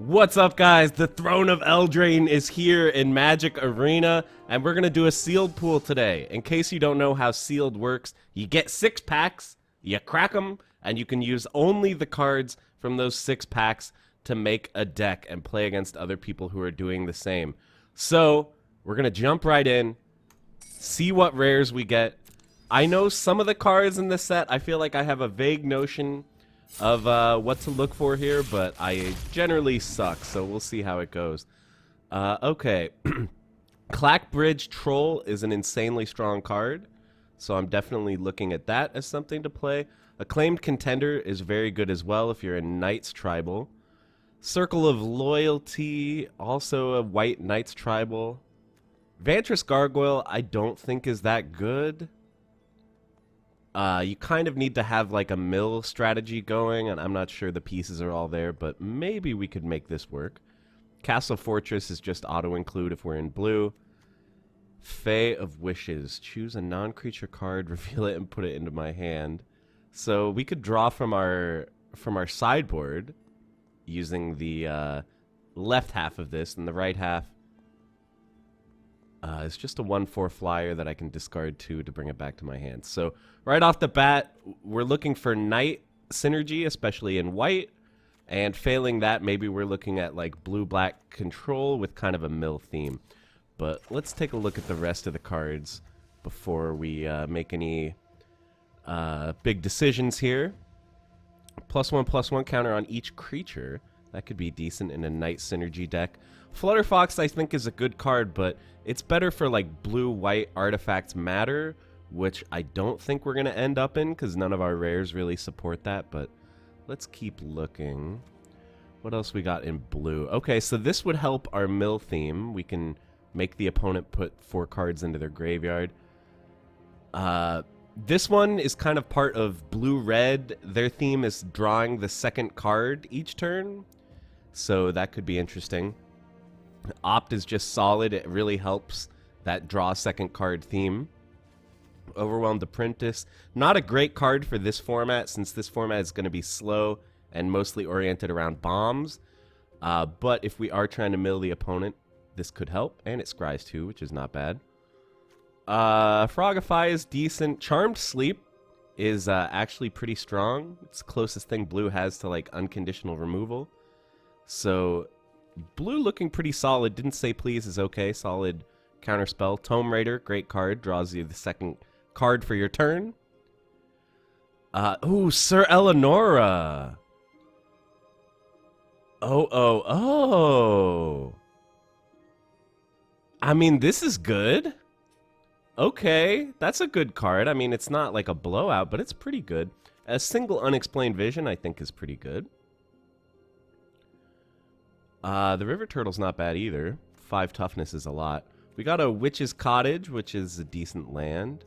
What's up, guys? The Throne of Eldraine is here in MtG Arena, and we're going to do a sealed pool today. In case you don't know how sealed works, you get 6 packs, you crack them, and you can use only the cards from those 6 packs to make a deck and play against other people who are doing the same. So, we're going to jump right in, see what rares we get. I know some of the cards in this set. I feel like I have a vague notion of what to look for here, but I generally suck, so we'll see how it goes. Okay. Clackbridge Troll is an insanely strong card, so I'm definitely looking at that as something to play. Acclaimed Contender is very good as well if you're in Knights Tribal. Circle of Loyalty, also a white Knights Tribal. Vantress Gargoyle I don't think is that good. You kind of need to have like a mill strategy going, and I'm not sure the pieces are all there, but maybe we could make this work. Castle Fortress is just auto-include if we're in blue. Fae of Wishes. Choose a non-creature card, reveal it, and put it into my hand. So we could draw from our sideboard using the left half of this, and the right half it's just a 1/4 flyer that I can discard 2 to bring it back to my hand. So right off the bat, we're looking for Knight synergy, especially in white. And failing that, maybe we're looking at like blue-black control with kind of a mill theme. But let's take a look at the rest of the cards before we make any big decisions here. +1/+1 counter on each creature. That could be decent in a Knight synergy deck. Flutterfox, I think, is a good card, but it's better for like blue-white artifacts matter, which I don't think we're going to end up in because none of our rares really support that, but let's keep looking. What else we got in blue? Okay, so this would help our mill theme. We can make the opponent put 4 cards into their graveyard. This one is kind of part of blue-red. Their theme is drawing the second card each turn, so that could be interesting. Opt is just solid. It really helps that draw second card theme. Overwhelmed Apprentice. Not a great card for this format, since this format is going to be slow and mostly oriented around bombs. But if we are trying to mill the opponent, this could help. And it scries too, which is not bad. Frogify is decent. Charmed Sleep is actually pretty strong. It's the closest thing blue has to like unconditional removal. So blue looking pretty solid. Didn't Say Please is okay. Solid counterspell. Tome Raider, great card. Draws you the second card for your turn. Ooh, Sir Eleonora. Oh. I mean, this is good. Okay, that's a good card. I mean, it's not like a blowout, but it's pretty good. A single Unexplained Vision, I think, is pretty good. The River Turtle's not bad either. 5 toughness is a lot. We got a Witch's Cottage, which is a decent land.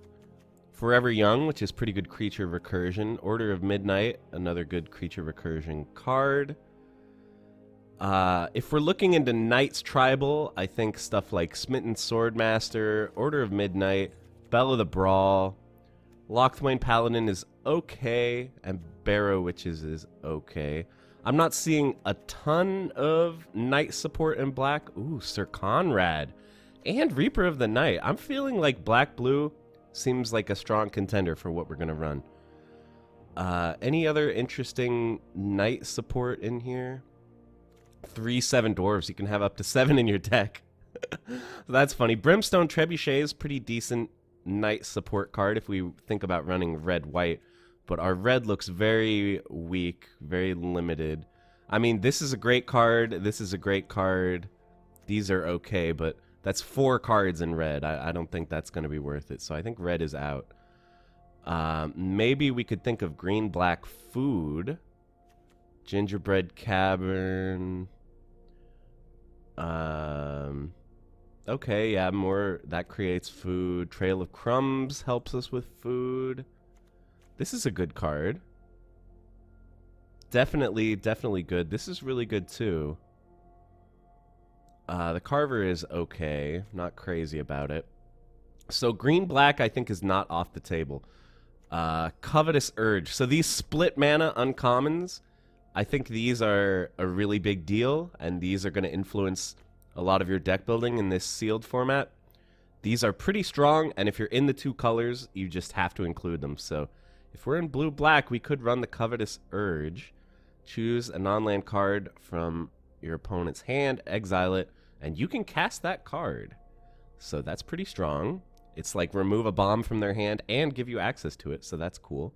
Forever Young, which is pretty good creature recursion. Order of Midnight, another good creature recursion card. If we're looking into Knights Tribal, I think stuff like Smitten Swordmaster, Order of Midnight, Bell of the Brawl, Lochthwain Paladin is okay, and Barrow Witches is okay. I'm not seeing a ton of Knight support in black. Ooh, Sir Conrad and Reaper of the Night. I'm feeling like black-blue seems like a strong contender for what we're going to run. Any other interesting Knight support in here? 3/7 Dwarves. You can have up to 7 in your deck. That's funny. Brimstone Trebuchet is pretty decent Knight support card if we think about running red-white. But our red looks very weak, very limited. I mean, this is a great card. This is a great card. These are okay, but that's 4 cards in red. I don't think that's going to be worth it. So I think red is out. Maybe we could think of green-black food. Gingerbread Cavern. Okay, yeah, more. That creates food. Trail of Crumbs helps us with food. This is a good card. Definitely good. This is really good too. The Carver is okay. Not crazy about it. So green-black I think is not off the table. Covetous Urge. So these split mana uncommons I think these are a really big deal, and these are going to influence a lot of your deck building in this sealed format. These are pretty strong, and if you're in the 2 colors, you just have to include them. So if we're in blue-black, we could run the Covetous Urge. Choose a non-land card from your opponent's hand, exile it, and you can cast that card. So that's pretty strong. It's like remove a bomb from their hand and give you access to it, so that's cool.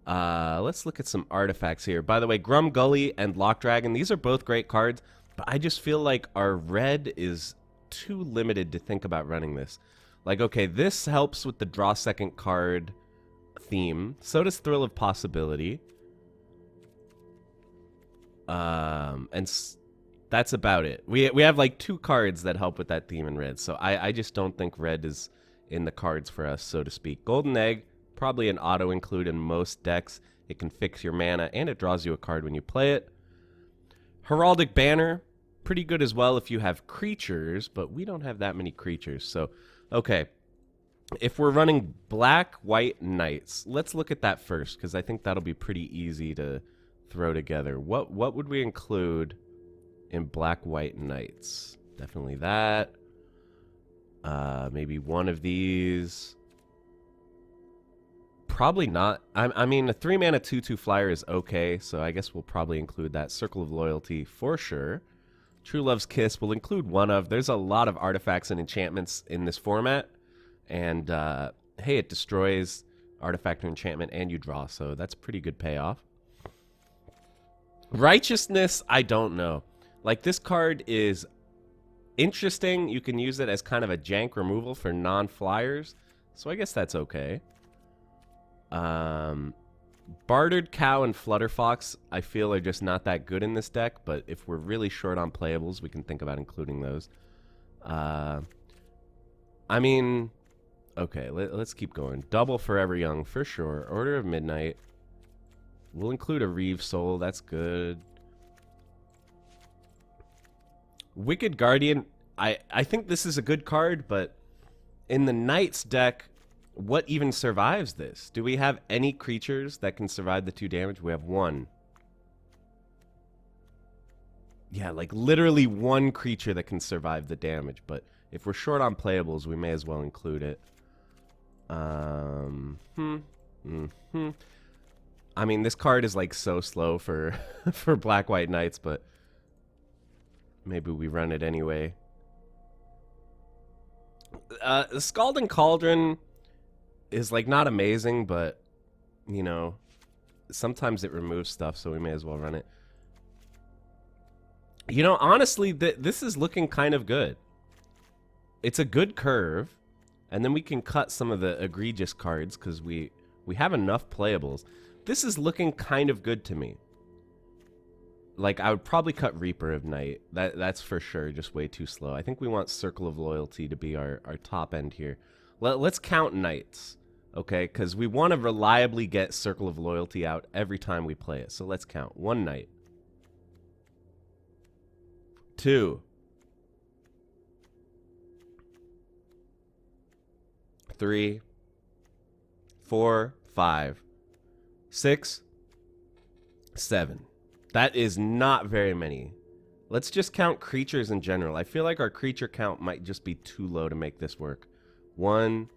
Let's look at some artifacts here. By the way, Grum Gully and Lock Dragon, these are both great cards, but I just feel like our red is too limited to think about running this. Like, okay, this helps with the draw second card theme. So does Thrill of Possibility. That's about it. We have like 2 cards that help with that theme in red, so I just don't think red is in the cards for us, so to speak. Golden Egg, probably an auto include in most decks. It can fix your mana, and it draws you a card when you play it. Heraldic Banner, pretty good as well if you have creatures, but we don't have that many creatures. So, okay. If we're running black, white, knights, let's look at that first, because I think that'll be pretty easy to throw together. What would we include in black, white, knights? Definitely that. Maybe one of these. Probably not. I mean, a 3-mana 2/2 flyer is okay, so I guess we'll probably include that. Circle of Loyalty for sure. True Love's Kiss we'll include one of. There's a lot of artifacts and enchantments in this format, and hey, it destroys artifact or enchantment and you draw, so that's pretty good payoff. Righteousness, I don't know. Like, this card is interesting. You can use it as kind of a jank removal for non-flyers, so I guess that's okay. Bartered Cow and Flutterfox, I feel, are just not that good in this deck, but if we're really short on playables, we can think about including those. I mean, okay, let's keep going. Double Forever Young, for sure. Order of Midnight. We'll include a Reeve Soul, that's good. Wicked Guardian, I think this is a good card, but in the Knights deck, what even survives this? Do we have any creatures that can survive the 2 damage? We have 1. Yeah, like literally 1 creature that can survive the damage, but if we're short on playables, we may as well include it. I mean, this card is like so slow for for Black White Knights, but maybe we run it anyway. Scalding Cauldron is like not amazing, but you know, sometimes it removes stuff, so we may as well run it. You know, honestly, this is looking kind of good. It's a good curve, and then we can cut some of the egregious cards because we have enough playables. This is looking kind of good to me. Like, I would probably cut Reaper of Night. That's for sure, just way too slow. I think we want Circle of Loyalty to be our top end here. Let's count Knights, okay? Because we want to reliably get Circle of Loyalty out every time we play it. So let's count. 1 Knight. 2. 3. 4. 5. 6. 7. That is not very many. Let's just count creatures in general. I feel like our creature count might just be too low to make this work. 1,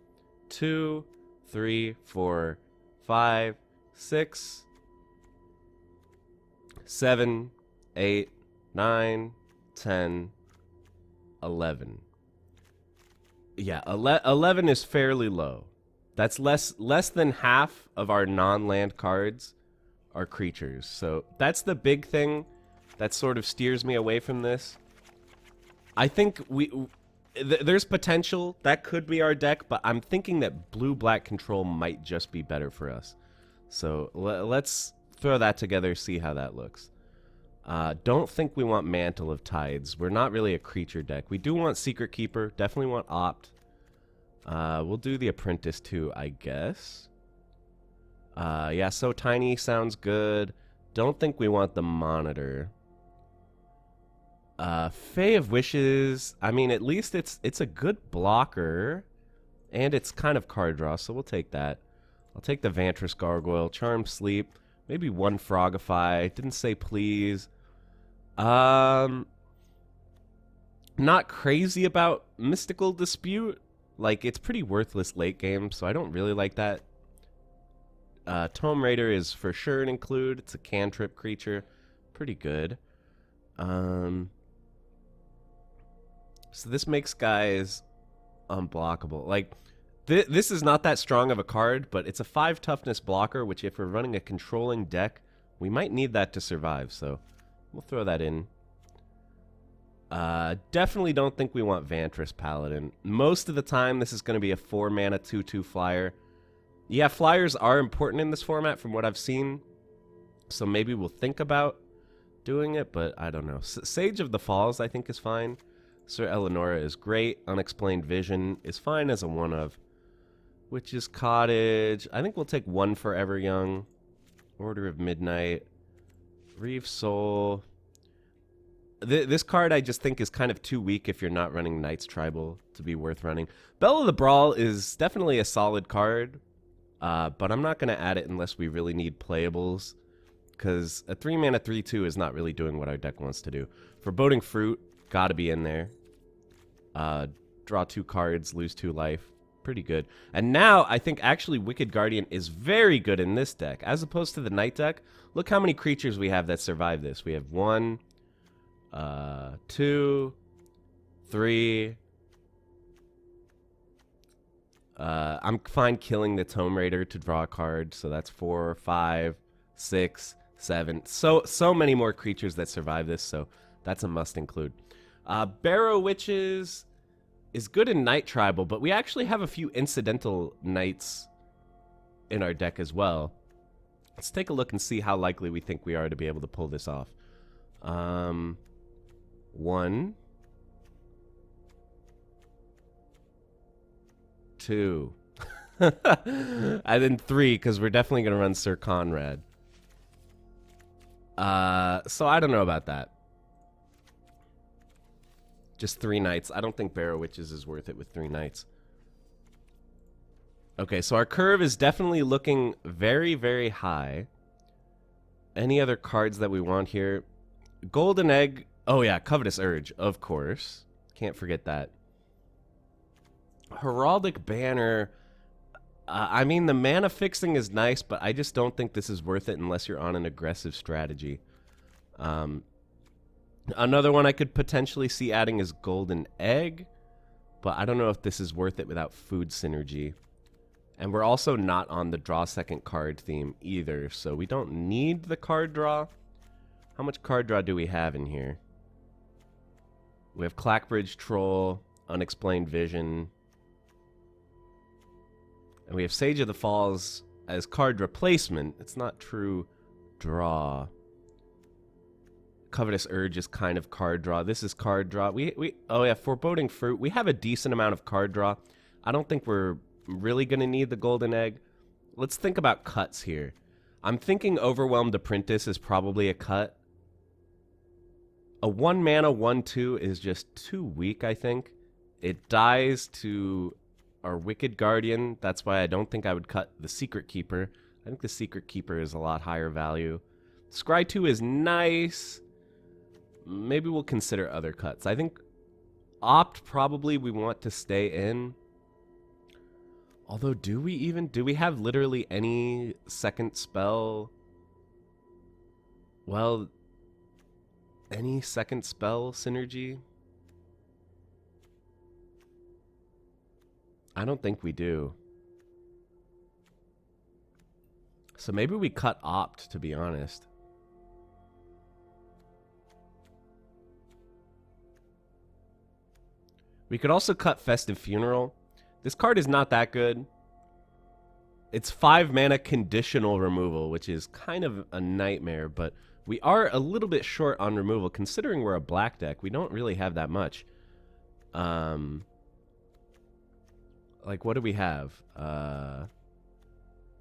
2, 3, 4, 5, 6, 7, 8, 9, 10, 11. Yeah, 11 is fairly low. That's less than half of our non-land cards are creatures. So that's the big thing that sort of steers me away from this. I think there's potential. That could be our deck, but I'm thinking that blue-black control might just be better for us. So let's throw that together, see how that looks. Don't think we want Mantle of Tides. We're not really a creature deck. We do want Secret Keeper. Definitely want Opt. We'll do the Apprentice too, I guess. Yeah, So Tiny sounds good. Don't think we want the Monitor. Fae of Wishes, I mean, at least it's a good blocker, and it's kind of card draw, so we'll take that. I'll take the Vantress Gargoyle. Charm Sleep. Maybe one Frogify. Didn't say please. Not crazy about Mystical Dispute. Like, it's pretty worthless late game, so I don't really like that. Tome Raider is for sure an include. It's a cantrip creature. Pretty good. So this makes guys unblockable. Like, this is not that strong of a card, but it's a 5 toughness blocker, which if we're running a controlling deck, we might need that to survive, so we'll throw that in. Definitely don't think we want Vantress Paladin. Most of the time, this is going to be a 4-mana 2/2 flyer. Yeah, flyers are important in this format from what I've seen, so maybe we'll think about doing it, but I don't know. Sage of the Falls, I think, is fine. Sir Eleonora is great. Unexplained Vision is fine as a one-of. Witch's Cottage. I think we'll take one Forever Young. Order of Midnight. Reeve Soul. This card I just think is kind of too weak if you're not running Knights Tribal to be worth running. Bell of the Brawl is definitely a solid card, but I'm not going to add it unless we really need playables, because a 3-mana 3/2 is not really doing what our deck wants to do. Foreboding Fruit, gotta be in there. Draw 2 cards, lose 2 life. Pretty good. And now, I think actually Wicked Guardian is very good in this deck. As opposed to the Knight deck, look how many creatures we have that survive this. We have 1, 2, 3. I'm fine killing the Tome Raider to draw a card, so that's 4, 5, 6, 7. So many more creatures that survive this, so that's a must include. Barrow Witches is good in Knight Tribal, but we actually have a few incidental Knights in our deck as well. Let's take a look and see how likely we think we are to be able to pull this off. 1, 2, and then 3, because we're definitely going to run Sir Conrad. So I don't know about that. Just 3 Knights. I don't think Barrow Witches is worth it with 3 Knights. Okay, so our curve is definitely looking very, very high. Any other cards that we want here? Golden Egg. Oh, yeah, Covetous Urge, of course. Can't forget that. Heraldic Banner. I mean, the mana fixing is nice, but I just don't think this is worth it unless you're on an aggressive strategy. Another one I could potentially see adding is Golden Egg, but I don't know if this is worth it without food synergy. And we're also not on the draw second card theme either, so we don't need the card draw. How much card draw do we have in here? We have Clackbridge Troll, Unexplained Vision, and we have Sage of the Falls as card replacement. It's not true draw. Covetous Urge is kind of card draw. This is card draw. Oh yeah, Foreboding Fruit. We have a decent amount of card draw. I don't think we're really going to need the Golden Egg. Let's think about cuts here. I'm thinking Overwhelmed Apprentice is probably a cut. A 1-mana 1/2 is just too weak, I think. It dies to our Wicked Guardian. That's why I don't think I would cut the Secret Keeper. I think the Secret Keeper is a lot higher value. Scry 2 is nice. Maybe we'll consider other cuts. I think Opt probably we want to stay in. Although, do we have literally any second spell? Well, any second spell synergy? I don't think we do. So maybe we cut Opt, to be honest. We could also cut Festive Funeral. This card is not that good. It's 5 mana conditional removal, which is kind of a nightmare, but we are a little bit short on removal. Considering we're a black deck, we don't really have that much. Like, what do we have?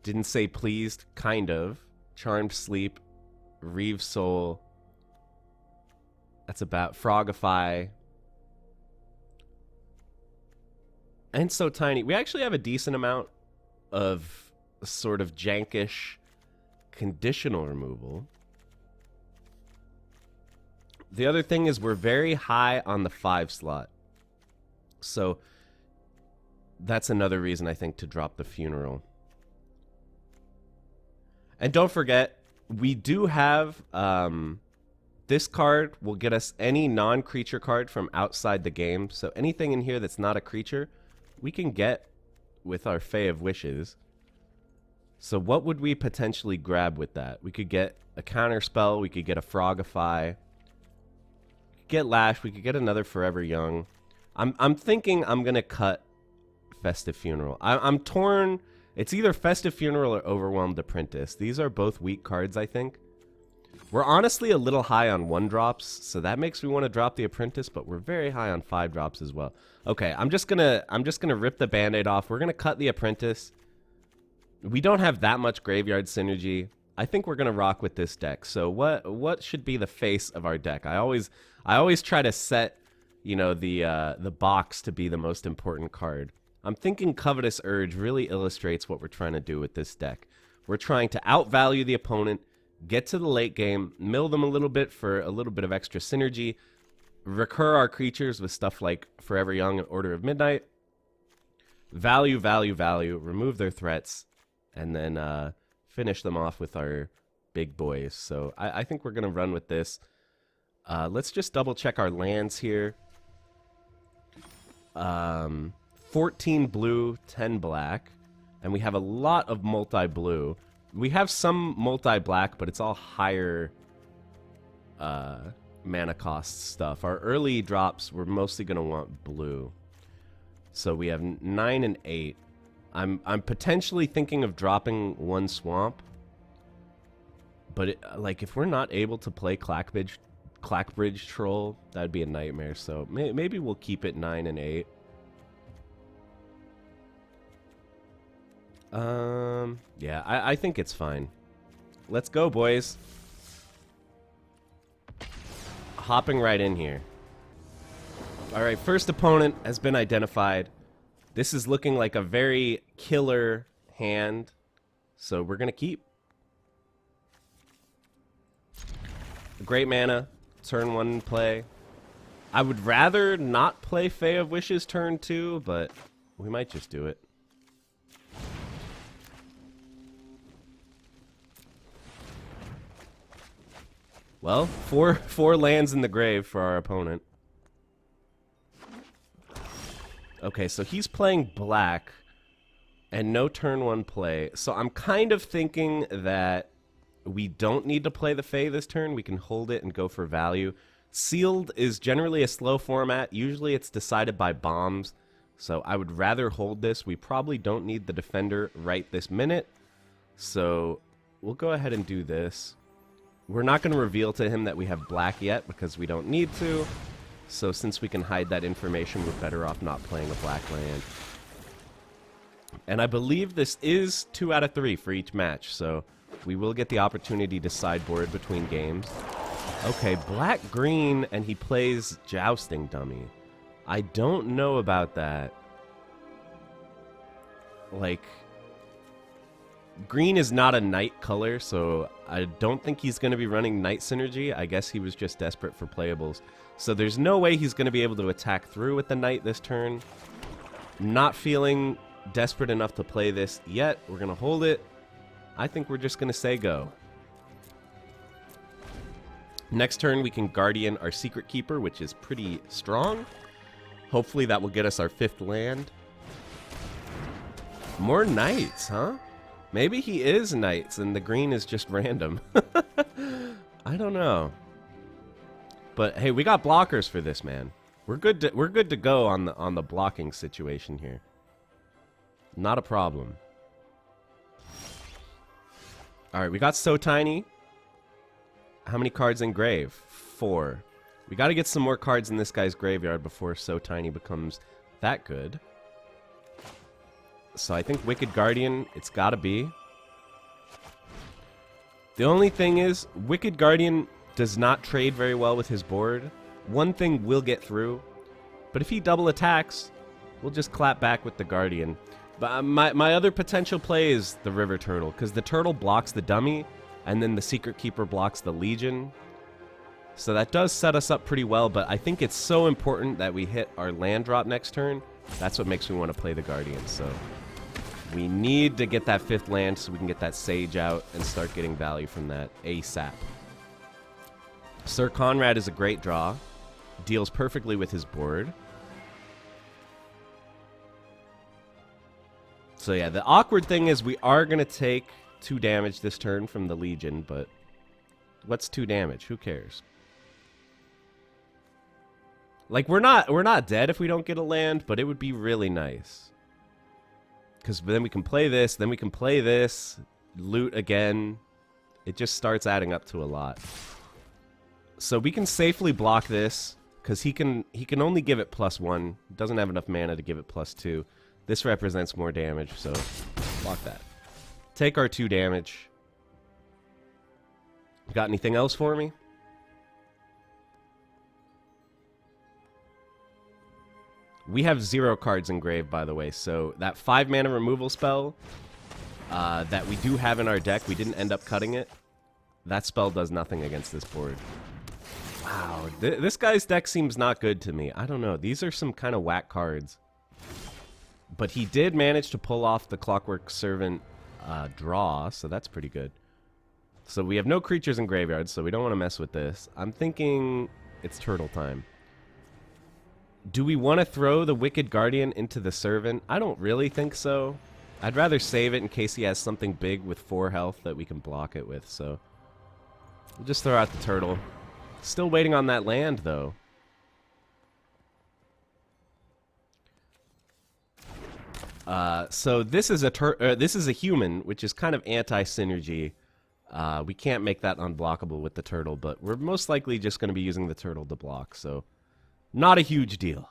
Didn't Say Pleased, kind of. Charmed Sleep, Reeve Soul. That's about Frogify. And So Tiny. We actually have a decent amount of sort of jankish conditional removal. The other thing is we're very high on the 5 slot. So that's another reason I think to drop the Funeral. And don't forget, we do have this card will get us any non-creature card from outside the game. So anything in here that's not a creature, we can get with our Fae of Wishes. So what would we potentially grab with that? We could get a counter spell, we could get a Frogify, we could get Lash, we could get another Forever Young. I'm thinking I'm gonna cut Festive Funeral. I'm torn. It's either Festive Funeral or Overwhelmed Apprentice. These are both weak cards, I think. We're honestly a little high on 1-drops, so that makes me want to drop the Apprentice, but we're very high on 5-drops as well. Okay, I'm just gonna rip the Band-Aid off. We're gonna cut the Apprentice. We don't have that much graveyard synergy. I think we're gonna rock with this deck. So what should be the face of our deck? I always try to set, you know, the box to be the most important card. I'm thinking Covetous Urge really illustrates what we're trying to do with this deck. We're trying to outvalue the opponent, get to the late game, mill them a little bit for a little bit of extra synergy, recur our creatures with stuff like Forever Young and Order of Midnight, value, remove their threats, and then finish them off with our big boys. So I think we're going to run with this. Let's just double check our lands here. 14 blue, 10 black, and we have a lot of multi-blue. We have some multi-black, but it's all higher mana cost stuff. Our early drops, we're mostly going to want blue. So we have 9 and 8. I'm potentially thinking of dropping 1 swamp, but like if we're not able to play Clackbridge Troll, that'd be a nightmare. So maybe we'll keep it 9 and 8. Yeah, I think it's fine. Let's go, boys. Hopping right in here. Alright, first opponent has been identified. This is looking like a very killer hand, so we're gonna keep. Great mana, turn 1 play. I would rather not play Fae of Wishes turn 2, but we might just do it. Well, four lands in the grave for our opponent. Okay, so he's playing black and no turn 1 play. So I'm kind of thinking that we don't need to play the Fae this turn. We can hold it and go for value. Sealed is generally a slow format. Usually it's decided by bombs. So I would rather hold this. We probably don't need the defender right this minute. So we'll go ahead and do this. We're not going to reveal to him that we have black yet because we don't need to. So since we can hide that information, we're better off not playing a black land. And I believe this is 2 out of 3 for each match, so we will get the opportunity to sideboard between games. Okay, black-green, and he plays Jousting Dummy. I don't know about that. Like, green is not a night color, so I don't think he's going to be running night synergy. I guess he was just desperate for playables. So there's no way he's going to be able to attack through with the night this turn. Not feeling desperate enough to play this yet. We're going to hold it. I think we're just going to say go. Next turn, we can Guardian our Secret Keeper, which is pretty strong. Hopefully that will get us our 5th land. More knights, huh? Maybe he is knights and the green is just random. I don't know. But hey, we got blockers for this, man. We're good to go on the blocking situation here. Not a problem. All right, we got So Tiny. How many cards in grave? 4. We got to get some more cards in this guy's graveyard before So Tiny becomes that good. So I think Wicked Guardian, it's got to be. The only thing is, Wicked Guardian does not trade very well with his board. One thing will get through, but if he double attacks, we'll just clap back with the Guardian. But my other potential play is the River Turtle, because the Turtle blocks the dummy, And then the Secret Keeper blocks the Legion. So that does set us up pretty well, but I think it's so important that we hit our land drop next turn. That's what makes me want to play the Guardian. So we need to get that 5th land so we can get that Sage out and start getting value from that ASAP. Sir Conrad is a great draw. Deals perfectly with his board. So yeah, the awkward thing is we are going to take 2 damage this turn from the Legion, but what's 2 damage? Who cares? Like, we're not dead if we don't get a land, but it would be really nice. Because then we can play this, then we can play this, loot again. It just starts adding up to a lot. So we can safely block this, because he can only give it +1. Doesn't have enough mana to give it +2. This represents more damage, so block that. Take our 2 damage. Got anything else for me? We have 0 cards engraved, by the way, so that 5 mana removal spell that we do have in our deck, we didn't end up cutting it. That spell does nothing against this board. Wow, this guy's deck seems not good to me. I don't know, these are some kind of whack cards. But he did manage to pull off the Clockwork Servant draw, so that's pretty good. So we have no creatures in graveyards, so we don't want to mess with this. I'm thinking it's turtle time. Do we want to throw the Wicked Guardian into the Servant? I don't really think so. I'd rather save it in case he has something big with 4 health that we can block it with, so we'll just throw out the turtle. Still waiting on that land, though. So this is a human, which is kind of anti-synergy. We can't make that unblockable with the turtle, but we're most likely just going to be using the turtle to block, so not a huge deal.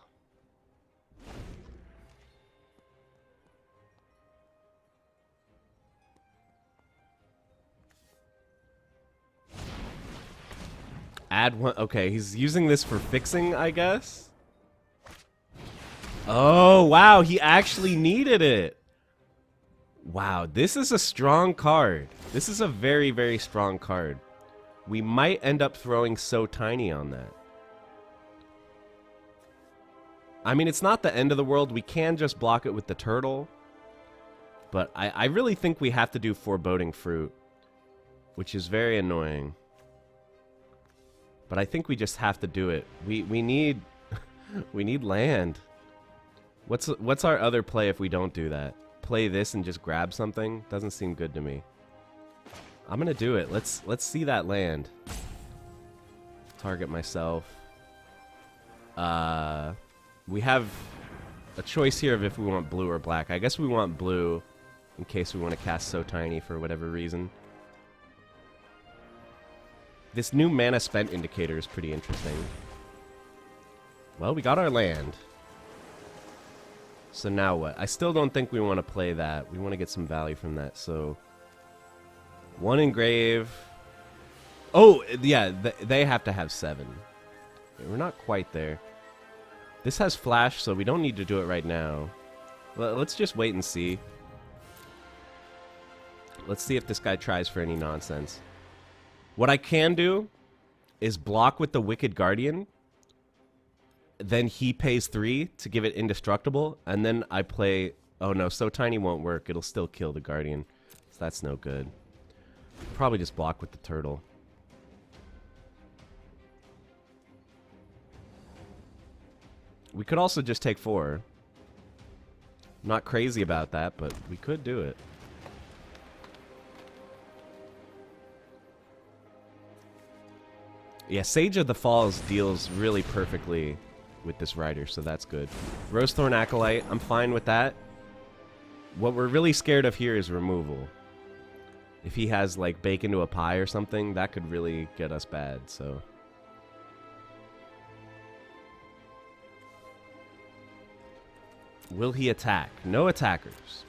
Add 1. Okay, he's using this for fixing, I guess. Oh, wow, he actually needed it. Wow, this is a strong card. This is a very, very strong card. We might end up throwing So Tiny on that. I mean, it's not the end of the world. We can just block it with the turtle. But I really think we have to do Foreboding Fruit, which is very annoying. But I think we just have to do it. We need we need land. What's our other play if we don't do that? Play this and just grab something? Doesn't seem good to me. I'm gonna do it. Let's see that land. Target myself. We have a choice here of if we want blue or black. I guess we want blue in case we want to cast So Tiny for whatever reason. This new mana spent indicator is pretty interesting. Well, we got our land. So now what? I still don't think we want to play that. We want to get some value from that. So 1 engrave. Oh, yeah, they have to have 7. We're not quite there. This has flash, so we don't need to do it right now. Let's just wait and see. Let's see if this guy tries for any nonsense. What I can do is block with the Wicked Guardian. Then he pays 3 to give it indestructible, and then I play... Oh no, So Tiny won't work. It'll still kill the Guardian. So that's no good. Probably just block with the turtle. We could also just take 4. I'm not crazy about that, but we could do it. Yeah, Sage of the Falls deals really perfectly with this rider, so that's good. Rosethorn Acolyte, I'm fine with that. What we're really scared of here is removal. If he has, like, Bake into a Pie or something, that could really get us bad, so... Will he attack? No attackers.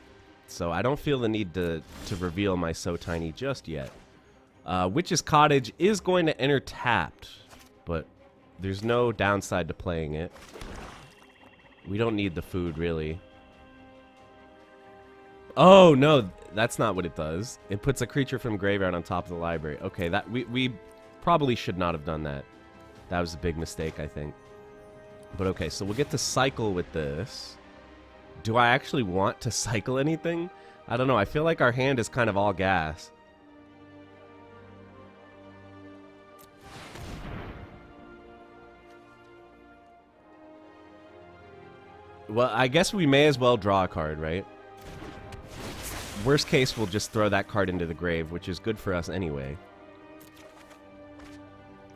So I don't feel the need to reveal my So Tiny just yet. Witch's Cottage is going to enter tapped, but there's no downside to playing it. We don't need the food, really. Oh, no, that's not what it does. It puts a creature from graveyard on top of the library. Okay, that we probably should not have done that. That was a big mistake, I think. But okay, so we'll get to cycle with this. Do I actually want to cycle anything? I don't know. I feel like our hand is kind of all gas. Well, I guess we may as well draw a card, right? Worst case, we'll just throw that card into the grave, which is good for us anyway.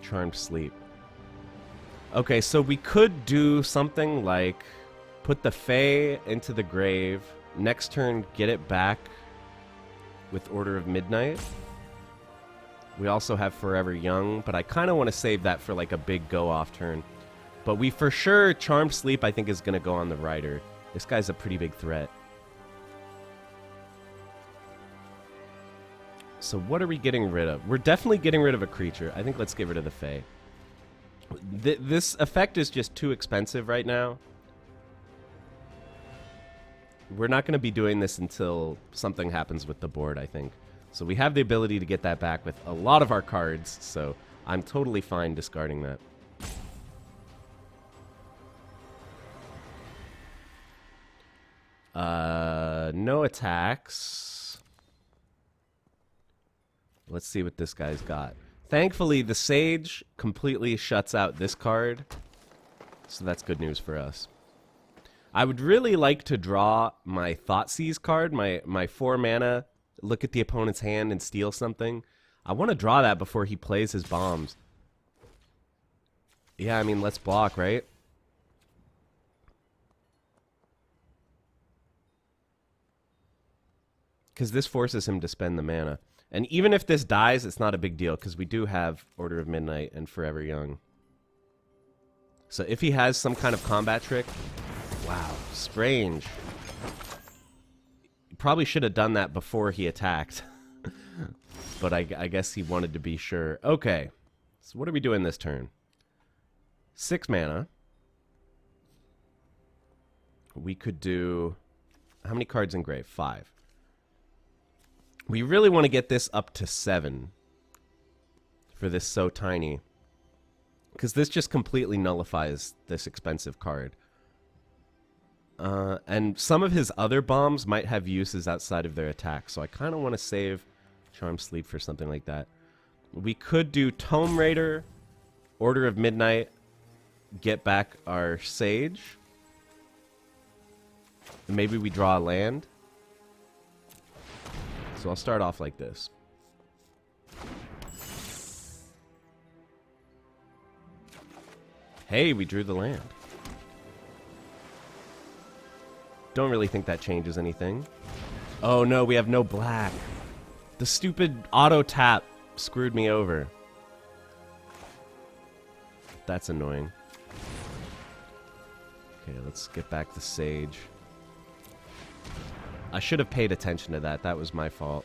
Charmed Sleep. Okay, so we could do something like put the Fae into the grave. Next turn, get it back with Order of Midnight. We also have Forever Young, but I kind of want to save that for like a big go-off turn. But we for sure, Charmed Sleep, I think, is going to go on the Rider. This guy's a pretty big threat. So what are we getting rid of? We're definitely getting rid of a creature. I think let's get rid of the Fae. This effect is just too expensive right now. We're not going to be doing this until something happens with the board, I think. So we have the ability to get that back with a lot of our cards, so I'm totally fine discarding that. No attacks. Let's see what this guy's got. Thankfully, the Sage completely shuts out this card, so that's good news for us. I would really like to draw my Thoughtseize card, my 4 mana, look at the opponent's hand and steal something. I want to draw that before he plays his bombs. Yeah, I mean, let's block, right? Because this forces him to spend the mana. And even if this dies, it's not a big deal, because we do have Order of Midnight and Forever Young. So if he has some kind of combat trick... Wow, strange. He probably should have done that before he attacked. But I guess he wanted to be sure. Okay, so what are we doing this turn? 6 mana. We could do... How many cards in grave? 5. We really want to get this up to 7 for this so tiny. Because this just completely nullifies this expensive card. And some of his other bombs might have uses outside of their attack. So I kind of want to save Charmed Sleep for something like that. We could do Tome Raider, Order of Midnight, get back our Sage. And maybe we draw a land. So I'll start off like this. Hey, we drew the land. Don't really think that changes anything. Oh no, we have no black. The stupid auto tap screwed me over. That's annoying. Okay, let's get back the Sage. I should have paid attention to that. That was my fault.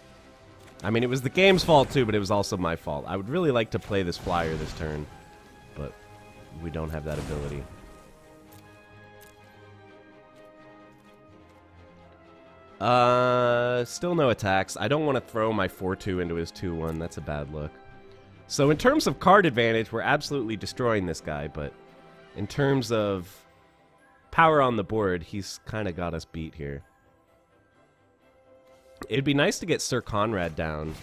I mean, it was the game's fault too, but it was also my fault. I would really like to play this flyer this turn, but we don't have that ability. Still no attacks. I don't want to throw my 4-2 into his 2-1. That's a bad look. So in terms of card advantage, we're absolutely destroying this guy, but in terms of power on the board, he's kind of got us beat here. It'd be nice to get Sir Conrad down.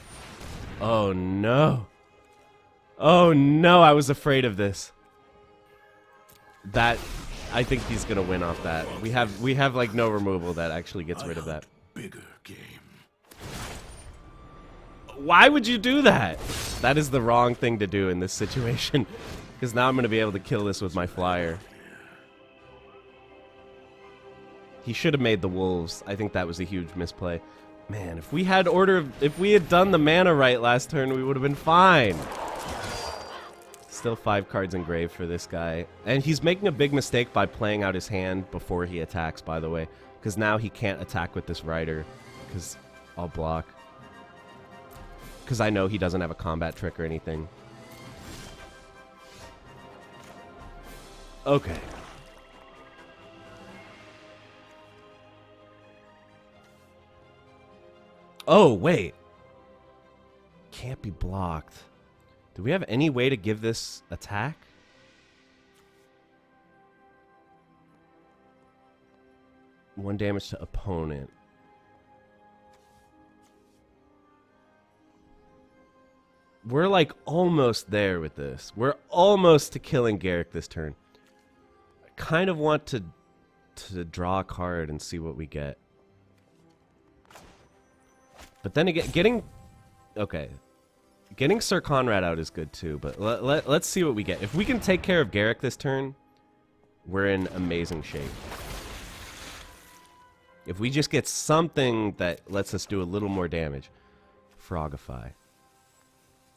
Oh no. Oh no, I was afraid of this. That, I think he's gonna win off that. We have like no removal that actually gets rid of that. Bigger game. Why would you do that? That is the wrong thing to do in this situation. Because now I'm gonna be able to kill this with my flyer. He should have made the wolves. I think that was a huge misplay. Man, if we had done the mana right last turn, we would have been fine. Still 5 cards in grave for this guy. And he's making a big mistake by playing out his hand before he attacks, by the way. Because now he can't attack with this Rider. Because I'll block. Because I know he doesn't have a combat trick or anything. Okay. Oh, wait. Can't be blocked. Do we have any way to give this attack? One damage to opponent. We're like almost there with this. We're almost to killing Garrick this turn. I kind of want to draw a card and see what we get. But then again, getting Sir Conrad out is good too, but let's see what we get. If we can take care of Garrick this turn, we're in amazing shape. If we just get something that lets us do a little more damage. Frogify.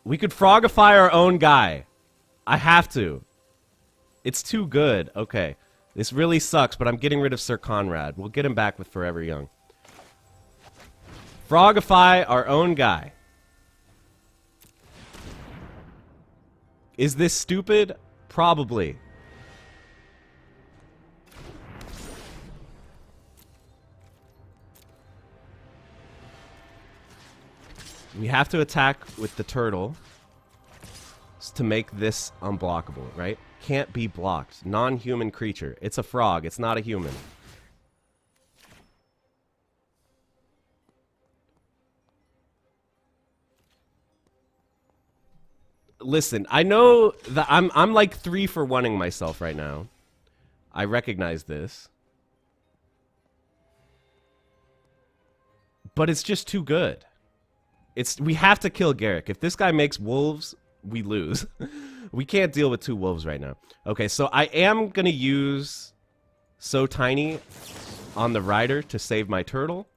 We could Frogify our own guy. I have to. It's too good. Okay. This really sucks, but I'm getting rid of Sir Conrad. We'll get him back with Forever Young. Frogify our own guy. Is this stupid? Probably. We have to attack with the turtle to make this unblockable, right? Can't be blocked. Non-human creature. It's a frog. It's not a human. Listen, I know that I'm like 3 for 1ing myself right now. I recognize this. But it's just too good. We have to kill Garrick. If this guy makes wolves, we lose. We can't deal with 2 wolves right now. Okay, so I am going to use So Tiny on the rider to save my turtle.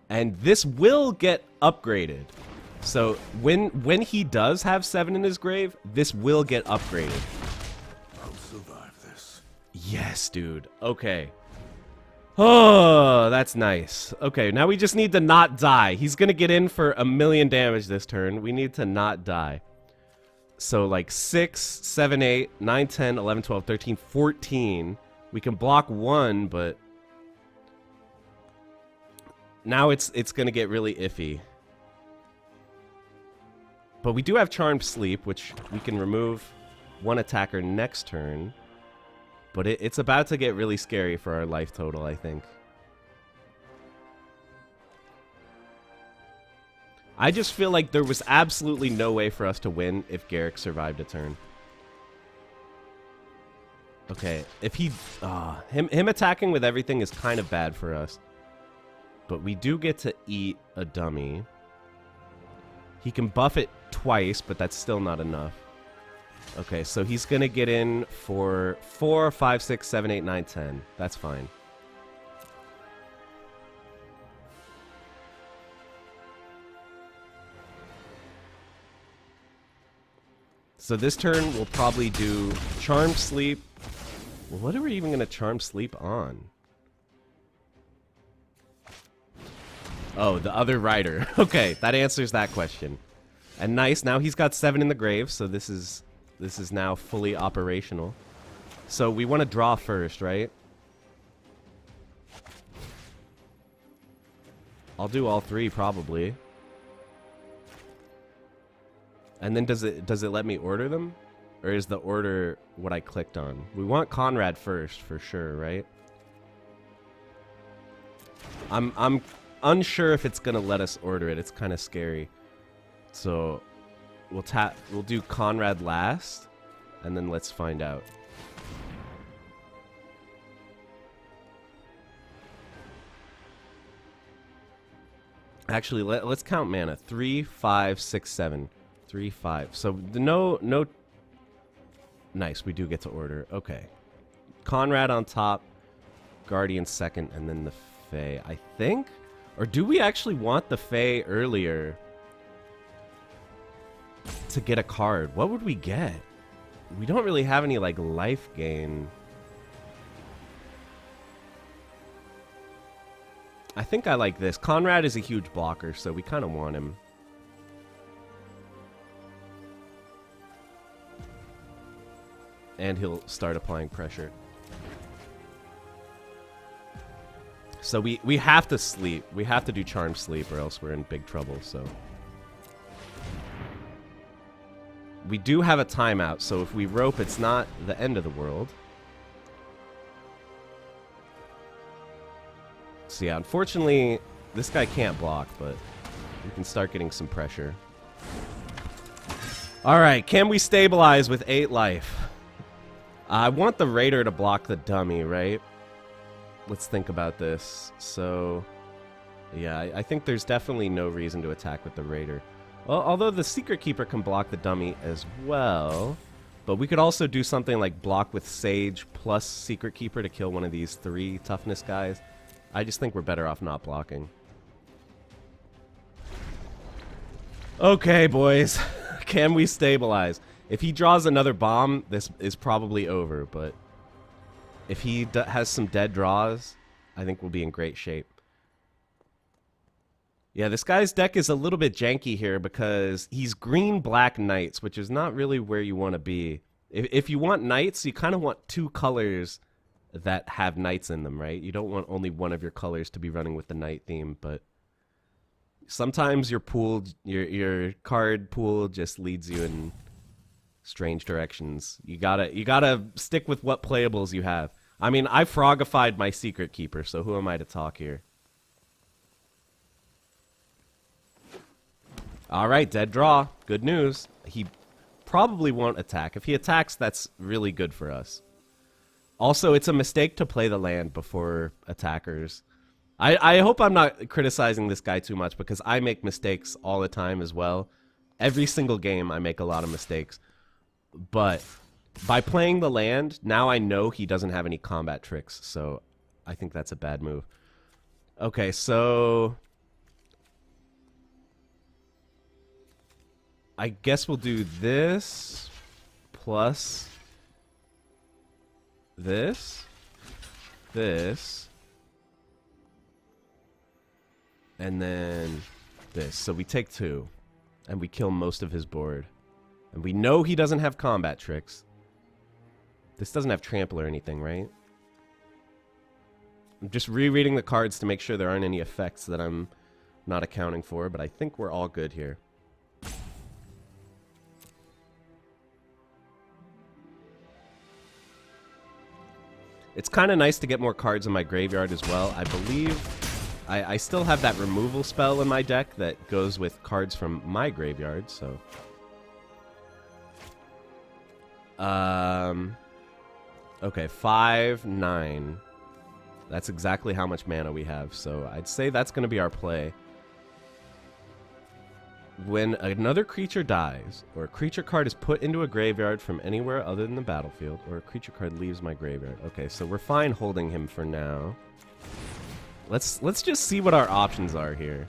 And this will get upgraded. So when he does have 7 in his grave, this will get upgraded. I'll survive this. Yes, dude. Okay. Oh, that's nice. Okay, now we just need to not die. He's going to get in for 1,000,000 damage this turn. We need to not die. So like 6, 7, 8, 9, 10, 11, 12, 13, 14. We can block 1, but now it's going to get really iffy. But we do have Charmed Sleep, which we can remove 1 attacker next turn. But it's about to get really scary for our life total, I think. I just feel like there was absolutely no way for us to win if Garrick survived a turn. Okay, if he... him attacking with everything is kind of bad for us. But we do get to eat a dummy. He can buff it twice, but that's still not enough. Okay, so he's going to get in for 4, 5, 6, 7, 8, 9, 10. That's fine. So this turn we'll probably do Charmed Sleep. Well, what are we even going to Charmed Sleep on? Oh, the other rider. Okay, that answers that question. And nice, now he's got 7 in the grave, so this is now fully operational. So we want to draw first, right? I'll do all 3 probably. And then does it let me order them? Or is the order what I clicked on? We want Conrad first for sure, right? I'm unsure if it's gonna let us order it. It's kind of scary. So we'll do Conrad last, and then let's find out. Actually, let's count mana. 3, 5, 6, 7. 3, 5. So no. Nice, we do get to order. Okay. Conrad on top, Guardian second, and then the Fae, I think? Or do we actually want the Fae earlier to get a card? What would we get? We don't really have any, like, life gain. I think I like this. Conrad is a huge blocker, so we kind of want him. And he'll start applying pressure. So we have to sleep. We have to do Charm Sleep or else we're in big trouble, so. We do have a timeout, so if we rope, it's not the end of the world. So yeah, unfortunately, this guy can't block, but we can start getting some pressure. Alright, can we stabilize with 8 life? I want the Raider to block the dummy, right? Let's think about this. So, yeah, I think there's definitely no reason to attack with the Raider. Well, although the Secret Keeper can block the dummy as well. But we could also do something like block with Sage plus Secret Keeper to kill one of these 3 toughness guys. I just think we're better off not blocking. Okay, boys. Can we stabilize? If he draws another bomb, this is probably over, but if he has some dead draws, I think we'll be in great shape. Yeah, this guy's deck is a little bit janky here because he's green-black knights, which is not really where you want to be. If you want knights, you kind of want 2 colors that have knights in them, right? You don't want only one of your colors to be running with the knight theme, but sometimes your card pool just leads you in strange directions. You gotta stick with what playables you have. I mean, I frogified my Secret Keeper, so who am I to talk here? Alright, dead draw. Good news. He probably won't attack. If he attacks, that's really good for us. Also, it's a mistake to play the land before attackers. I hope I'm not criticizing this guy too much because I make mistakes all the time as well. Every single game I make a lot of mistakes. But by playing the land, now I know he doesn't have any combat tricks, so I think that's a bad move. Okay, so I guess we'll do this plus this, and then this. So we take 2, and we kill most of his board. And we know he doesn't have combat tricks. This doesn't have trample or anything, right? I'm just rereading the cards to make sure there aren't any effects that I'm not accounting for, but I think we're all good here. It's kind of nice to get more cards in my graveyard as well. I believe I still have that removal spell in my deck that goes with cards from my graveyard, so okay, 5, 9. That's exactly how much mana we have, so I'd say that's going to be our play. When another creature dies, or a creature card is put into a graveyard from anywhere other than the battlefield, or a creature card leaves my graveyard. Okay, so we're fine holding him for now. Let's just see what our options are here.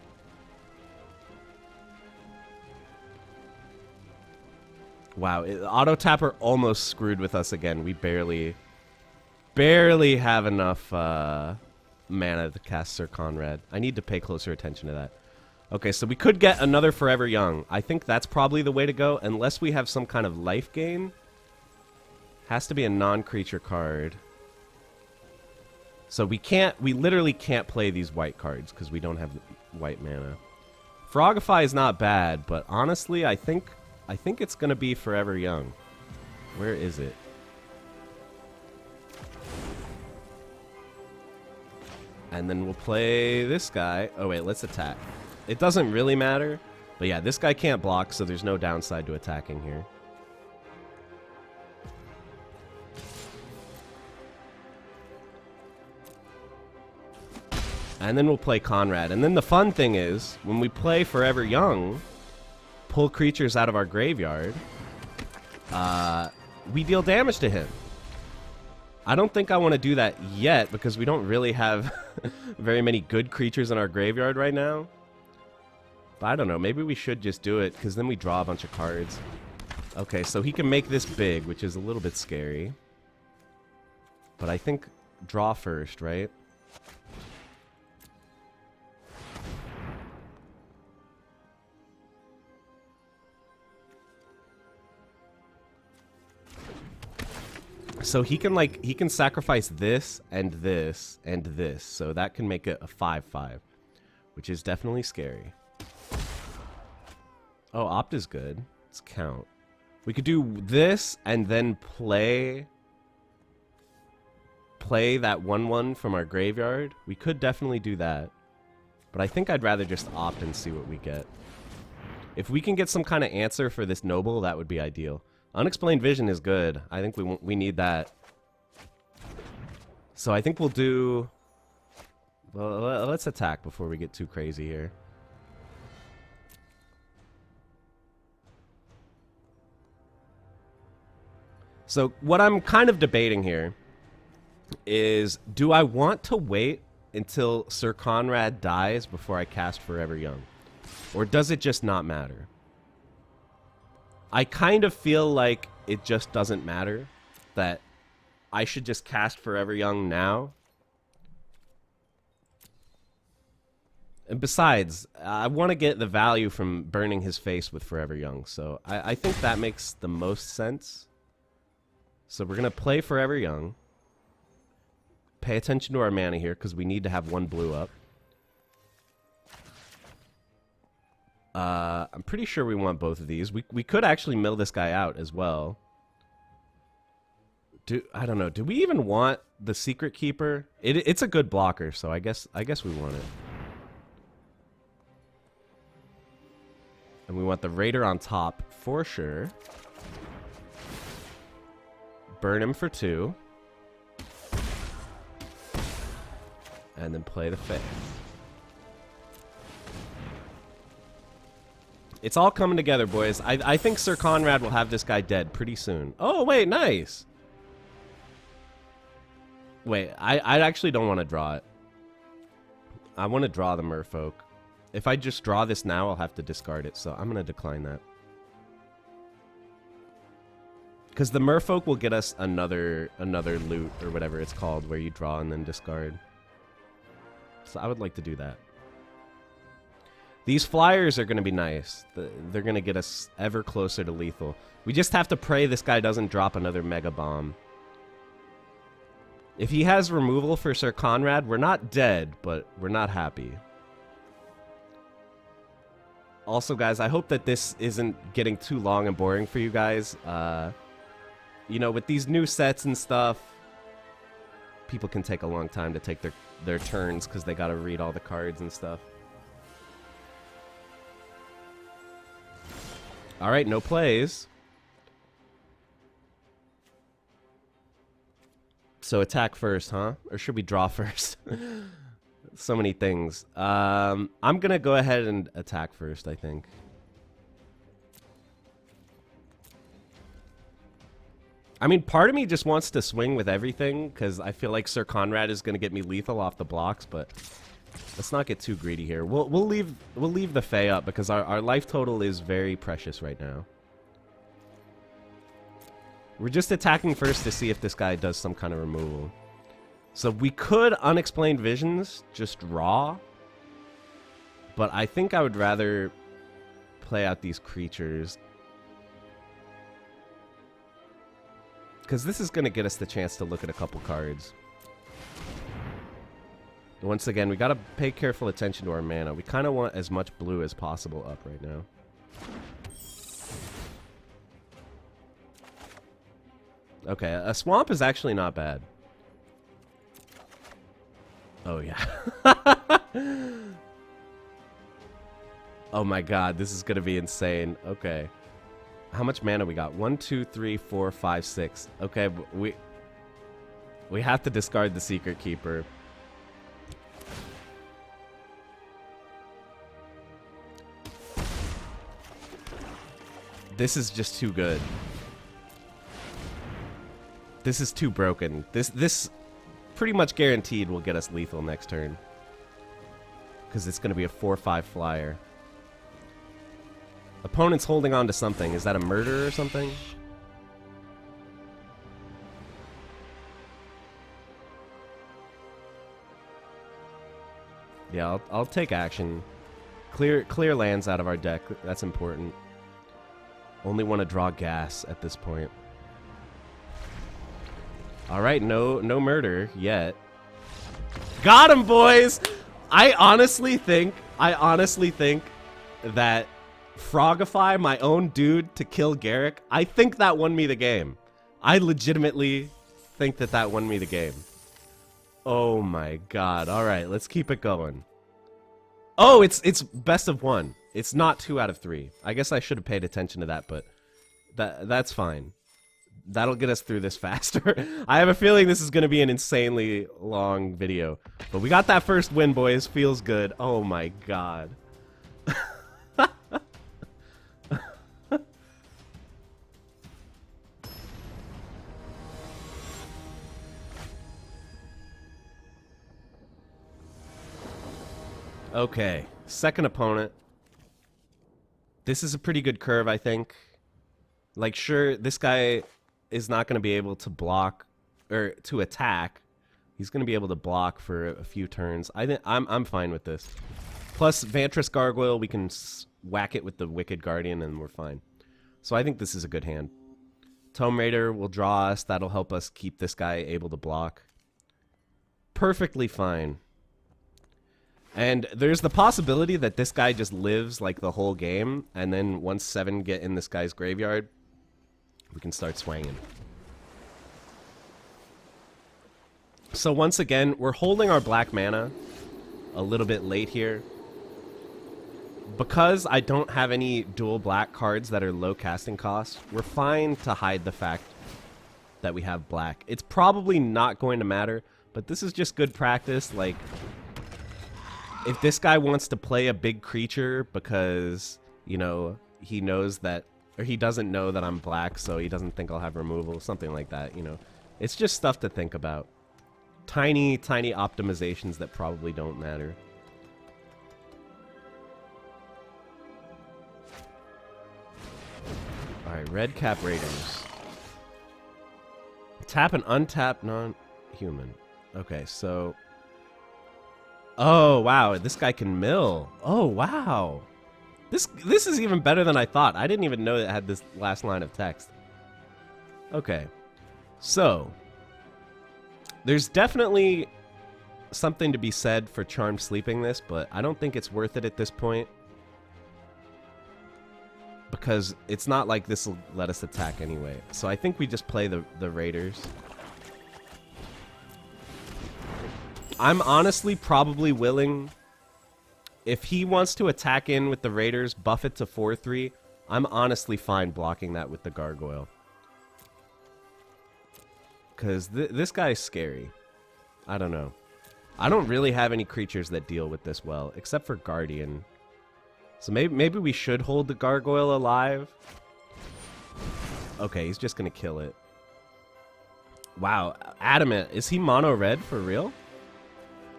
Wow, Auto Tapper almost screwed with us again. We barely have enough mana to cast Sir Conrad. I need to pay closer attention to that. Okay, so we could get another Forever Young. I think that's probably the way to go, unless we have some kind of life gain. Has to be a non-creature card. So we literally can't play these white cards because we don't have white mana. Frogify is not bad, but honestly, I think it's going to be Forever Young. Where is it? And then we'll play this guy. Oh wait, let's attack. It doesn't really matter, but yeah, this guy can't block, so there's no downside to attacking here. And then we'll play Conrad. And then the fun thing is, when we play Forever Young, pull creatures out of our graveyard, we deal damage to him. I don't think I want to do that yet, because we don't really have very many good creatures in our graveyard right now. But I don't know, maybe we should just do it, because then we draw a bunch of cards. Okay, so he can make this big, which is a little bit scary. But I think draw first, right? So he can sacrifice this and this and this. So that can make it a 5/5, which is definitely scary. Oh, opt is good. Let's count. We could do this and then play that 1/1 from our graveyard. We could definitely do that. But I think I'd rather just opt and see what we get. If we can get some kind of answer for this noble, that would be ideal. Unexplained Vision is good. I think we need that. So I think we'll do... Well, let's attack before we get too crazy here. So what I'm kind of debating here is, do I want to wait until Sir Conrad dies before I cast Forever Young? Or does it just not matter? I kind of feel like it just doesn't matter, that I should just cast Forever Young now. And besides, I want to get the value from burning his face with Forever Young, so I think that makes the most sense. So we're going to play Forever Young. Pay attention to our mana here, because we need to have one blue up. I'm pretty sure we want both of these. We could actually mill this guy out as well. I don't know. Do we even want the Secret Keeper? It's a good blocker, so I guess we want it. And we want the Raider on top for sure. Burn him for 2. And then play the Fae. It's all coming together, boys. I think Sir Conrad will have this guy dead pretty soon. Oh, wait, nice. Wait, I actually don't want to draw it. I want to draw the Merfolk. If I just draw this now, I'll have to discard it, so I'm going to decline that. Because the Merfolk will get us another loot, or whatever it's called, where you draw and then discard. So I would like to do that. These flyers are going to be nice. They're going to get us ever closer to lethal. We just have to pray this guy doesn't drop another Mega Bomb. If he has removal for Sir Conrad, we're not dead, but we're not happy. Also, guys, I hope that this isn't getting too long and boring for you guys. You know, with these new sets and stuff, people can take a long time to take their turns because they got to read all the cards and stuff. All right, no plays. So attack first, huh? Or should we draw first? So many things. I'm going to go ahead and attack first, I think. I mean, part of me just wants to swing with everything because I feel like Sir Conrad is going to get me lethal off the blocks, but let's not get too greedy here. We'll leave the Fae up because our life total is very precious right now. We're just attacking first to see if this guy does some kind of removal. So we could Unexplained Visions, just raw. But I think I would rather play out these creatures. Because this is going to get us the chance to look at a couple cards. Once again, we got to pay careful attention to our mana. We kind of want as much blue as possible up right now. Okay, a swamp is actually not bad. Oh, yeah. Oh, my God. This is going to be insane. Okay. How much mana we got? 1, 2, 3, 4, 5, 6. Okay, we have to discard the Secret Keeper. This is just too good. This is too broken. This pretty much guaranteed will get us lethal next turn. Because it's going to be a 4/5 flyer. Opponent's holding on to something. Is that a murder or something? Yeah, I'll take action. Clear lands out of our deck. That's important. Only want to draw gas at this point. All right, no murder yet. Got him, boys! I honestly think that Frogify, my own dude, to kill Garrick, I think that won me the game. I legitimately think that won me the game. Oh my god. All right, let's keep it going. Oh, it's best of 1. It's not 2 out of 3. I guess I should have paid attention to that, but that's fine. That'll get us through this faster. I have a feeling this is going to be an insanely long video. But we got that first win, boys. Feels good. Oh my god. Okay, second opponent. This is a pretty good curve, I think. Like, sure, this guy is not going to be able to block or to attack. He's going to be able to block for a few turns. I'm fine with this. Plus, Vantress Gargoyle, we can whack it with the Wicked Guardian, and we're fine. So I think this is a good hand. Tome Raider will draw us. That'll help us keep this guy able to block. Perfectly fine. And there's the possibility that this guy just lives like the whole game, and then once 7 get in this guy's graveyard, we can start swanging. So once again, we're holding our black mana a little bit late here. Because I don't have any dual black cards that are low casting costs, we're fine to hide the fact that we have black. It's probably not going to matter, but this is just good practice. Like, if this guy wants to play a big creature because, you know, he knows that, or he doesn't know that I'm black, so he doesn't think I'll have removal, something like that, you know. It's just stuff to think about. Tiny, tiny optimizations that probably don't matter. Alright, red cap raiders. Tap and untap non-human. Okay, so... Oh, wow, this guy can mill. Oh, wow. This is even better than I thought. I didn't even know it had this last line of text. Okay. So, there's definitely something to be said for Charmed Sleeping this, but I don't think it's worth it at this point. Because it's not like this will let us attack anyway. So I think we just play the Raiders. I'm honestly probably willing, if he wants to attack in with the Raiders, buff it to 4/3, I'm honestly fine blocking that with the Gargoyle. Because this guy's scary. I don't know. I don't really have any creatures that deal with this well, except for Guardian. So maybe we should hold the Gargoyle alive. Okay, he's just going to kill it. Wow, Adamant. Is he mono red for real?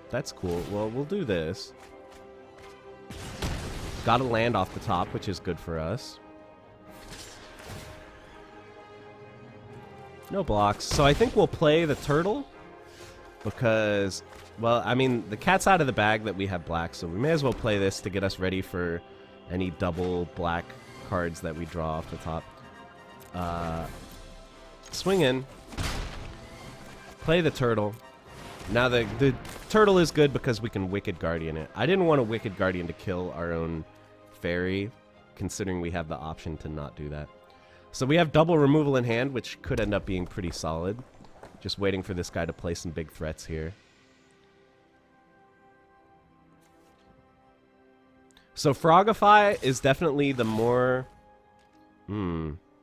That's cool. Well, we'll do this. Got to land off the top, which is good for us. No blocks. So I think we'll play the turtle. Because, well, I mean, the cat's out of the bag that we have black. So we may as well play this to get us ready for any double black cards that we draw off the top. Swing in. Play the turtle. Now the turtle is good because we can Wicked Guardian it. I didn't want a Wicked Guardian to kill our own fairy, considering we have the option to not do that. So we have double removal in hand, which could end up being pretty solid. Just waiting for this guy to play some big threats here. So Frogify is definitely the more...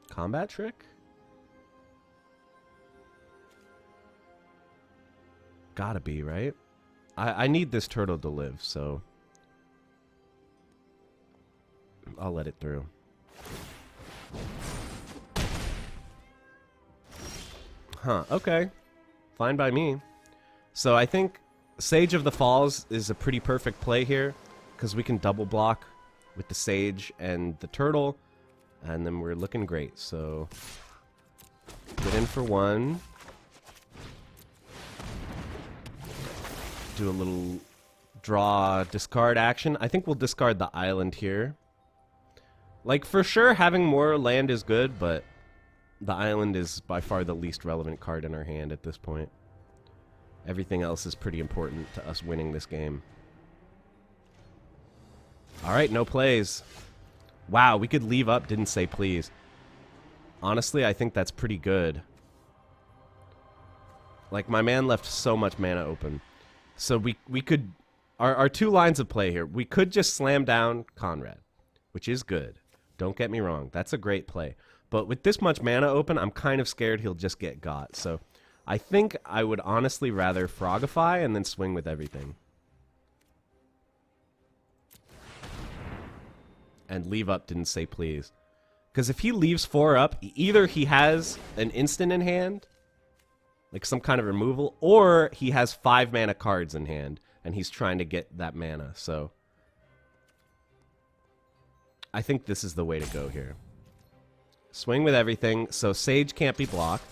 combat trick? Gotta be, right? I need this turtle to live, so... I'll let it through. Huh, okay. Fine by me. So I think Sage of the Falls is a pretty perfect play here, because we can double block with the Sage and the turtle, and then we're looking great. So get in for one. Do a little draw discard action. I think we'll discard the island here. Like, for sure, having more land is good, but The island is by far the least relevant card in our hand at this point. Everything else is pretty important to us winning this game. Alright, no plays. Wow, we could leave up, didn't say please. Honestly, I think that's pretty good. Like, my man left so much mana open. So we could... Our two lines of play here. We could just slam down Conrad, which is good. Don't get me wrong. That's a great play. But with this much mana open, I'm kind of scared he'll just get got. So I think I would honestly rather Frogify and then swing with everything. And leave up didn't say please. Because if he leaves 4 up, either he has an instant in hand, like some kind of removal, or he has 5 mana cards in hand, and he's trying to get that mana. So I think this is the way to go here. Swing with everything, so Sage can't be blocked.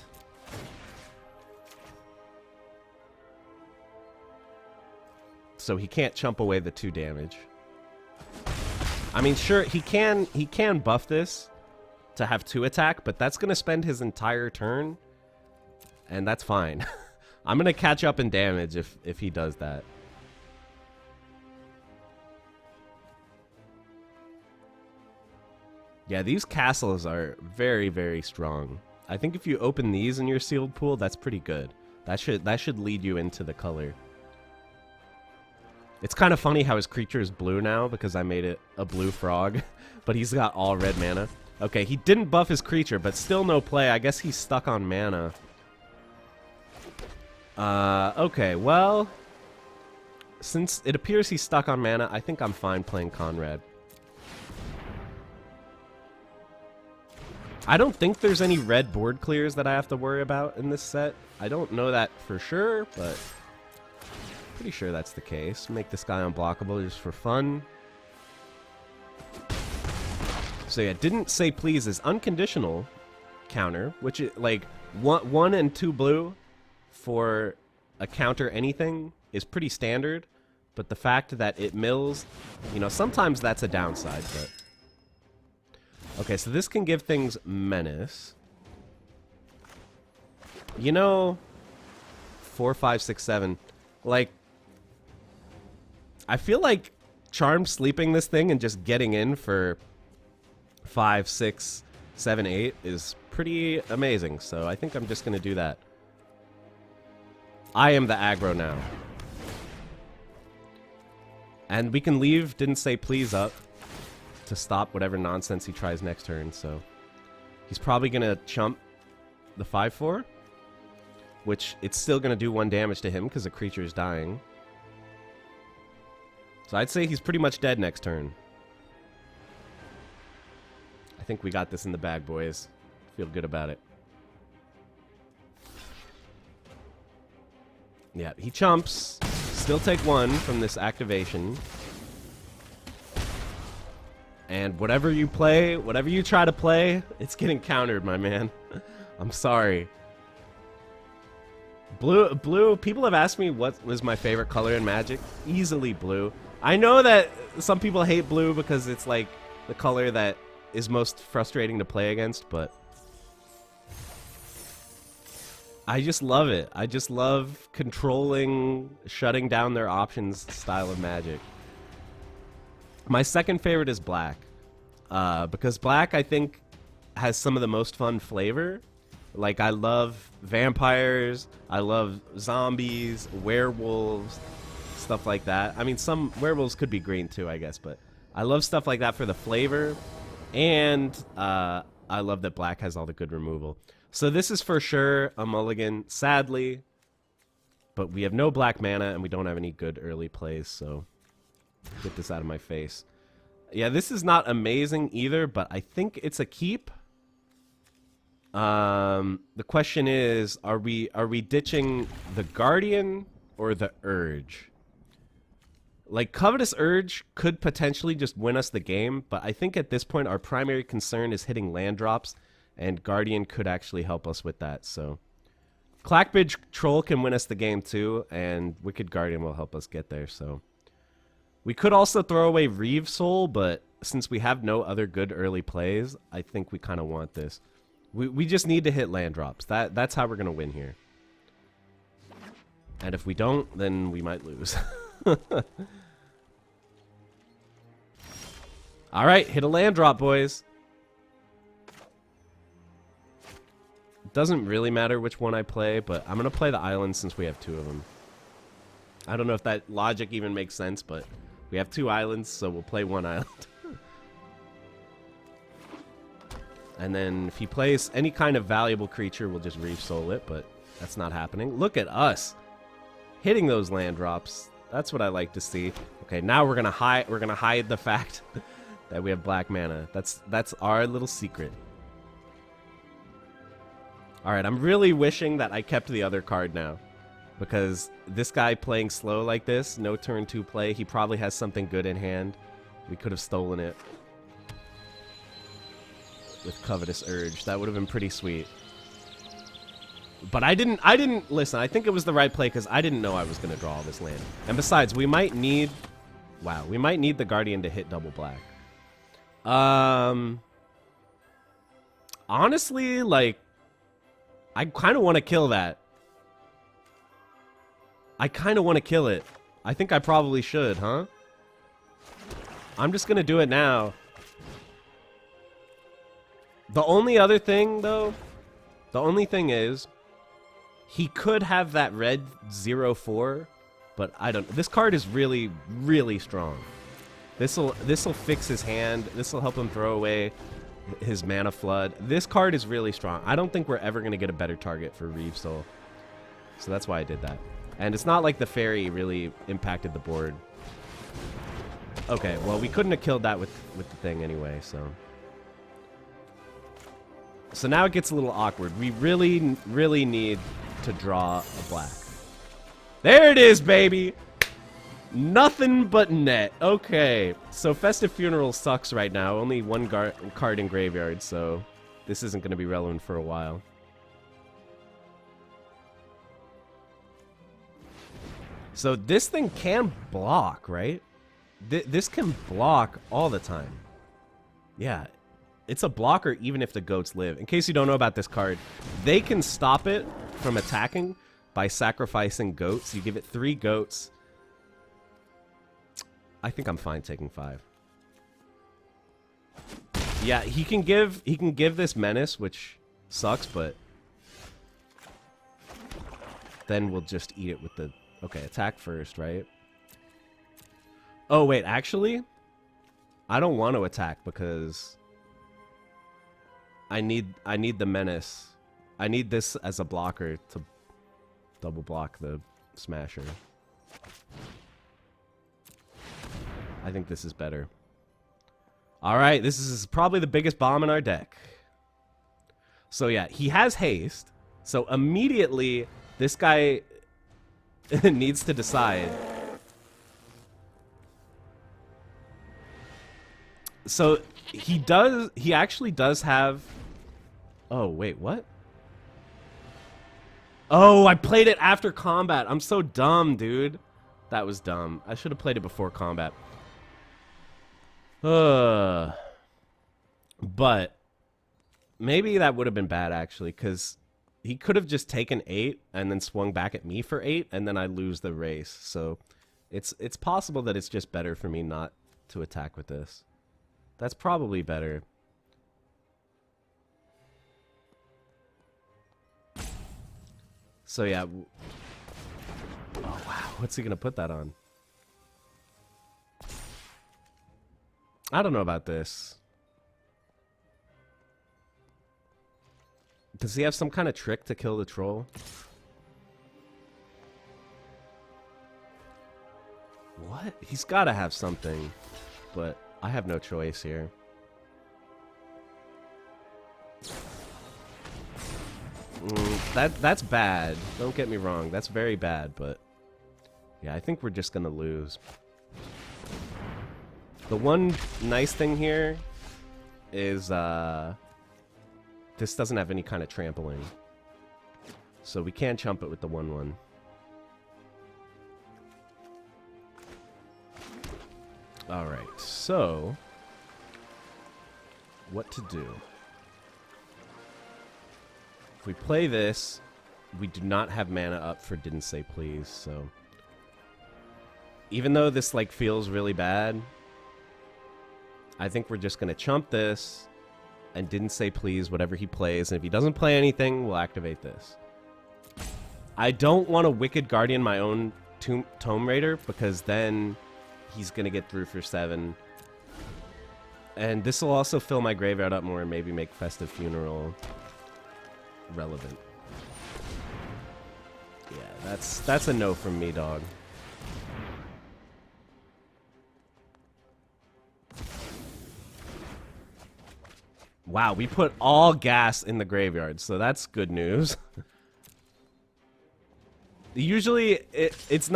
So he can't chump away the 2 damage. I mean, sure, he can buff this to have 2 attack, but that's going to spend his entire turn, and that's fine. I'm going to catch up in damage if he does that. Yeah, these castles are very, very strong. I think if you open these in your sealed pool, that's pretty good. That should lead you into the color. It's kind of funny how his creature is blue now because I made it a blue frog, but he's got all red mana. Okay, he didn't buff his creature, but still no play. I guess he's stuck on mana. Okay, well, since it appears he's stuck on mana, I think I'm fine playing Conrad. I don't think there's any red board clears that I have to worry about in this set. I don't know that for sure, but pretty sure that's the case. Make this guy unblockable just for fun. So yeah, didn't say please is unconditional counter, which is like 1 and 2 blue for a counter anything is pretty standard, but the fact that it mills, you know, sometimes that's a downside, but... Okay, so this can give things menace. You know, 4, 5, 6, 7. Like, I feel like Charm sleeping this thing and just getting in for 5, 6, 7, 8 is pretty amazing. So I think I'm just going to do that. I am the aggro now. And we can leave, didn't say please up, to stop whatever nonsense he tries next turn. So he's probably going to chump the 5/4, which it's still going to do 1 damage to him because the creature is dying. So I'd say he's pretty much dead next turn. I think we got this in the bag, boys. Feel good about it. Yeah, he chumps. Still take 1 from this activation. And whatever you play, whatever you try to play, it's getting countered, my man. I'm sorry. Blue, people have asked me what was my favorite color in Magic. Easily blue. I know that some people hate blue because it's like the color that is most frustrating to play against, but I just love it. I just love controlling, shutting down their options style of Magic. My second favorite is black, because black, I think, has some of the most fun flavor. Like, I love vampires, I love zombies, werewolves, stuff like that. I mean, some werewolves could be green too, I guess, but I love stuff like that for the flavor, and I love that black has all the good removal. So this is for sure a mulligan, sadly, but we have no black mana, and we don't have any good early plays, so... Get this out of my face. Yeah, this is not amazing either, but I think it's a keep. The question is, are we ditching the Guardian or the Urge? Like, Covetous Urge could potentially just win us the game, but I think at this point our primary concern is hitting land drops, and Guardian could actually help us with that, so... Clackbridge Troll can win us the game too, and Wicked Guardian will help us get there, so... We could also throw away Reeve Soul, but since we have no other good early plays, I think we kind of want this. We just need to hit land drops. That's how we're going to win here. And if we don't, then we might lose. All right, hit a land drop, boys. Doesn't really matter which one I play, but I'm going to play the island since we have 2 of them. I don't know if that logic even makes sense, but we have 2 islands, so we'll play 1 island. And then if he plays any kind of valuable creature, we'll just Reef Soul it, but that's not happening. Look at us hitting those land drops. That's what I like to see. Okay, now we're gonna hide the fact that we have black mana. That's our little secret. All right, I'm really wishing that I kept the other card now, because this guy playing slow like this, no turn 2 play, he probably has something good in hand. We could have stolen it with Covetous Urge. That would have been pretty sweet. But I didn't listen. I think it was the right play because I didn't know I was going to draw all this land. And besides, we might need... Wow, we might need the Guardian to hit double black. Honestly, like, I kind of want to kill that. I kind of want to kill it. I think I probably should, huh? I'm just going to do it now. The only other thing, though, the only thing is, he could have that red 0/4, but I don't. This card is really, really strong. This'll fix his hand. This'll help him throw away his mana flood. This card is really strong. I don't think we're ever gonna get a better target for Reef Soul, so that's why I did that. And it's not like the fairy really impacted the board. Okay, well we couldn't have killed that with the thing anyway, so. So now it gets a little awkward. We really, really need to draw a black. There it is, baby! Nothing but net. Okay, so Festive Funeral sucks right now. Only 1 card in graveyard, so this isn't going to be relevant for a while. So this thing can block, right? This can block all the time. Yeah. It's a blocker even if the goats live. In case you don't know about this card, they can stop it from attacking by sacrificing goats. You give it 3 goats. I think I'm fine taking 5. Yeah, he can give this menace, which sucks, but then we'll just eat it with the... Okay, attack first, right? Oh, wait, actually, I don't want to attack because... I need the menace. I need this as a blocker to double block the smasher. I think this is better. All right, this is probably the biggest bomb in our deck. So yeah, he has haste. So immediately this guy needs to decide. So he actually does have... Oh, wait, what? Oh, I played it after combat. I'm so dumb, dude. That was dumb. I should have played it before combat. But maybe that would have been bad, actually, because he could have just taken 8 and then swung back at me for 8, and then I lose the race. So it's possible that it's just better for me not to attack with this. That's probably better. So yeah. Oh wow, what's he gonna put that on? I don't know about this. Does he have some kind of trick to kill the troll? What? He's gotta have something, but I have no choice here. That's bad. Don't get me wrong. That's very bad, but yeah, I think we're just gonna lose. The one nice thing here is this doesn't have any kind of trampling, so we can chump it with the 1/1. All right, so what to do? If we play this, we do not have mana up for Didn't Say Please, so... Even though this, like, feels really bad, I think we're just going to chump this and Didn't Say Please whatever he plays, and if he doesn't play anything, we'll activate this. I don't want to Wicked Guardian my own Tome Raider, because then he's going to get through for 7. And this will also fill my graveyard up more and maybe make Festive Funeral relevant. Yeah, that's a no from me, dog. Wow, we put all gas in the graveyard, so that's good news. Usually, it's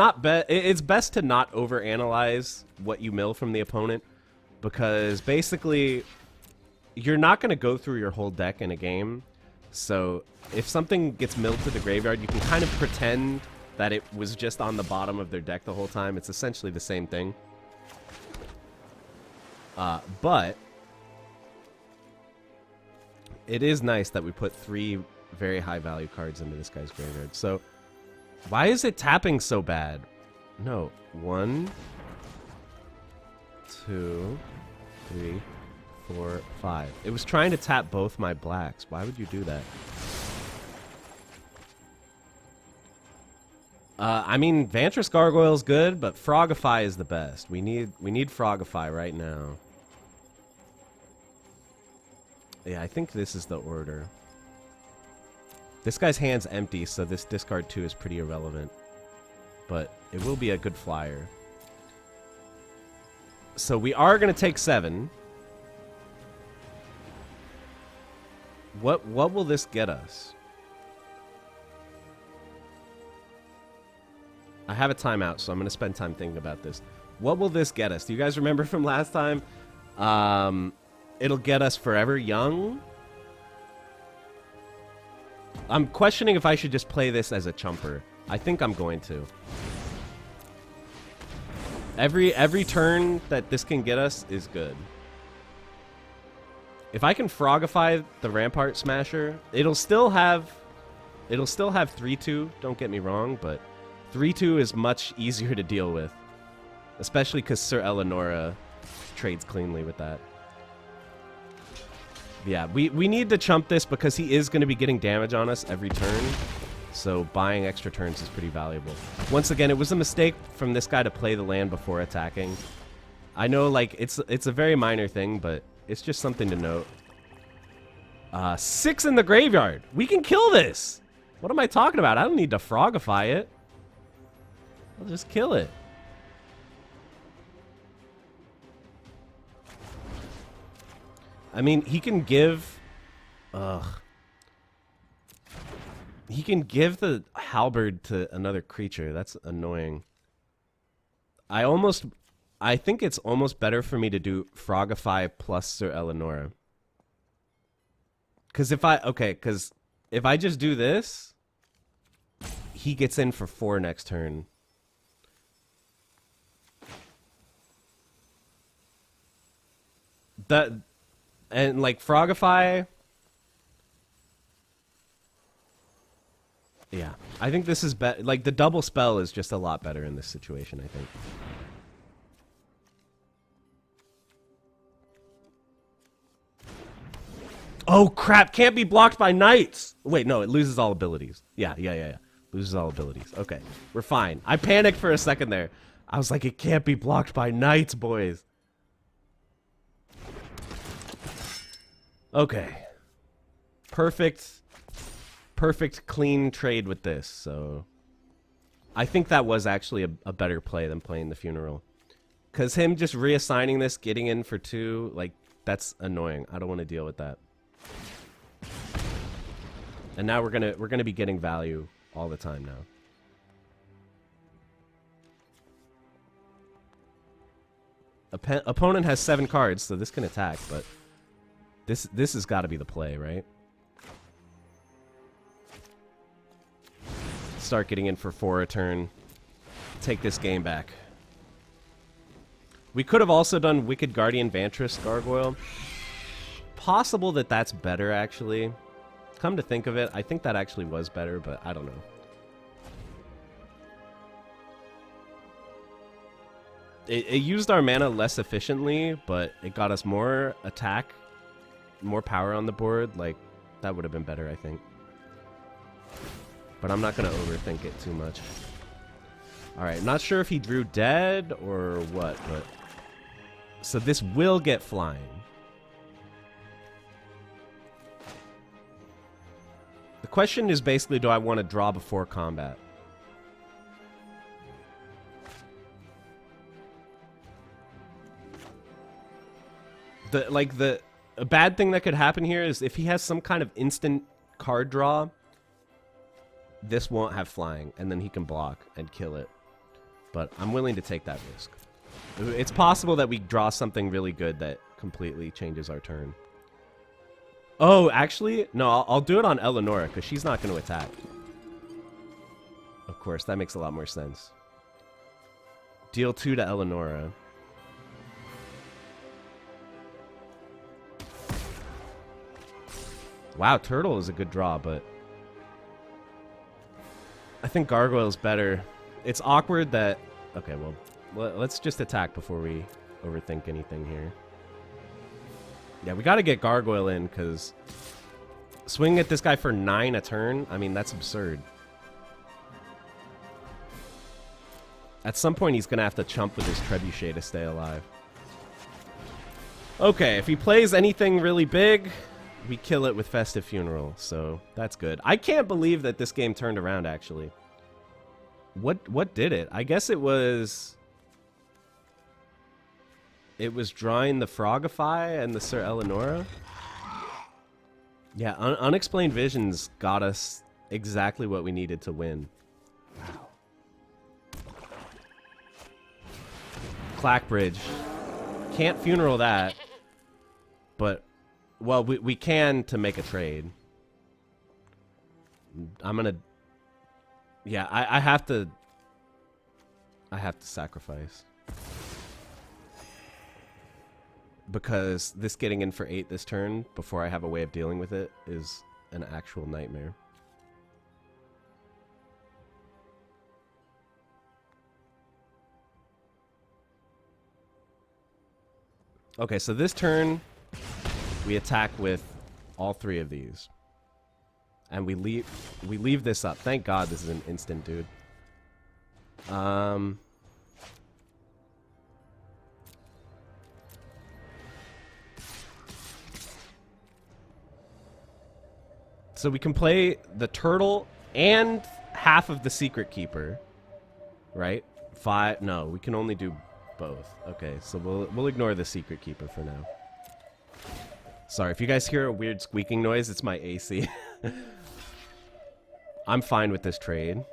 best to not overanalyze what you mill from the opponent, because basically, you're not going to go through your whole deck in a game. So if something gets milled to the graveyard, you can kind of pretend that it was just on the bottom of their deck the whole time. It's essentially the same thing. But it is nice that we put 3 very high value cards into this guy's graveyard. So why is it tapping so bad? No. 1, 2, 3, 4, 5. It was trying to tap both my blacks. Why would you do that? I mean, Vantress Gargoyle's good, but Frogify is the best. We need Frogify right now. Yeah, I think this is the order. This guy's hand's empty, so this discard 2 is pretty irrelevant. But it will be a good flyer. So we are going to take 7. What will this get us? I have a timeout, so I'm going to spend time thinking about this. What will this get us? Do you guys remember from last time? It'll get us Forever Young. I'm questioning if I should just play this as a chumper. I think I'm going to. Every turn that this can get us is good. If I can Frogify the Rampart Smasher, it'll still have 3-2, don't get me wrong, but 3-2 is much easier to deal with. Especially because Sir Eleonora trades cleanly with that. Yeah, we need to chump this because he is going to be getting damage on us every turn. So buying extra turns is pretty valuable. Once again, it was a mistake from this guy to play the land before attacking. I know, like, it's a very minor thing, but it's just something to note. 6 in the graveyard. We can kill this. What am I talking about? I don't need to Frogify it. I'll just kill it. I mean, he can give... He can give the halberd to another creature. That's annoying. I think it's almost better for me to do Frogify plus Sir Eleonora. Because if I just do this, he gets in for 4 next turn. And like Frogify, yeah, I think this is better. Like the double spell is just a lot better in this situation, I think. Oh crap! Can't be blocked by knights. Wait, no, it loses all abilities. Yeah. Loses all abilities. Okay, we're fine. I panicked for a second there. I was like, it can't be blocked by knights, boys. Okay. Perfect, clean trade with this, so... I think that was actually a better play than playing the funeral. Because him just reassigning this, getting in for 2, like, that's annoying. I don't want to deal with that. And now we're gonna be getting value all the time now. Opponent has 7 cards, so this can attack, but... This has got to be the play, right? Start getting in for 4 a turn. Take this game back. We could have also done Wicked Guardian Vantress Gargoyle. Possible that that's better, actually. Come to think of it, I think that actually was better, but I don't know. It used our mana less efficiently, but it got us more attack, more power on the board. Like, that would have been better, I think. But I'm not going to overthink it too much. Alright, not sure if he drew dead or what, but... So this will get flying. The question is basically, do I want to draw before combat? A bad thing that could happen here is if he has some kind of instant card draw, this won't have flying, and then he can block and kill it. But I'm willing to take that risk. It's possible that we draw something really good that completely changes our turn. Oh, actually, no, I'll do it on Eleonora, because she's not going to attack. Of course, that makes a lot more sense. Deal 2 to Eleonora. Wow, Turtle is a good draw, but... I think Gargoyle's better. It's awkward that... Okay, well, let's just attack before we overthink anything here. Yeah, we gotta get Gargoyle in, because... Swinging at this guy for 9 a turn? I mean, that's absurd. At some point, he's gonna have to chump with his Trebuchet to stay alive. Okay, if he plays anything really big... We kill it with Festive Funeral, so that's good. I can't believe that this game turned around, actually. What did it? I guess it was... It was drawing the Frogify and the Sir Eleonora? Yeah, Unexplained Visions got us exactly what we needed to win. Wow. Clackbridge. Can't Funeral that, but... Well, we can to make a trade. I'm gonna... Yeah, I have to... I have to sacrifice. Because this getting in for 8 this turn, before I have a way of dealing with it, is an actual nightmare. Okay, so this turn... We attack with all 3 of these. And we leave this up. Thank God this is an instant, dude. So we can play the Turtle and half of the Secret Keeper. Right? 5... No, we can only do both. Okay, so we'll ignore the Secret Keeper for now. Sorry, if you guys hear a weird squeaking noise, it's my AC. I'm fine with this trade.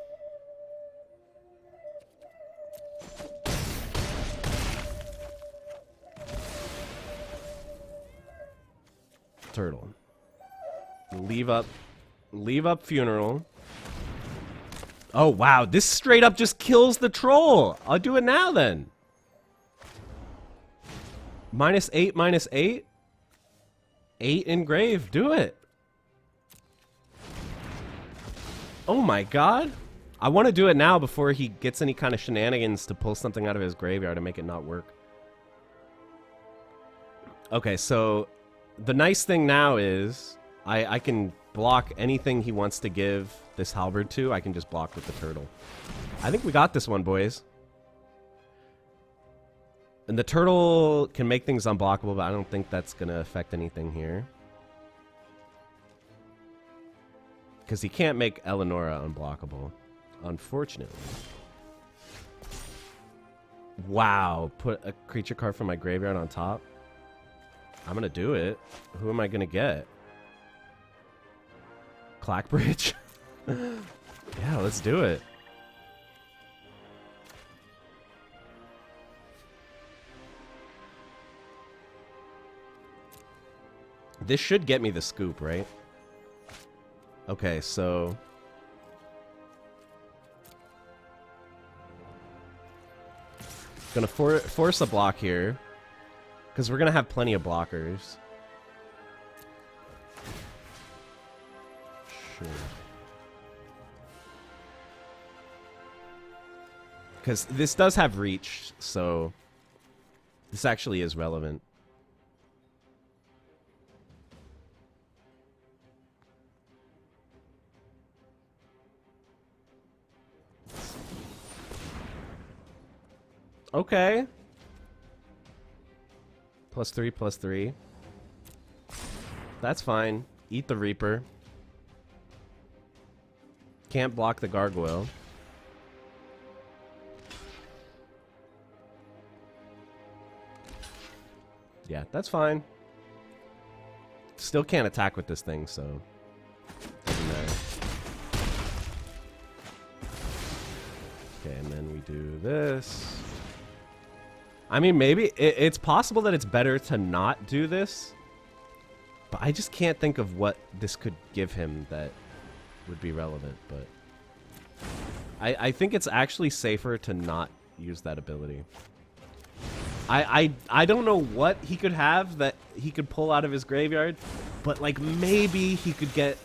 Turtle. Leave up Funeral. Oh, wow. This straight up just kills the troll. I'll do it now, then. -8, -8. 8 engrave. Do it. Oh my god. I want to do it now before he gets any kind of shenanigans to pull something out of his graveyard and make it not work. Okay, so the nice thing now is I can block anything he wants to give this halberd to. I can just block with the Turtle. I think we got this one, boys. And the Turtle can make things unblockable, but I don't think that's going to affect anything here. Because he can't make Eleonora unblockable, unfortunately. Wow, put a creature card from my graveyard on top. I'm going to do it. Who am I going to get? Clackbridge? Yeah, let's do it. This should get me the scoop, right? Okay, so... Gonna force a block here. Because we're gonna have plenty of blockers. Because this does have reach, so this actually is relevant. Okay. +3, +3. That's fine. Eat the Reaper. Can't block the Gargoyle. Yeah, that's fine. Still can't attack with this thing, so doesn't matter. Okay, and then we do this. I mean, maybe it's possible that it's better to not do this, but I just can't think of what this could give him that would be relevant. But I think it's actually safer to not use that ability. I don't know what he could have that he could pull out of his graveyard, but like maybe he could get,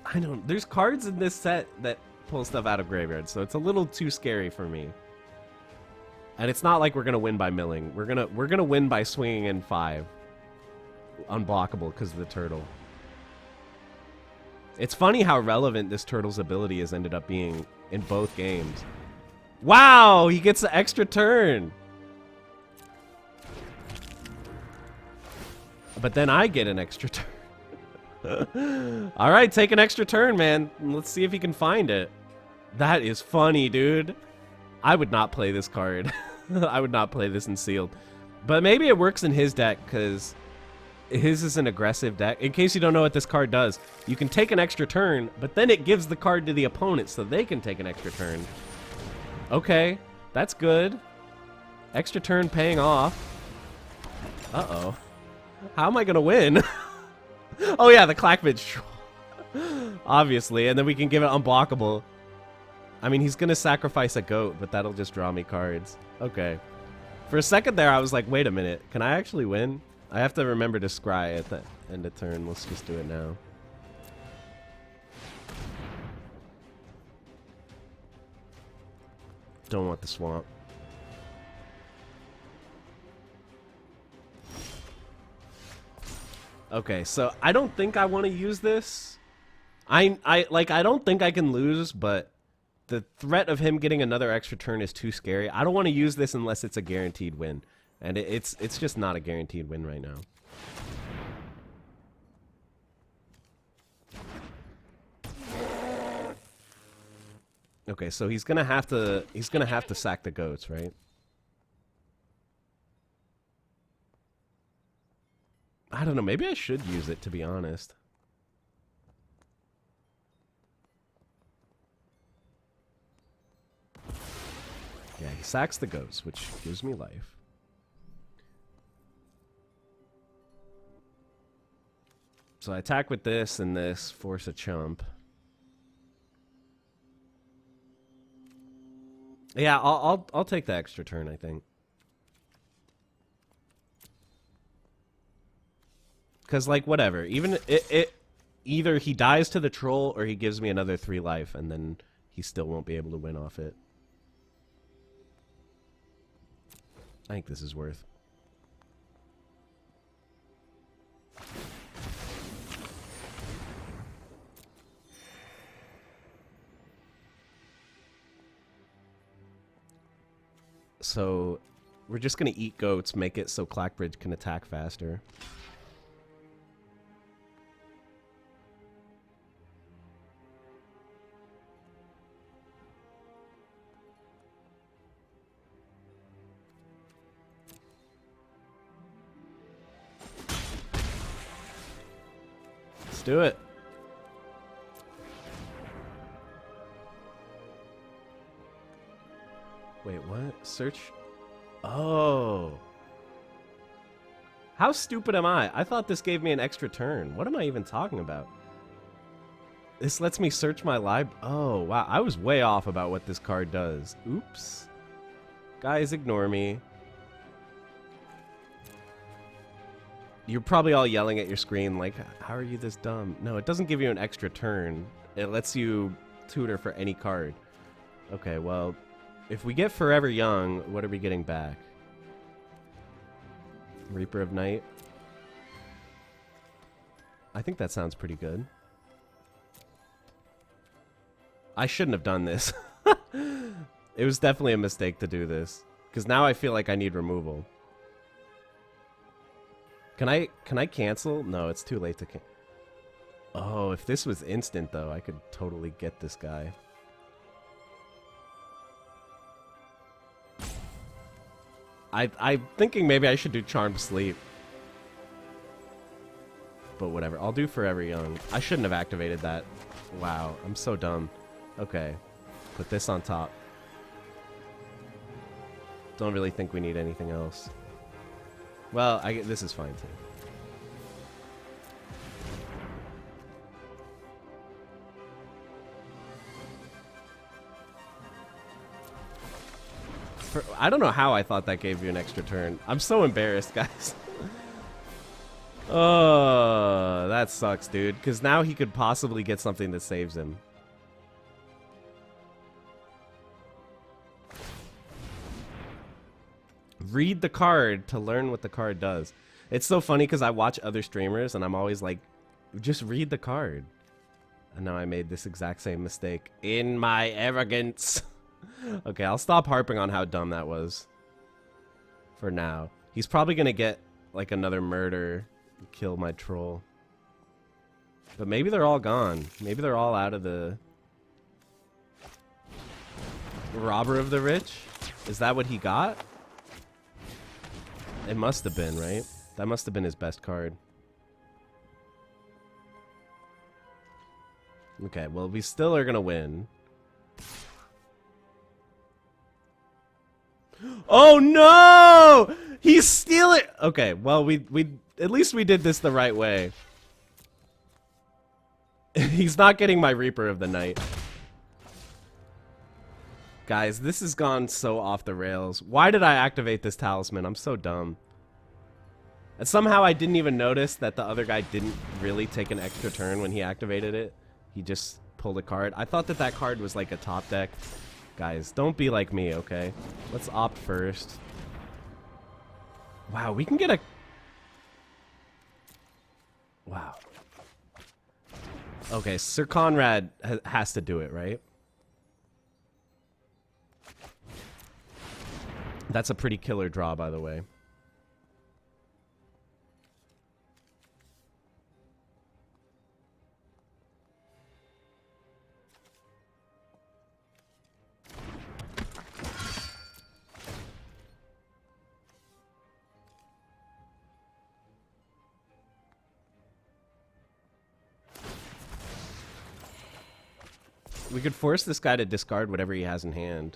I don't, there's cards in this set that pull stuff out of graveyards, so it's a little too scary for me. And it's not like we're gonna win by milling. We're gonna win by swinging in 5, unblockable because of the turtle. It's funny how relevant this turtle's ability has ended up being in both games. Wow, he gets the extra turn. But then I get an extra turn. All right, take an extra turn, man. Let's see if he can find it. That is funny, dude. I would not play this card. I would not play this in sealed. But maybe it works in his deck because his is an aggressive deck. In case you don't know what this card does, you can take an extra turn, but then it gives the card to the opponent so they can take an extra turn. Okay, that's good. Extra turn paying off. Uh-oh. How am I going to win? Oh, yeah, the Clackbridge Troll. Obviously, and then we can give it unblockable. I mean, he's going to sacrifice a goat, but that'll just draw me cards. Okay. For a second there, I was like, wait a minute. Can I actually win? I have to remember to scry at the end of turn. Let's just do it now. Don't want the swamp. Okay, so I don't think I want to use this. I don't think I can lose, but the threat of him getting another extra turn is too scary. I don't want to use this unless it's a guaranteed win. And it's just not a guaranteed win right now. Okay, so he's gonna have to sack the goats, right? I don't know, maybe I should use it, to be honest. Yeah, he sacks the goats, which gives me life. So I attack with this and this, force a chump. Yeah, I'll take the extra turn, I think. Because, like, whatever. Even either he dies to the troll or he gives me another 3 life, and then he still won't be able to win off it. I think this is worth. So, we're just going to eat goats, make it so Clackbridge can attack faster. Let's do it. Wait, what? Search? Oh. How stupid am I? I thought this gave me an extra turn. What am I even talking about? This lets me search my library. Oh, wow. I was way off about what this card does. Oops. Guys, ignore me. You're probably all yelling at your screen like, how are you this dumb? No, it doesn't give you an extra turn. It lets you tutor for any card. Okay, well, If we get Forever Young, what are we getting back? Reaper of Night. I think that sounds pretty good. I shouldn't have done this. It was definitely a mistake to do this. Because now I feel like I need removal. Can I cancel? No, it's too late to cancel. Oh, if this was instant, though, I could totally get this guy. I'm thinking maybe I should do Charmed Sleep. But whatever. I'll do Forever Young. I shouldn't have activated that. Wow, I'm so dumb. Okay. Put this on top. Don't really think we need anything else. Well, this is fine too. I don't know how I thought that gave you an extra turn. I'm so embarrassed, guys. Oh, that sucks, dude. Because now he could possibly get something that saves him. Read the card to learn what the card does. It's so funny because I watch other streamers and I'm always like, just read the card. And now I made this exact same mistake in my arrogance. Okay, I'll stop harping on how dumb that was. For now. He's probably going to get like another murder. Kill my troll. But maybe they're all gone. Maybe they're all out of the... Robber of the Rich? Is that what he got? It must have been, right? That must have been his best card. Okay, well, we still are going to win. Oh, no! He's stealing... Okay, well, we at least we did this the right way. He's not getting my Reaper of the Night. Guys, this has gone so off the rails. Why did I activate this talisman? I'm so dumb. And somehow I didn't even notice that the other guy didn't really take an extra turn when he activated it. He just pulled a card. I thought that that card was like a top deck. Guys, don't be like me, okay? Let's opt first. Wow, we can get a... Wow. Okay, Sir Conrad has to do it, right? That's a pretty killer draw, by the way. We could force this guy to discard whatever he has in hand.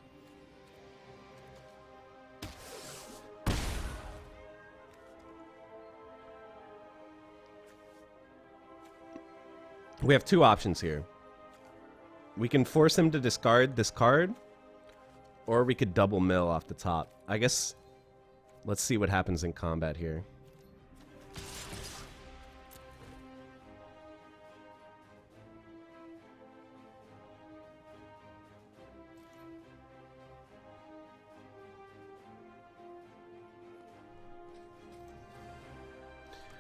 We have two options here. We can force him to discard this card, or we could double mill off the top. I guess let's see what happens in combat here.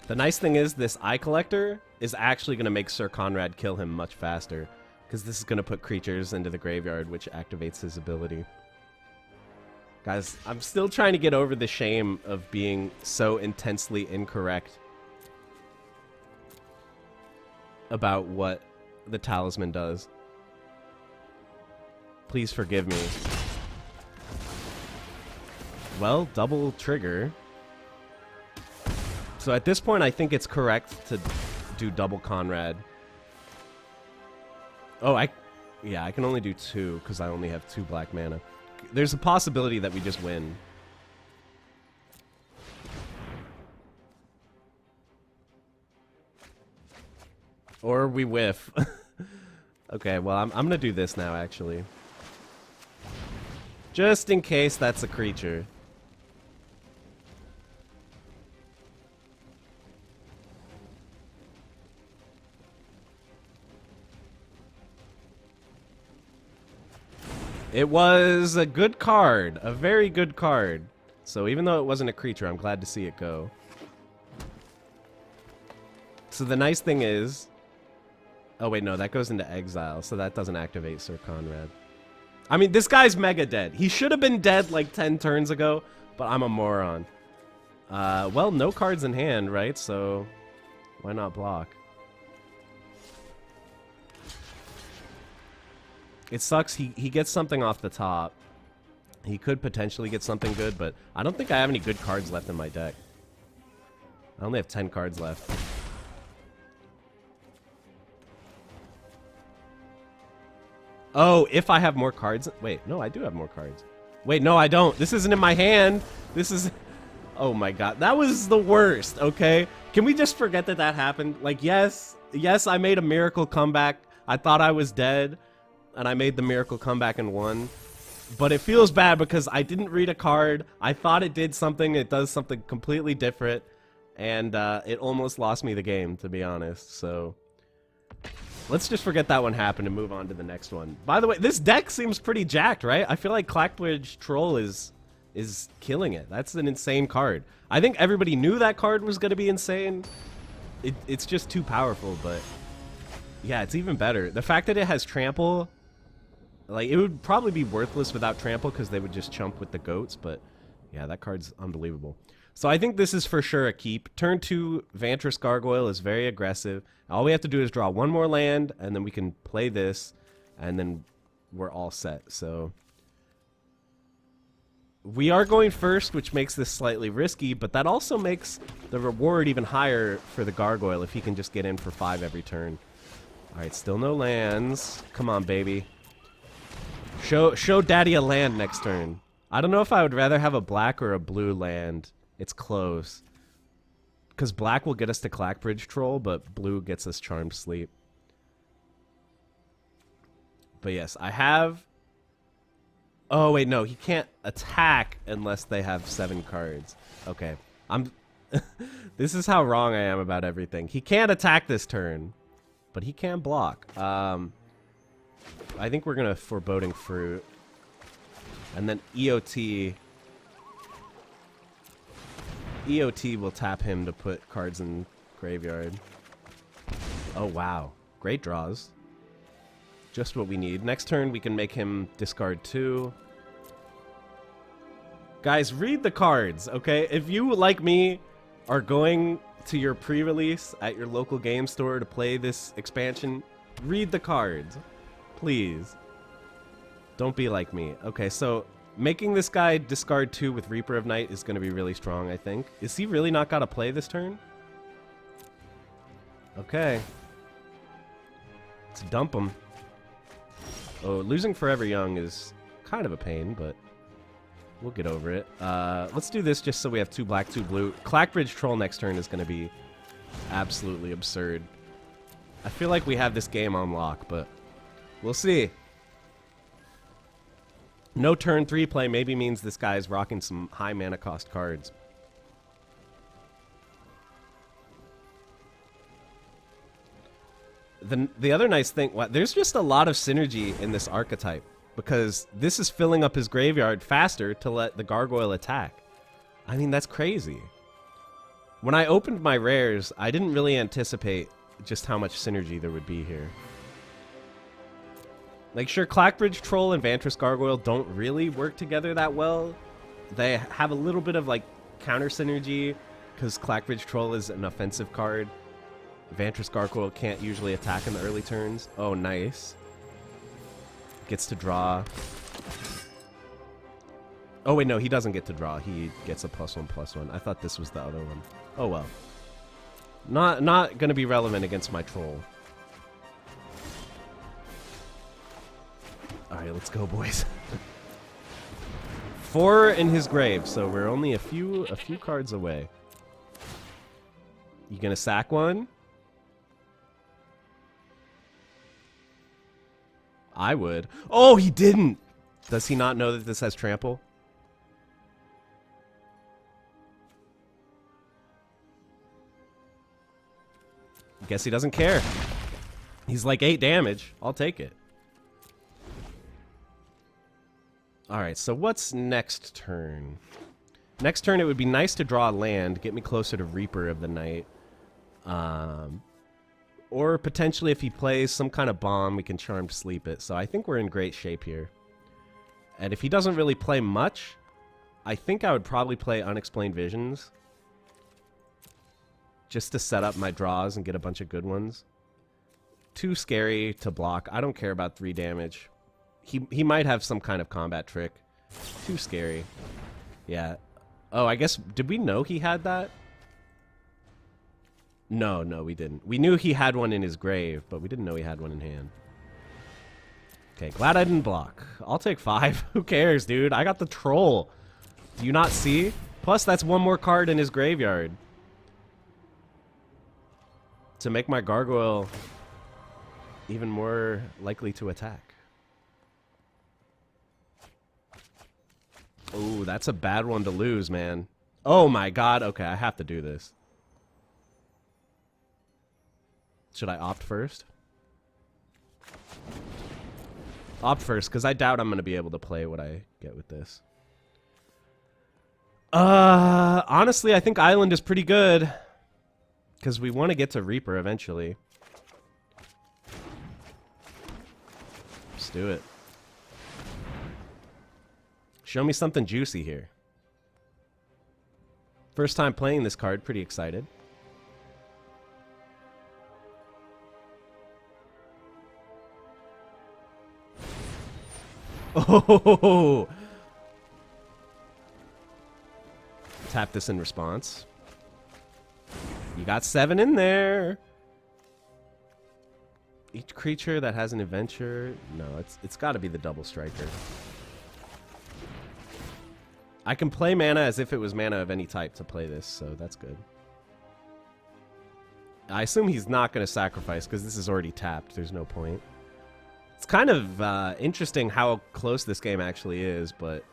The nice thing is this Eye Collector is actually going to make Sir Conrad kill him much faster, because this is going to put creatures into the graveyard, which activates his ability. Guys, I'm still trying to get over the shame of being so intensely incorrect about what the talisman does. Please forgive me. Well, double trigger. So at this point, I think it's correct to do double Conrad. Oh, yeah, I can only do two because I only have 2 black mana. There's a possibility that we just win. Or we whiff. Okay, well, I'm going to do this now, actually. Just in case that's a creature. It was a good card. A very good card. So even though it wasn't a creature, I'm glad to see it go. So the nice thing is... Oh, wait, no. That goes into exile, so that doesn't activate Sir Conrad. I mean, this guy's mega dead. He should have been dead like 10 turns ago, but I'm a moron. Well, no cards in hand, right? So why not block? It sucks. He gets something off the top. He could potentially get something good, but I don't think I have any good cards left in my deck. I only have 10 cards left. Oh, if I have more cards. Wait, no, I do have more cards. Wait, no, I don't. This isn't in my hand. This is... Oh my god. That was the worst, okay? Can we just forget that that happened? Like, yes, I made a miracle comeback. I thought I was dead, and I made the miracle comeback and won. But it feels bad because I didn't read a card. I thought it did something. It does something completely different. And it almost lost me the game, to be honest. So let's just forget that one happened and move on to the next one. By the way, this deck seems pretty jacked, right? I feel like Clackbridge Troll is killing it. That's an insane card. I think everybody knew that card was going to be insane. It's just too powerful, but yeah, it's even better. The fact that it has trample... Like, it would probably be worthless without trample because they would just chump with the goats, but yeah, that card's unbelievable. So I think this is for sure a keep. Turn 2, Vantress Gargoyle is very aggressive. All we have to do is draw one more land, and then we can play this, and then we're all set. So we are going first, which makes this slightly risky, but that also makes the reward even higher for the Gargoyle if he can just get in for 5 every turn. All right, still no lands. Come on, baby. Show Daddy a land next turn. I don't know if I would rather have a black or a blue land. It's close. Because black will get us to Clackbridge Troll, but blue gets us Charmed Sleep. But yes, I have... Oh, wait, no. He can't attack unless they have 7 cards. Okay. This is how wrong I am about everything. He can't attack this turn, but he can block. I think we're going to Foreboding Fruit. And then EOT. EOT will tap him to put cards in graveyard. Oh, wow. Great draws. Just what we need. Next turn, we can make him discard 2. Guys, read the cards, okay? If you, like me, are going to your pre-release at your local game store to play this expansion, read the cards. Please. Don't be like me. Okay, so making this guy discard 2 with Reaper of Night is going to be really strong, I think. Is he really not got to play this turn? Okay. Let's dump him. Oh, losing Forever Young is kind of a pain, but we'll get over it. Let's do this just so we have 2 black, 2 blue. Clackbridge Troll next turn is going to be absolutely absurd. I feel like we have this game on lock, but we'll see. No turn 3 play maybe means this guy's rocking some high mana cost cards. The other nice thing, there's just a lot of synergy in this archetype because this is filling up his graveyard faster to let the Gargoyle attack. I mean, that's crazy. When I opened my rares, I didn't really anticipate just how much synergy there would be here. Like, sure, Clackbridge Troll and Vantress Gargoyle don't really work together that well. They have a little bit of, like, counter synergy because Clackbridge Troll is an offensive card. Vantress Gargoyle can't usually attack in the early turns. Oh, nice. Gets to draw. Oh, wait, no, he doesn't get to draw. He gets a +1/+1. I thought this was the other one. Oh, well. Not going to be relevant against my Troll. All right, let's go, boys. 4 in his grave, so we're only a few cards away. You gonna sack one? I would. Oh, he didn't! Does he not know that this has trample? Guess he doesn't care. He's like 8 damage. I'll take it. Alright, so what's next turn? Next turn, it would be nice to draw a land, get me closer to Reaper of the Night. Or potentially if he plays some kind of bomb, we can Charmed Sleep it. So I think we're in great shape here. And if he doesn't really play much, I think I would probably play Unexplained Visions. Just to set up my draws and get a bunch of good ones. Too scary to block. I don't care about 3 damage. He might have some kind of combat trick. Too scary. Yeah. Oh, I guess... Did we know he had that? No, we didn't. We knew he had one in his grave, but we didn't know he had one in hand. Okay, glad I didn't block. I'll take 5. Who cares, dude? I got the troll. Do you not see? Plus, that's one more card in his graveyard. To make my gargoyle even more likely to attack. Oh, that's a bad one to lose, man. Oh my god. Okay, I have to do this. Should I opt first? Opt first, because I doubt I'm going to be able to play what I get with this. Honestly, I think Island is pretty good. Because we want to get to Reaper eventually. Let's do it. Show me something juicy here. First time playing this card, pretty excited. Oh! Tap this in response. You got 7 in there. Each creature that has an adventure. No, it's got to be the double striker. I can play mana as if it was mana of any type to play this, so that's good. I assume he's not going to sacrifice because this is already tapped. There's no point. It's kind of interesting how close this game actually is, but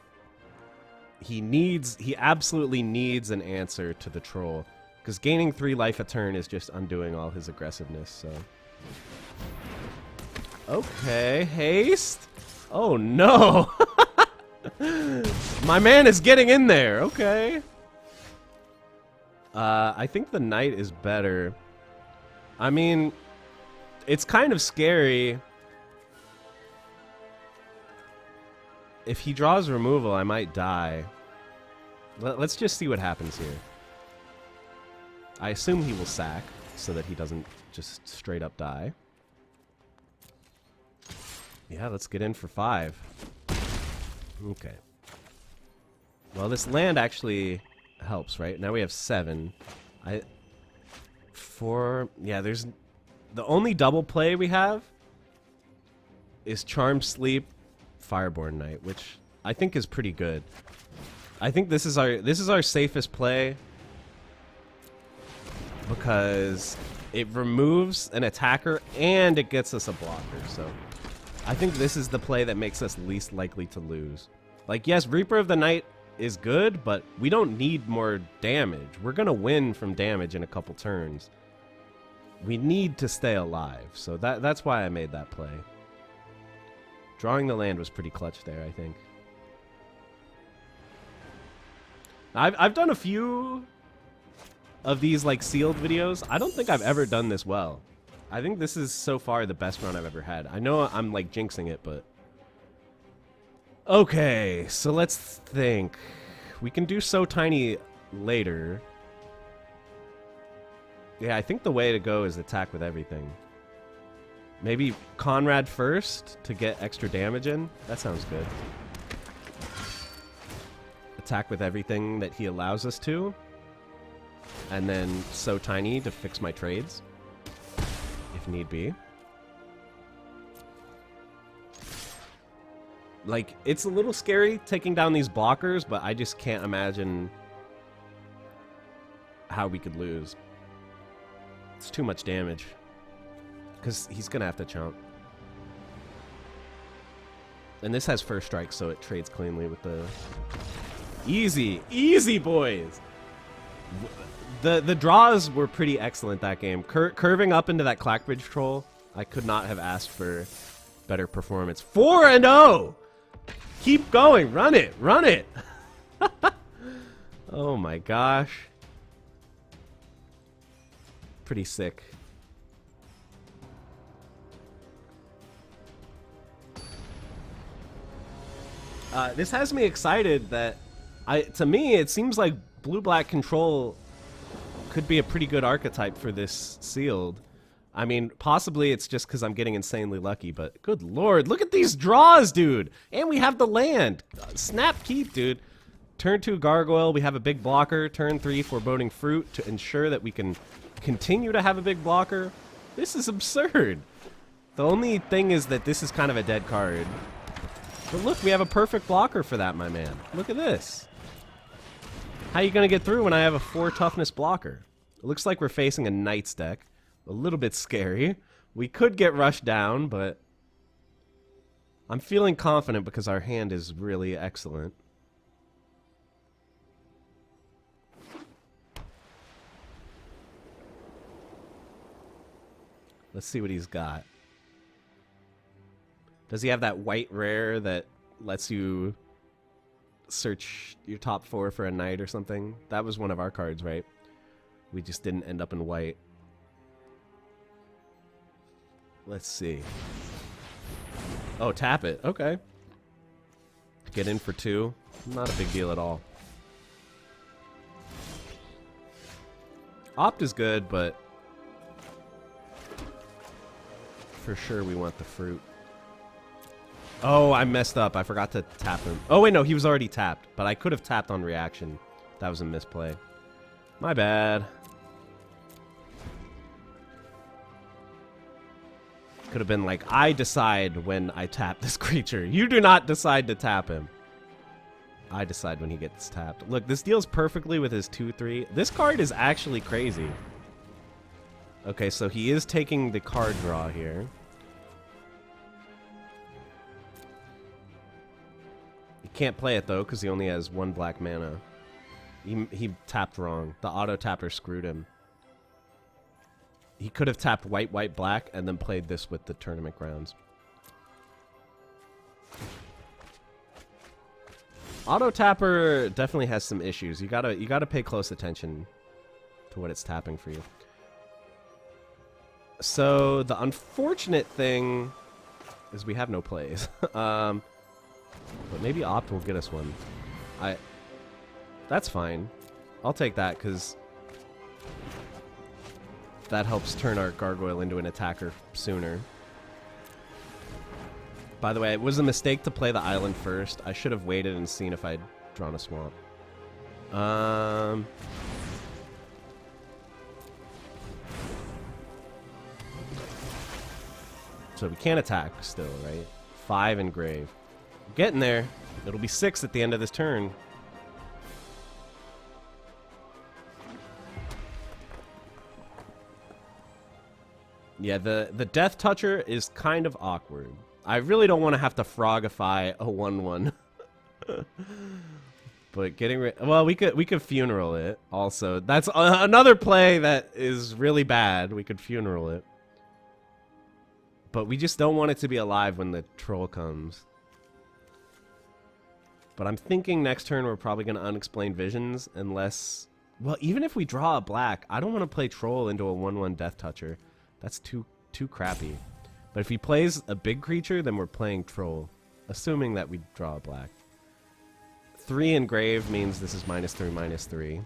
he absolutely needs an answer to the troll. Because gaining 3 life a turn is just undoing all his aggressiveness, so... Okay, haste? Oh no! My man is getting in there, okay. I think the knight is better. I mean, it's kind of scary. If he draws removal, I might die. Let's just see what happens here. I assume he will sack, so that he doesn't just straight up die. Yeah, let's get in for 5. Okay. Well, this land actually helps, right? Now we have 7. 4... Yeah, there's... The only double play we have is Charmed Sleep, Fireborn Knight, which I think is pretty good. I think this is our safest play because it removes an attacker and it gets us a blocker. So I think this is the play that makes us least likely to lose. Like, yes, Reaper of the Night is good, but we don't need more damage. We're gonna win from damage in a couple turns. We need to stay alive, so that's why I made that play. Drawing the land was pretty clutch there, I think. I've done a few of these like sealed videos. I don't think I've ever done this well. I think this is so far the best run I've ever had. I know I'm like jinxing it, but... Okay, so let's think. We can do So Tiny later. Yeah, I think the way to go is attack with everything. Maybe Conrad first to get extra damage in. That sounds good. Attack with everything that he allows us to. And then So Tiny to fix my trades. If need be. Like, it's a little scary taking down these blockers, but I just can't imagine how we could lose. It's too much damage. Because he's going to have to chomp. And this has first strike, so it trades cleanly with the... Easy! Easy, boys! The draws were pretty excellent that game. Curving up into that Clackbridge Troll, I could not have asked for better performance. 4-0! Keep going. Run it. Run it. Oh my gosh. Pretty sick. This has me excited that to me it seems like blue-black control could be a pretty good archetype for this sealed. I mean, possibly it's just because I'm getting insanely lucky, but good lord, look at these draws, dude! And we have the land! Snap keep, dude. Turn 2 Gargoyle, we have a big blocker. Turn 3 Foreboding Fruit to ensure that we can continue to have a big blocker. This is absurd. The only thing is that this is kind of a dead card. But look, we have a perfect blocker for that, my man. Look at this. How are you going to get through when I have a 4 toughness blocker? It looks like we're facing a Knights deck. A little bit scary. We could get rushed down, but I'm feeling confident because our hand is really excellent. Let's see what he's got. Does he have that white rare that lets you search your top 4 for a knight or something? That was one of our cards, right? We just didn't end up in white. Let's see. Oh, tap it. Okay. Get in for 2. Not a big deal at all. Opt is good, but for sure we want the fruit. Oh, I messed up. I forgot to tap him. Oh, wait, no, he was already tapped. But I could have tapped on reaction. That was a misplay. My bad. Could have been like, I decide when I tap this creature. You do not decide to tap him. I decide when he gets tapped. Look, this deals perfectly with his 2/3. This card is actually crazy. Okay, so he is taking the card draw here. He can't play it, though, because he only has 1 black mana. He tapped wrong. The auto-tapper screwed him. He could have tapped white, white, black, and then played this with the tournament grounds. Auto-tapper definitely has some issues. You gotta pay close attention to what it's tapping for you. So the unfortunate thing is we have no plays. But maybe Opt will get us one. That's fine. I'll take that because that helps turn our Gargoyle into an attacker sooner. By the way, it was a mistake to play the island first. I should have waited and seen if I'd drawn a swamp. So we can't attack still, right? 5 engrave. We're getting there. It'll be 6 at the end of this turn. Yeah, the Death Toucher is kind of awkward. I really don't want to have to frogify a 1/1. But getting rid, well, we could funeral it also. That's another play that is really bad. We could funeral it. But we just don't want it to be alive when the troll comes. But I'm thinking next turn we're probably going to Unexplained Visions unless, well, even if we draw a black, I don't want to play troll into a 1/1 Death Toucher. That's too crappy. But if he plays a big creature, then we're playing troll, assuming that we draw a black. 3 engrave means this is -3, -3.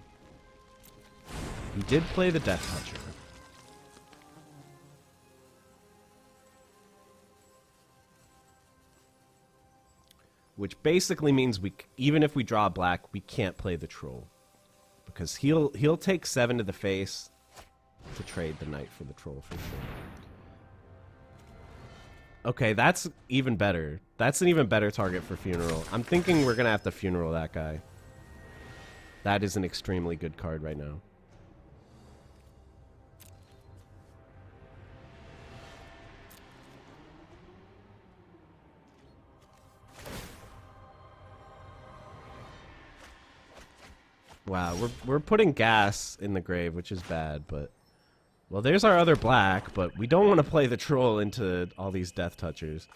He did play the Death Toucher. Which basically means even if we draw a black, we can't play the troll. Because he'll take 7 to the face to trade the knight for the troll for sure. Okay, that's even better. That's an even better target for funeral. I'm thinking we're going to have to funeral that guy. That is an extremely good card right now. Wow, we're putting gas in the grave, which is bad, but... Well, there's our other black, but we don't want to play the troll into all these Death Touchers.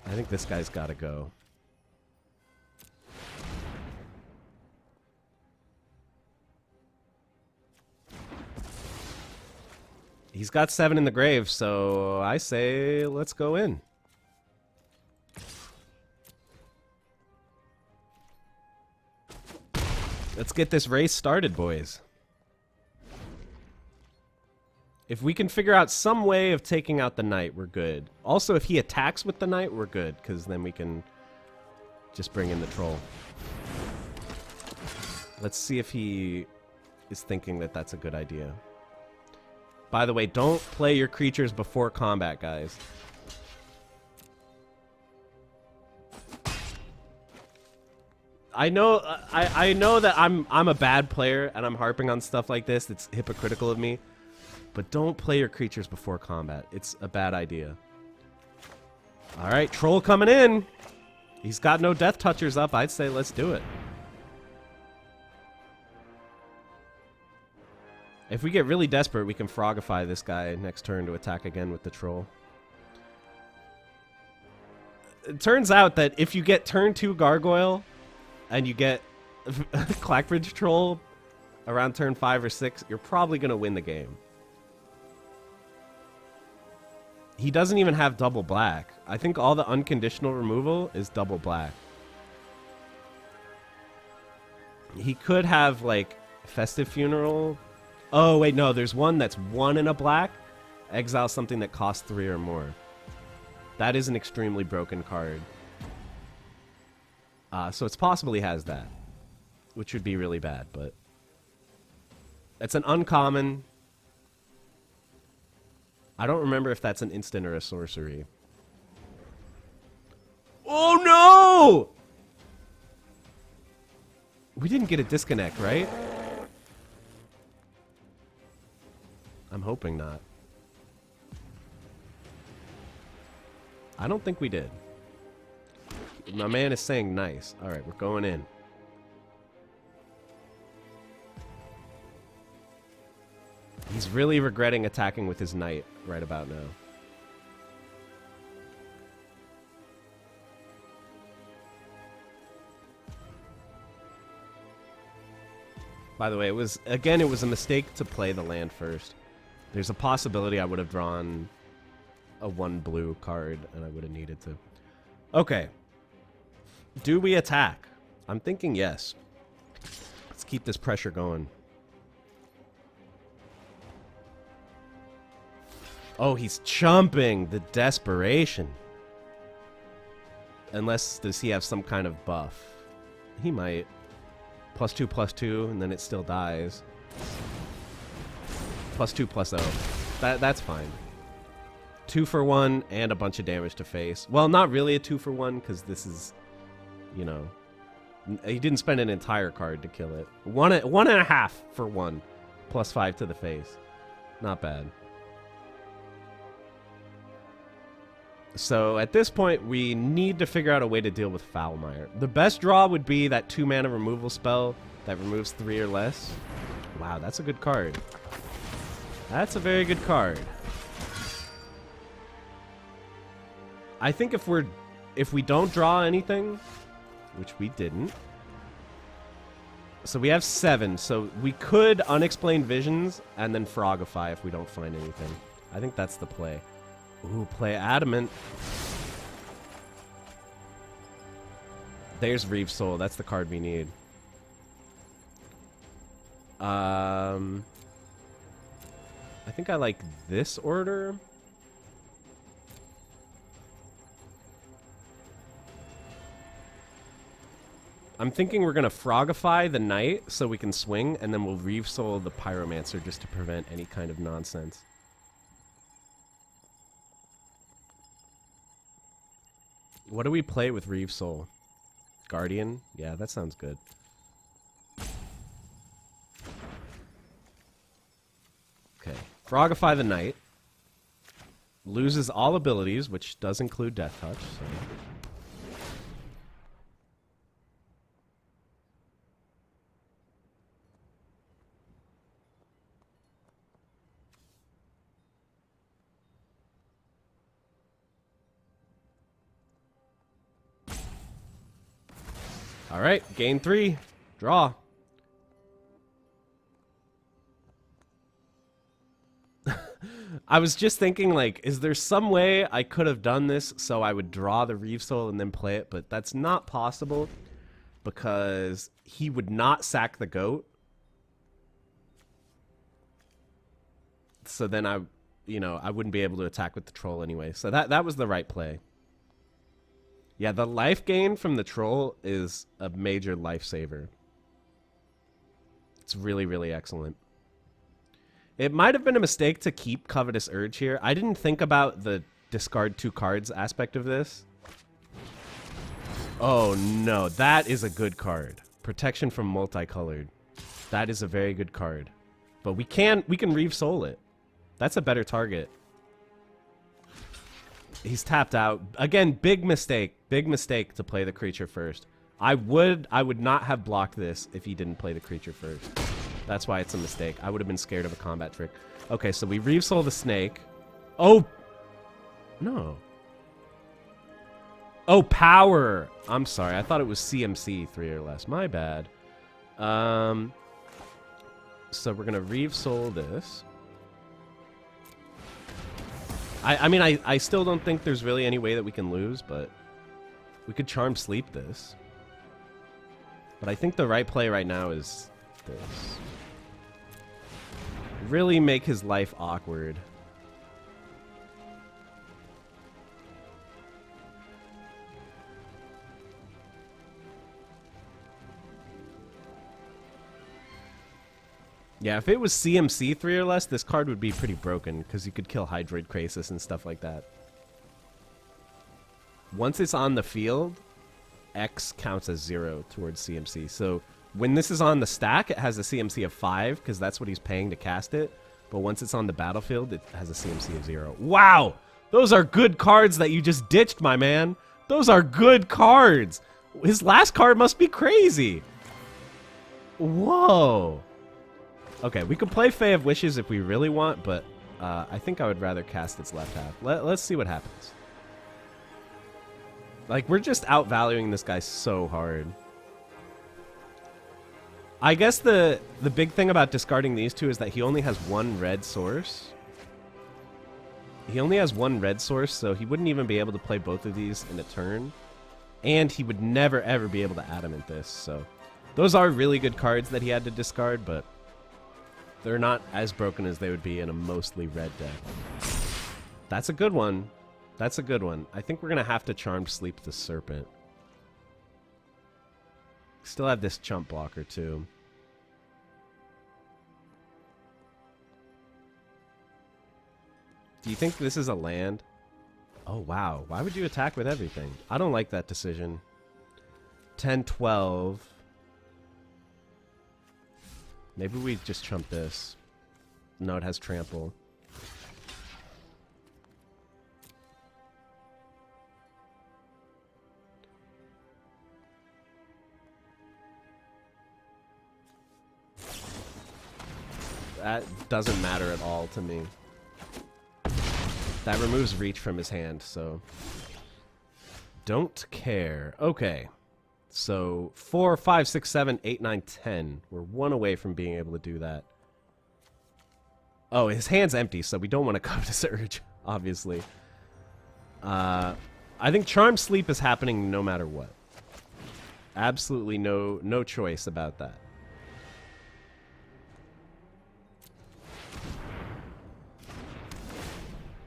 I think this guy's got to go. He's got 7 in the grave, so I say let's go in. Let's get this race started, boys. If we can figure out some way of taking out the knight, we're good. Also, if he attacks with the knight, we're good, because then we can just bring in the troll. Let's see if he is thinking that that's a good idea. By the way, don't play your creatures before combat, guys. I know that I'm a bad player and I'm harping on stuff like this. It's hypocritical of me. But don't play your creatures before combat. It's a bad idea. All right, troll coming in. He's got no death touchers up. I'd say let's do it. If we get really desperate, we can frogify this guy next turn to attack again with the troll. It turns out that if you get turn 2 gargoyle and you get Clackbridge troll around turn 5 or 6, you're probably going to win the game. He doesn't even have double black. I think all the unconditional removal is double black. He could have, like, Festive Funeral. Oh, wait, no. There's one that's 1 in a black. Exile something that costs 3 or more. That is an extremely broken card. So it's possible he has that. Which would be really bad, but... It's an uncommon... I don't remember if that's an instant or a sorcery. Oh, no! We didn't get a disconnect, right? I'm hoping not. I don't think we did. My man is saying nice. All right, we're going in. He's really regretting attacking with his knight right about now. By the way, it was a mistake to play the land first. There's a possibility I would have drawn a 1 blue card and I would have needed to. Okay. Do we attack? I'm thinking yes. Let's keep this pressure going. Oh, he's chumping the desperation. Unless, does he have some kind of buff? He might. +2/+2, and then it still dies. +2/+0. That's fine. 2 for 1 and a bunch of damage to face. Well, not really a 2 for 1, because this is, you know, he didn't spend an entire card to kill it. 1.5 for 1. +5 to the face. Not bad. So at this point, we need to figure out a way to deal with Foulmire. The best draw would be that 2-mana removal spell that removes 3 or less. Wow, that's a good card. That's a very good card. I think if we don't draw anything, which we didn't. So we have 7, so we could Unexplained Visions and then Frogify if we don't find anything. I think that's the play. Ooh, play Adamant. There's Reeve Soul. That's the card we need. I think I like this order. I'm thinking we're going to Frogify the Knight so we can swing, and then we'll Reeve Soul the Pyromancer just to prevent any kind of nonsense. What do we play with Reeve Soul? Guardian? Yeah, that sounds good. Okay. Frogify the Knight. Loses all abilities, which does include Death Touch. So. All right, gain 3. Draw. I was just thinking, like, is there some way I could have done this so I would draw the Reeve Soul and then play it, but that's not possible because he would not sack the goat. So then I wouldn't be able to attack with the troll anyway. So that was the right play. Yeah, the life gain from the troll is a major lifesaver. It's really, really excellent. It might have been a mistake to keep Covetous Urge here. I didn't think about the discard 2 cards aspect of this. Oh, no. That is a good card. Protection from Multicolored. That is a very good card. But we can Reeve Soul it. That's a better target. He's tapped out. Again, big mistake. Big mistake to play the creature first. I would not have blocked this if he didn't play the creature first. That's why it's a mistake. I would have been scared of a combat trick. Okay, so we Reeve Soul the snake. Oh! No. Oh, power! I'm sorry. I thought it was CMC 3 or less. My bad. So we're going to Reeve Soul this. I mean, I still don't think there's really any way that we can lose, but we could Charm Sleep this. But I think the right play right now is this. Really make his life awkward. Yeah, if it was CMC 3 or less, this card would be pretty broken, because you could kill Hydroid Krasis and stuff like that. Once it's on the field, X counts as 0 towards CMC. So when this is on the stack, it has a CMC of 5, because that's what he's paying to cast it. But once it's on the battlefield, it has a CMC of 0. Wow! Those are good cards that you just ditched, my man. Those are good cards. His last card must be crazy. Whoa. Okay, we could play Fae of Wishes if we really want, but I think I would rather cast its left half. Let's see what happens. Like, we're just outvaluing this guy so hard. I guess the big thing about discarding these two is that he only has 1 red source. He only has 1 red source, so he wouldn't even be able to play both of these in a turn. And he would never, ever be able to Adamant this, so... Those are really good cards that he had to discard, but... they're not as broken as they would be in a mostly red deck. That's a good one. That's a good one. I think we're going to have to Charmed Sleep the Serpent. Still have this chump blocker, too. Do you think this is a land? Oh, wow. Why would you attack with everything? I don't like that decision. 10, 12... maybe we just chump this. No, it has trample. That doesn't matter at all to me. That removes reach from his hand, so... don't care. Okay. So 4, 5, 6, 7, 8, 9, 10. We're 1 away from being able to do that. Oh, his hand's empty, so we don't want to Covetous Urge, obviously. I think Charmed Sleep is happening no matter what. Absolutely no choice about that.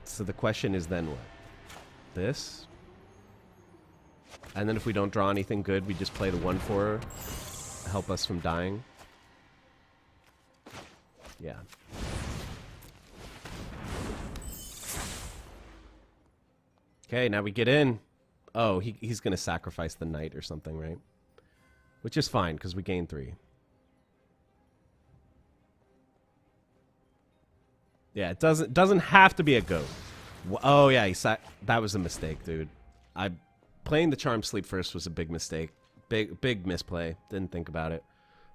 So the question is then what? This? And then if we don't draw anything good, we just play the 1/4, help us from dying. Yeah. Okay, now we get in. Oh, he's going to sacrifice the knight or something, right? Which is fine, because we gain 3. Yeah, it doesn't have to be a goat. Oh, yeah, that was a mistake, dude. Playing the Charmed Sleep first was a big mistake. Big misplay. Didn't think about it.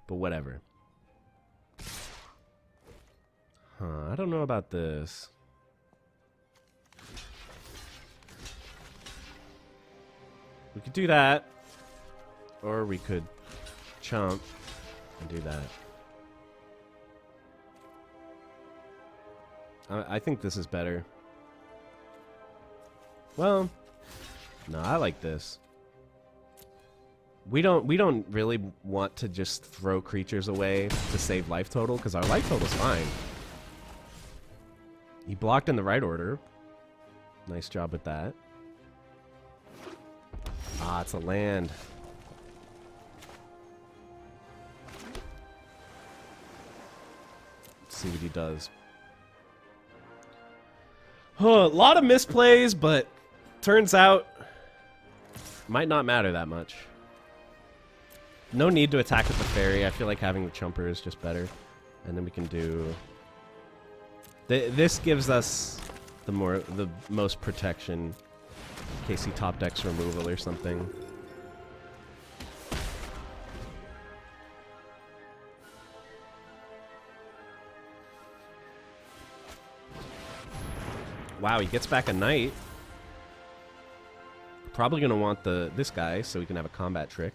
But whatever. Huh, I don't know about this. We could do that. Or we could chump and do that. I think this is better. Well, no, I like this. We don't really want to just throw creatures away to save life total, because our life total's fine. He blocked in the right order. Nice job with that. Ah, it's a land. Let's see what he does. Huh, a lot of misplays, but turns out might not matter that much. No need to attack with the fairy. I feel like having the chumper is just better. And then we can do... This gives us the most protection in case he top decks removal or something. Wow, he gets back a knight. Probably gonna want this guy so we can have a combat trick.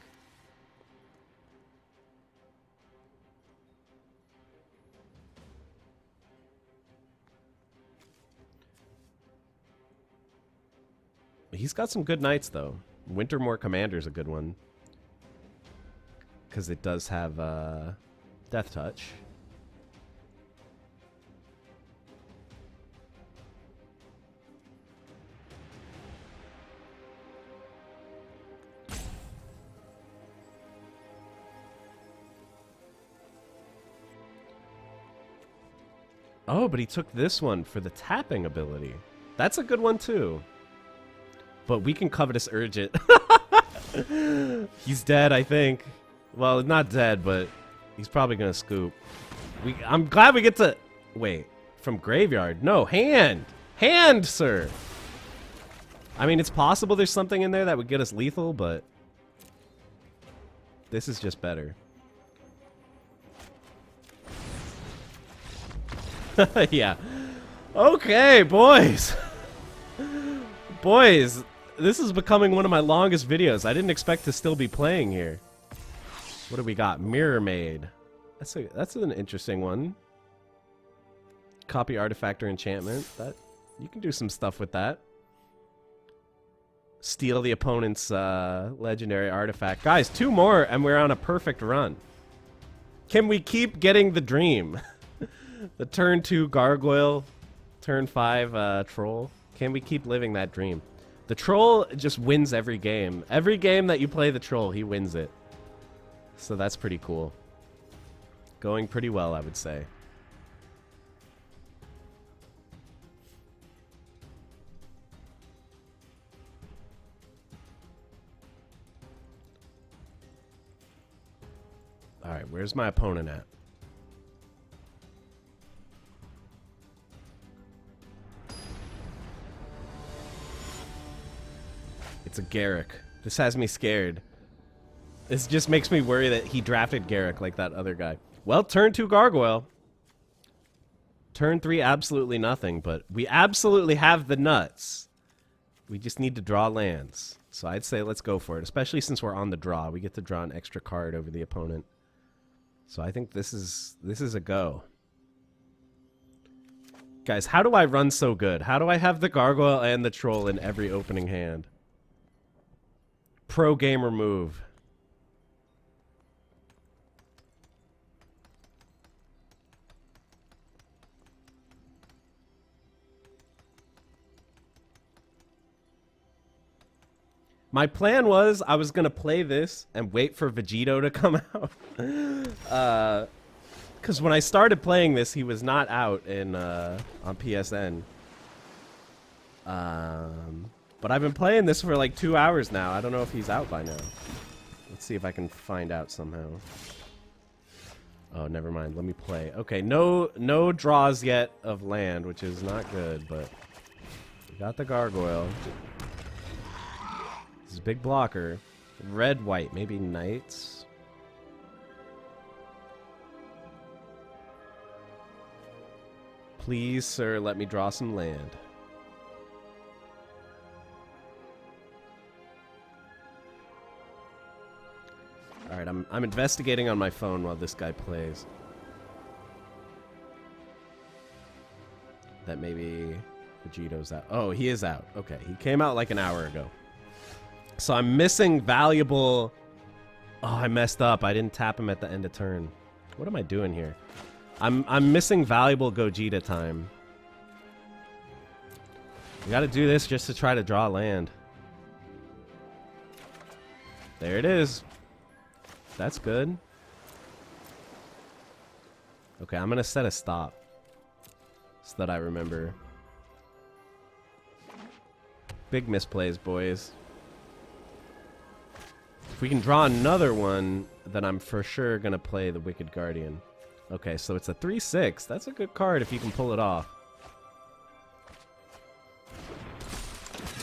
He's got some good knights, though. Wintermoor Commander's a good one. Because it does have Death Touch. Oh, but he took this one for the tapping ability. That's a good one, too. But we can Covetous Urge it. He's dead, I think. Well, not dead, but he's probably going to scoop. I'm glad we get to... Wait, from graveyard? No, hand! Hand, sir! I mean, it's possible there's something in there that would get us lethal, but... This is just better. Yeah. Okay, boys. Boys, this is becoming one of my longest videos. I didn't expect to still be playing here. What do we got? Mirror Maid. That's an interesting one. Copy artifact or enchantment. That you can do some stuff with that. Steal the opponent's legendary artifact. Guys, 2 more and we're on a perfect run. Can we keep getting the dream? The turn 2 gargoyle, turn 5 troll. Can we keep living that dream? The troll just wins every game. Every game that you play the troll, he wins it. So that's pretty cool. Going pretty well, I would say. Alright, where's my opponent at? It's a Garruk. This has me scared. This just makes me worry that he drafted Garruk like that other guy. Well, turn 2 Gargoyle. Turn 3 absolutely nothing, but we absolutely have the nuts. We just need to draw lands. So I'd say let's go for it, especially since we're on the draw. We get to draw an extra card over the opponent. So I think this is a go. Guys, how do I run so good? How do I have the Gargoyle and the Troll in every opening hand? Pro gamer move. My plan was I was going to play this and wait for Vegito to come out. Because when I started playing this, he was not out in on PSN. But I've been playing this for like 2 hours now. I don't know if he's out by now. Let's see if I can find out somehow. Oh, never mind. Let me play. Okay, no draws yet of land, which is not good, but we got the Gargoyle. This is a big blocker. Red, white, maybe knights. Please, sir, let me draw some land. Alright, I'm investigating on my phone while this guy plays. that maybe Vegito's out. Oh, he is out. Okay, he came out like an hour ago. So I'm missing valuable... Oh, I messed up. I didn't tap him at the end of turn. What am I doing here? I'm missing valuable Gogeta time. We gotta do this just to try to draw land. There it is. That's good. Okay, I'm gonna set a stop so that I remember. Big misplays, boys. If we can draw another one, then I'm for sure gonna play the Wicked Guardian. Okay, so it's a 3/6. That's a good card if you can pull it off.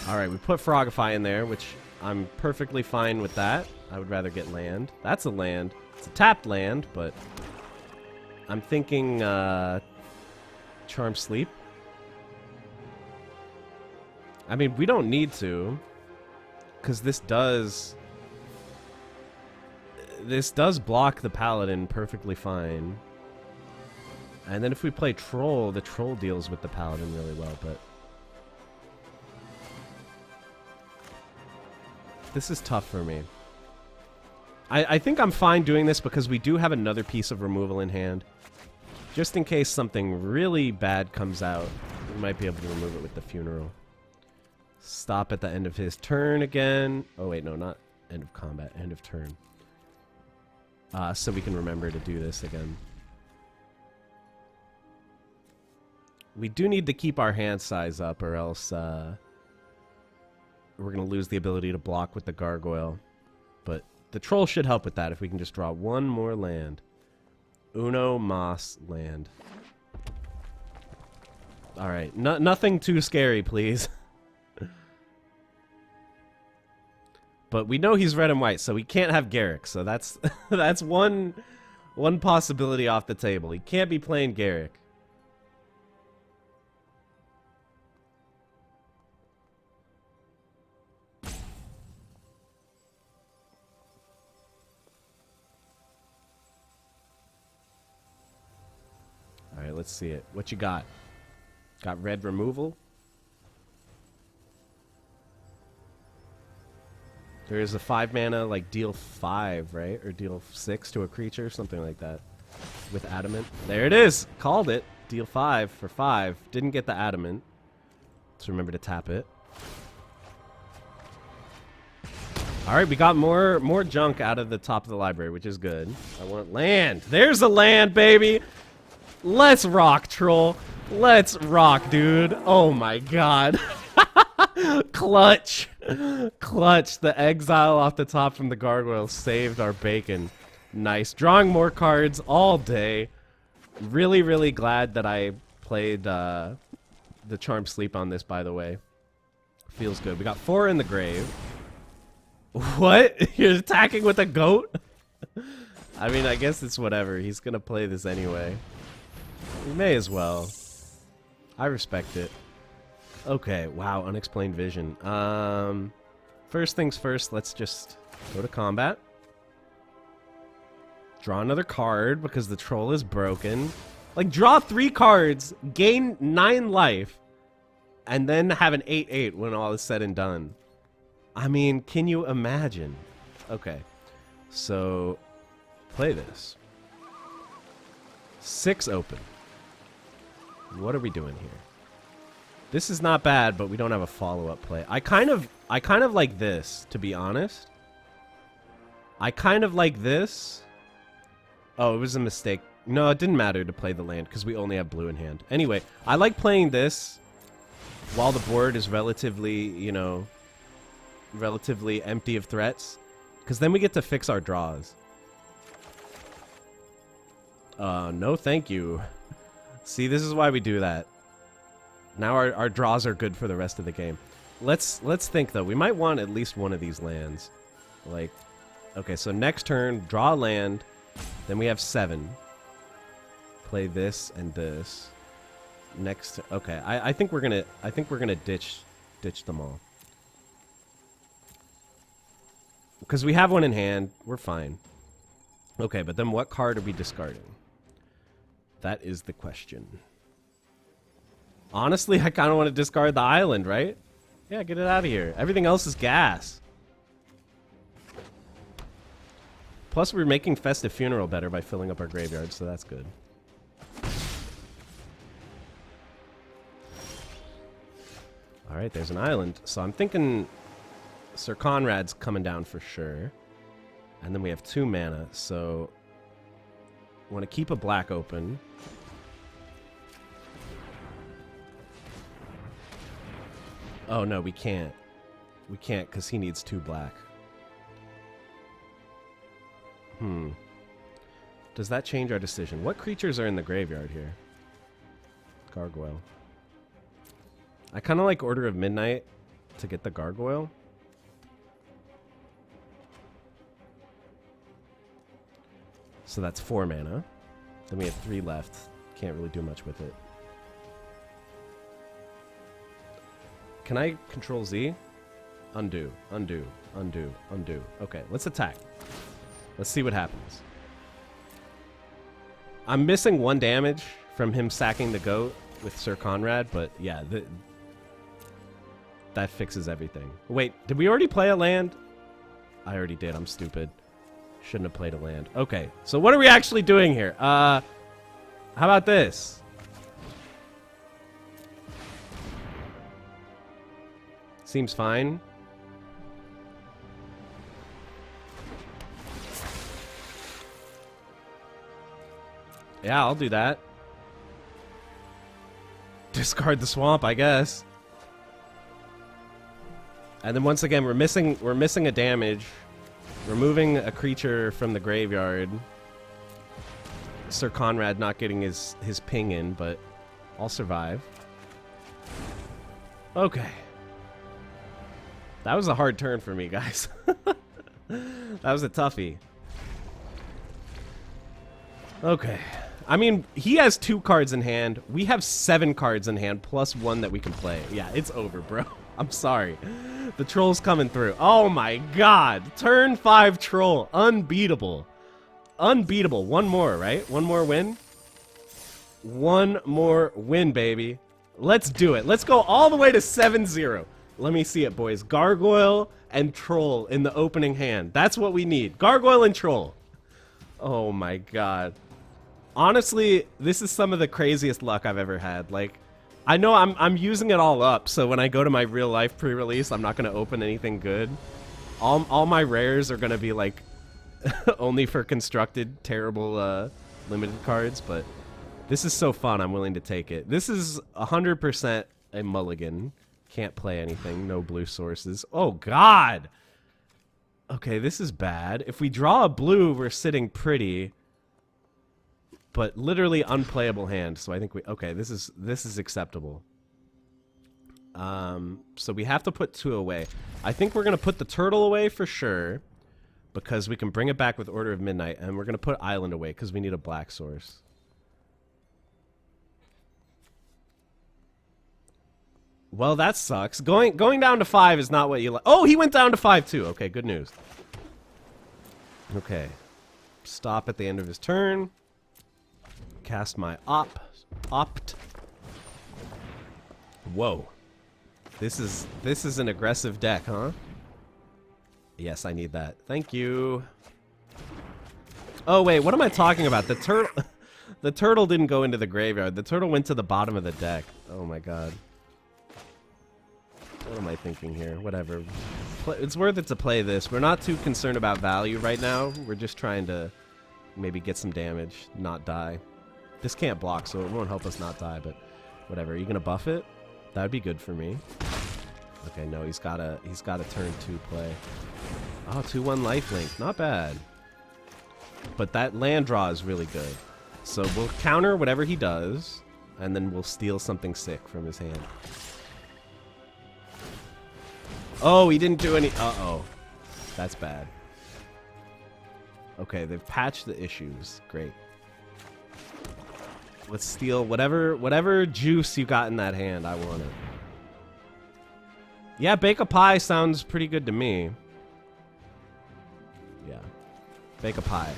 Alright, we put Frogify in there, which I'm perfectly fine with that. I would rather get land. That's a land. It's a tapped land, but I'm thinking Charm Sleep. I mean, we don't need to, because this does block the Paladin perfectly fine. And then if we play Troll, the Troll deals with the Paladin really well, but this is tough for me. I think I'm fine doing this because we do have another piece of removal in hand. Just in case something really bad comes out, we might be able to remove it with the Funeral. Stop at the end of his turn again. Oh wait, no, not end of combat, end of turn. So we can remember to do this again. We do need to keep our hand size up or else we're going to lose the ability to block with the Gargoyle. But the Troll should help with that if we can just draw one more land. Uno Mas land. Alright, nothing too scary, please. But we know he's red and white, so he can't have Garrick. So that's that's one possibility off the table. He can't be playing Garrick. Alright, let's see it. What you got? Got red removal? There is a 5 mana, like, deal 5, right? Or deal 6 to a creature, something like that. With Adamant. There it is! Called it. Deal 5 for 5. Didn't get the Adamant. Let's remember to tap it. Alright, we got more junk out of the top of the library, which is good. I want land! There's a land, baby! Let's rock, Troll! Let's rock, dude! Oh my god! Clutch! Clutch. The exile off the top from the Gargoyle saved our bacon. Nice. Drawing more cards all day. Really, really glad that I played the Charm Sleep on this, by the way. Feels good. We got 4 in the grave. What? You're attacking with a goat? I mean, I guess it's whatever. He's gonna play this anyway. We may as well. I respect it. Okay, wow, unexplained vision. First things first, let's just go to combat. Draw another card because the Troll is broken. Like, draw 3 cards, gain 9 life, and then have an 8/8 when all is said and done. I mean, can you imagine? Okay, so play this. 6 open. What are we doing here? This is not bad, but we don't have a follow-up play. I kind of like this, to be honest. I kind of like this. Oh, it was a mistake. No, it didn't matter to play the land because we only have blue in hand. Anyway, I like playing this while the board is relatively, you know, relatively empty of threats, because then we get to fix our draws. No thank you. See, this is why we do that. Now our draws are good for the rest of the game. Let's think, though. We might want at least one of these lands. Like, okay, so next turn, draw a land. Then we have 7. Play this and this. Next, okay. I think we're gonna ditch them all. Because we have one in hand, we're fine. Okay, but then what card are we discarding? That is the question. Honestly, I kind of want to discard the island, right? Yeah, get it out of here. Everything else is gas. Plus, we're making Festive Funeral better by filling up our graveyard, so that's good. Alright, there's an island. So I'm thinking Sir Conrad's coming down for sure. And then we have 2 mana, so I want to keep a black open. Oh no, we can't. We can't because he needs 2 black. Does that change our decision? What creatures are in the graveyard here? Gargoyle. I kind of like Order of Midnight to get the Gargoyle. So that's 4 mana. Then we have 3 left. Can't really do much with it. Can I control Z? Undo, undo, undo, undo. Okay, let's attack. Let's see what happens. I'm missing 1 damage from him sacking the goat with Sir Conrad, but yeah, that fixes everything. Wait, did we already play a land? I already did. I'm stupid. Shouldn't have played a land. Okay, so what are we actually doing here? How about this? Seems fine. Yeah, I'll do that. Discard the swamp, I guess. And then once again, we're missing a damage. Removing a creature from the graveyard. Sir Conrad not getting his ping in, but I'll survive. Okay. That was a hard turn for me, guys. That was a toughie. Okay. I mean, he has 2 cards in hand. We have 7 cards in hand, plus 1 that we can play. Yeah, it's over, bro. I'm sorry. The troll's coming through. Oh my god. Turn 5 troll. Unbeatable. Unbeatable. 1 more, right? 1 more win? 1 more win, baby. Let's do it. Let's go all the way to 7-0. Let me see it, boys. Gargoyle and troll in the opening hand. That's what we need. Gargoyle and troll. Oh my god. Honestly, this is some of the craziest luck I've ever had. Like, I know I'm using it all up, so when I go to my real life pre-release, I'm not going to open anything good. All my rares are going to be like only for constructed, terrible limited cards, but this is so fun, I'm willing to take it. This is 100% a mulligan. Can't play anything, no blue sources. Oh god! Okay, this is bad. If we draw a blue, we're sitting pretty. But literally unplayable hand, so I think okay, this is acceptable. So we have to put 2 away. I think we're gonna put the turtle away for sure, because we can bring it back with Order of Midnight, and we're gonna put Island away because we need a black source. Well, that sucks. Going down to 5 is not what you like. Oh, he went down to 5 too. Okay, good news. Okay, stop at the end of his turn. Cast my opt. Whoa. This is an aggressive deck, huh? Yes, I need that. Thank you. Oh wait, what am I talking about? The turtle the turtle didn't go into the graveyard. The turtle went to the bottom of the deck. Oh my god. What am I thinking here? Whatever. It's worth it to play this. We're not too concerned about value right now. We're just trying to maybe get some damage, not die. This can't block, so it won't help us not die, but whatever. Are you gonna buff it? That would be good for me. Okay, no, he's got a turn 2 play. Oh, 2/1 lifelink. Not bad. But that land draw is really good. So we'll counter whatever he does, and then we'll steal something sick from his hand. Oh, he didn't do any... Uh-oh. That's bad. Okay, they've patched the issues. Great. Let's steal whatever juice you got in that hand. I want it. Yeah, bake a pie sounds pretty good to me. Yeah. Bake a pie.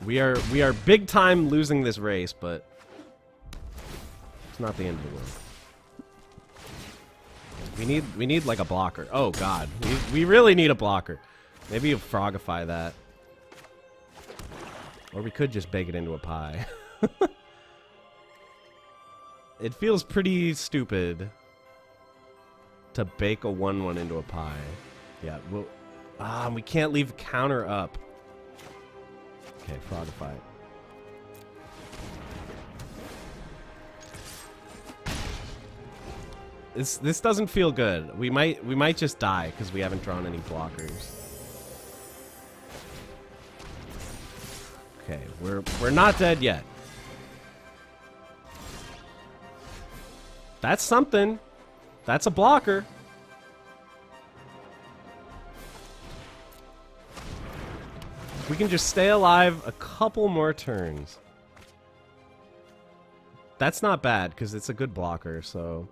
We are big time losing this race, but it's not the end of the world. We need like a blocker. Oh god. We really need a blocker. Maybe you frogify that. Or we could just bake it into a pie. It feels pretty stupid to bake a 1/1 into a pie. Yeah, we can't leave counter up. Okay, frogify it. This doesn't feel good. We might just die because we haven't drawn any blockers. Okay, we're not dead yet. That's something. That's a blocker. We can just stay alive a couple more turns. That's not bad because it's a good blocker, so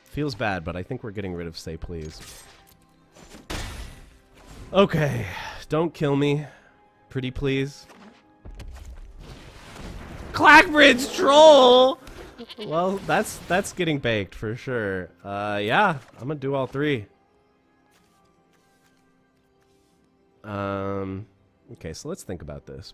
feels bad, but I think we're getting rid of Say Please. Okay, don't kill me. Pretty please. Clackbridge Troll! Well, that's getting baked for sure. Yeah, I'm gonna do all three. Okay, so let's think about this.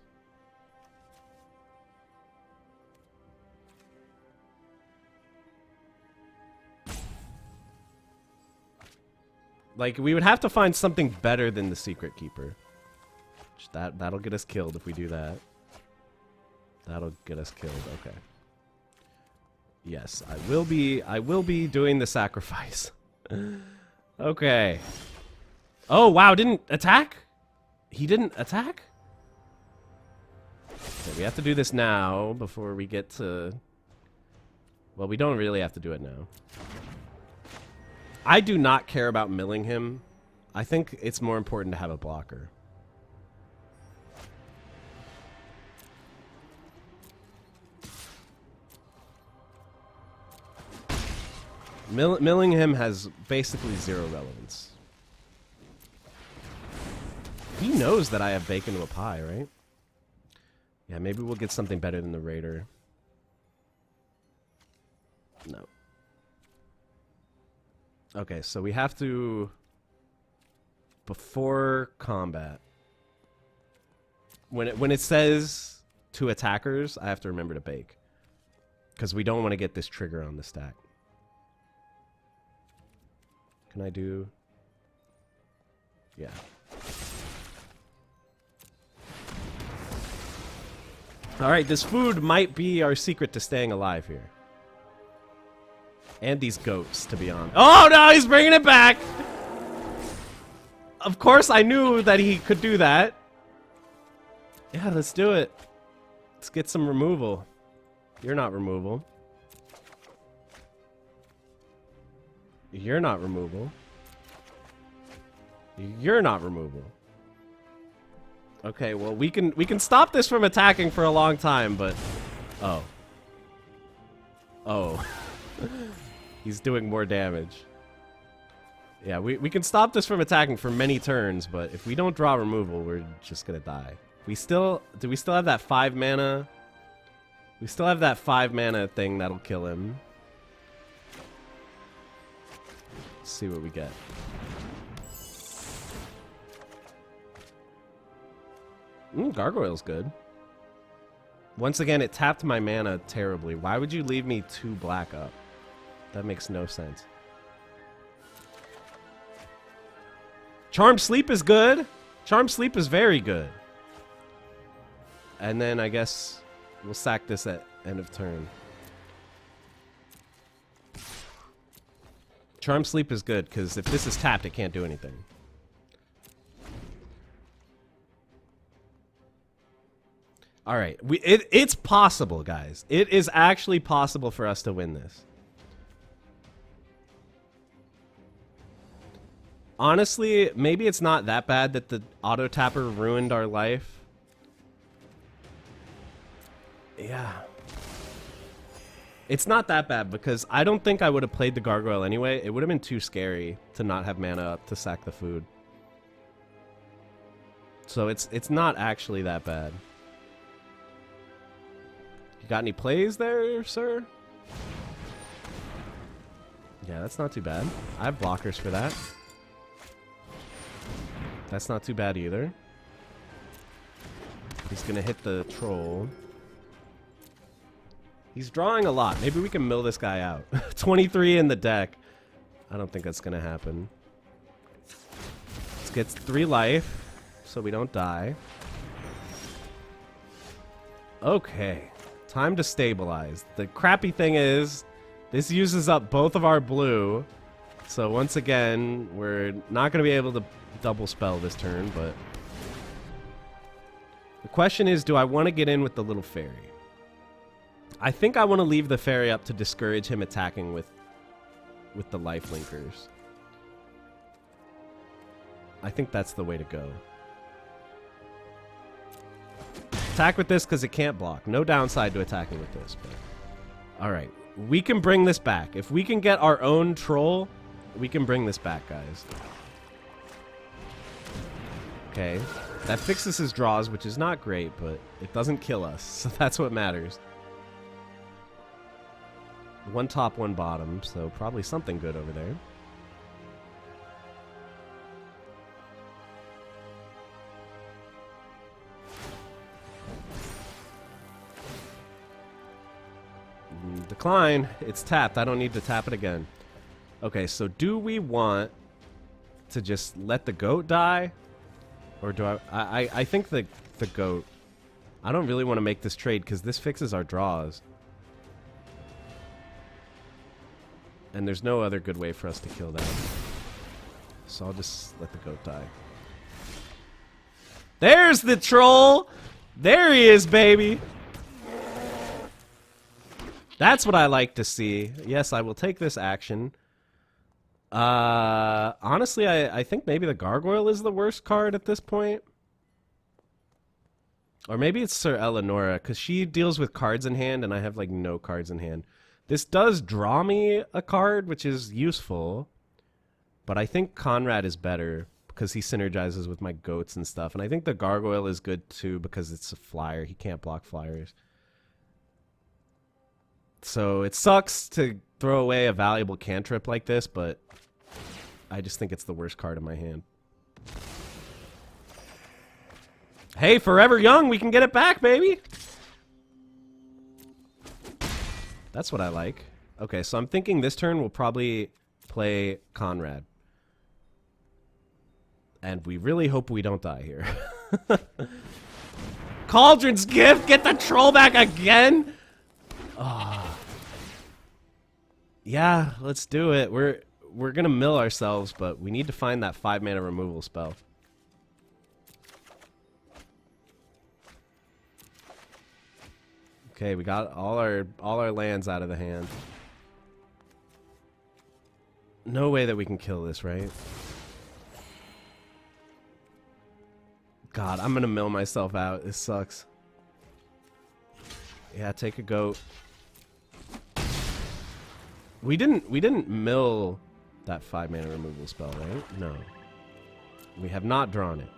Like, we would have to find something better than the Secret Keeper. That'll get us killed if we do that. That'll get us killed. Okay. Yes, I will be doing the sacrifice. Okay. Oh, wow, didn't attack? He didn't attack? Okay, we have to do this now before we get to... Well, we don't really have to do it now. I do not care about milling him. I think it's more important to have a blocker. Milling him has basically zero relevance. He knows that I have bake into a pie, right? Yeah, maybe we'll get something better than the Raider. No. Okay, so we have to... Before combat. When it says to attackers, I have to remember to bake. Because we don't want to get this trigger on the stack. Can I do... Yeah. Alright, this food might be our secret to staying alive here. And these goats, to be honest. Oh no, he's bringing it back! Of course I knew that he could do that. Yeah, let's do it. Let's get some removal. You're not removal. You're not removal. You're not removal. Okay, well we can stop this from attacking for a long time, but oh. Oh. He's doing more damage. Yeah, we can stop this from attacking for many turns, but if we don't draw removal, we're just gonna die. Do we still have that 5 mana? We still have that 5 mana thing that'll kill him. Let's see what we get. Gargoyle's good. Once again, it tapped my mana terribly. Why would you leave me 2 black up? That makes no sense. Charmed Sleep is good. Charmed Sleep is very good. And then I guess we'll sack this at end of turn. Charmed Sleep is good because if this is tapped, it can't do anything. All right, it's possible, guys. It is actually possible for us to win this. Honestly, maybe it's not that bad that the auto tapper ruined our life. Yeah. It's not that bad because I don't think I would have played the gargoyle anyway. It would have been too scary to not have mana up to sack the food. So it's not actually that bad. You got any plays there, sir? Yeah, that's not too bad. I have blockers for that. That's not too bad either. He's gonna hit the troll. He's drawing a lot. Maybe we can mill this guy out. 23 in the deck. I don't think that's gonna happen. Let's get 3 life so we don't die. Okay. Time to stabilize. The crappy thing is, this uses up both of our blue. So once again, we're not going to be able to double spell this turn, but... The question is, do I want to get in with the little fairy? I think I want to leave the fairy up to discourage him attacking with the life linkers. I think that's the way to go. Attack with this because it can't block. No downside to attacking with this. But... Alright. We can bring this back. If we can get our own troll, we can bring this back, guys. Okay. That fixes his draws, which is not great, but it doesn't kill us. So that's what matters. 1 top, 1 bottom. So probably something good over there. Decline. It's tapped. I don't need to tap it again. Okay, so do we want to just let the goat die? Or do I think the goat... I don't really want to make this trade because this fixes our draws. And there's no other good way for us to kill that. So I'll just let the goat die. There's the troll! There he is, baby! That's what I like to see. Yes, I will take this action. Honestly, I think maybe the Gargoyle is the worst card at this point. Or maybe it's Sir Eleonora, because she deals with cards in hand, and I have, like, no cards in hand. This does draw me a card, which is useful. But I think Conrad is better, because he synergizes with my goats and stuff. And I think the Gargoyle is good, too, because it's a flyer. He can't block flyers. So it sucks to throw away a valuable cantrip like this, but I just think it's the worst card in my hand. Hey, Forever Young, we can get it back, baby! That's what I like. Okay, so I'm thinking this turn we'll probably play Conrad. And we really hope we don't die here. Cauldron's Gift! Get the troll back again! Oh. Yeah, let's do it. We're gonna mill ourselves, but we need to find that 5-mana removal spell. Okay, we got all our lands out of the hand. No way that we can kill this, right? God, I'm gonna mill myself out. This sucks. Yeah, take a goat. We didn't mill that 5-mana removal spell, right? No. We have not drawn it.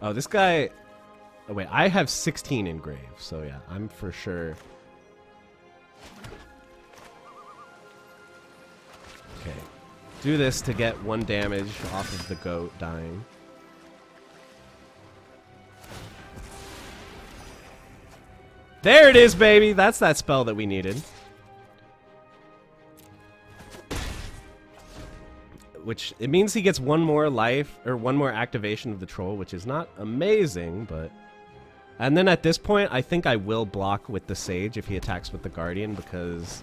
Oh, this guy... Oh, wait. I have 16 engrave, so yeah, I'm for sure... Okay. Do this to get 1 damage off of the goat dying. There it is, baby! That's that spell that we needed. Which, it means he gets 1 more life, or 1 more activation of the troll, which is not amazing, but... And then at this point, I think I will block with the Sage if he attacks with the Guardian, because...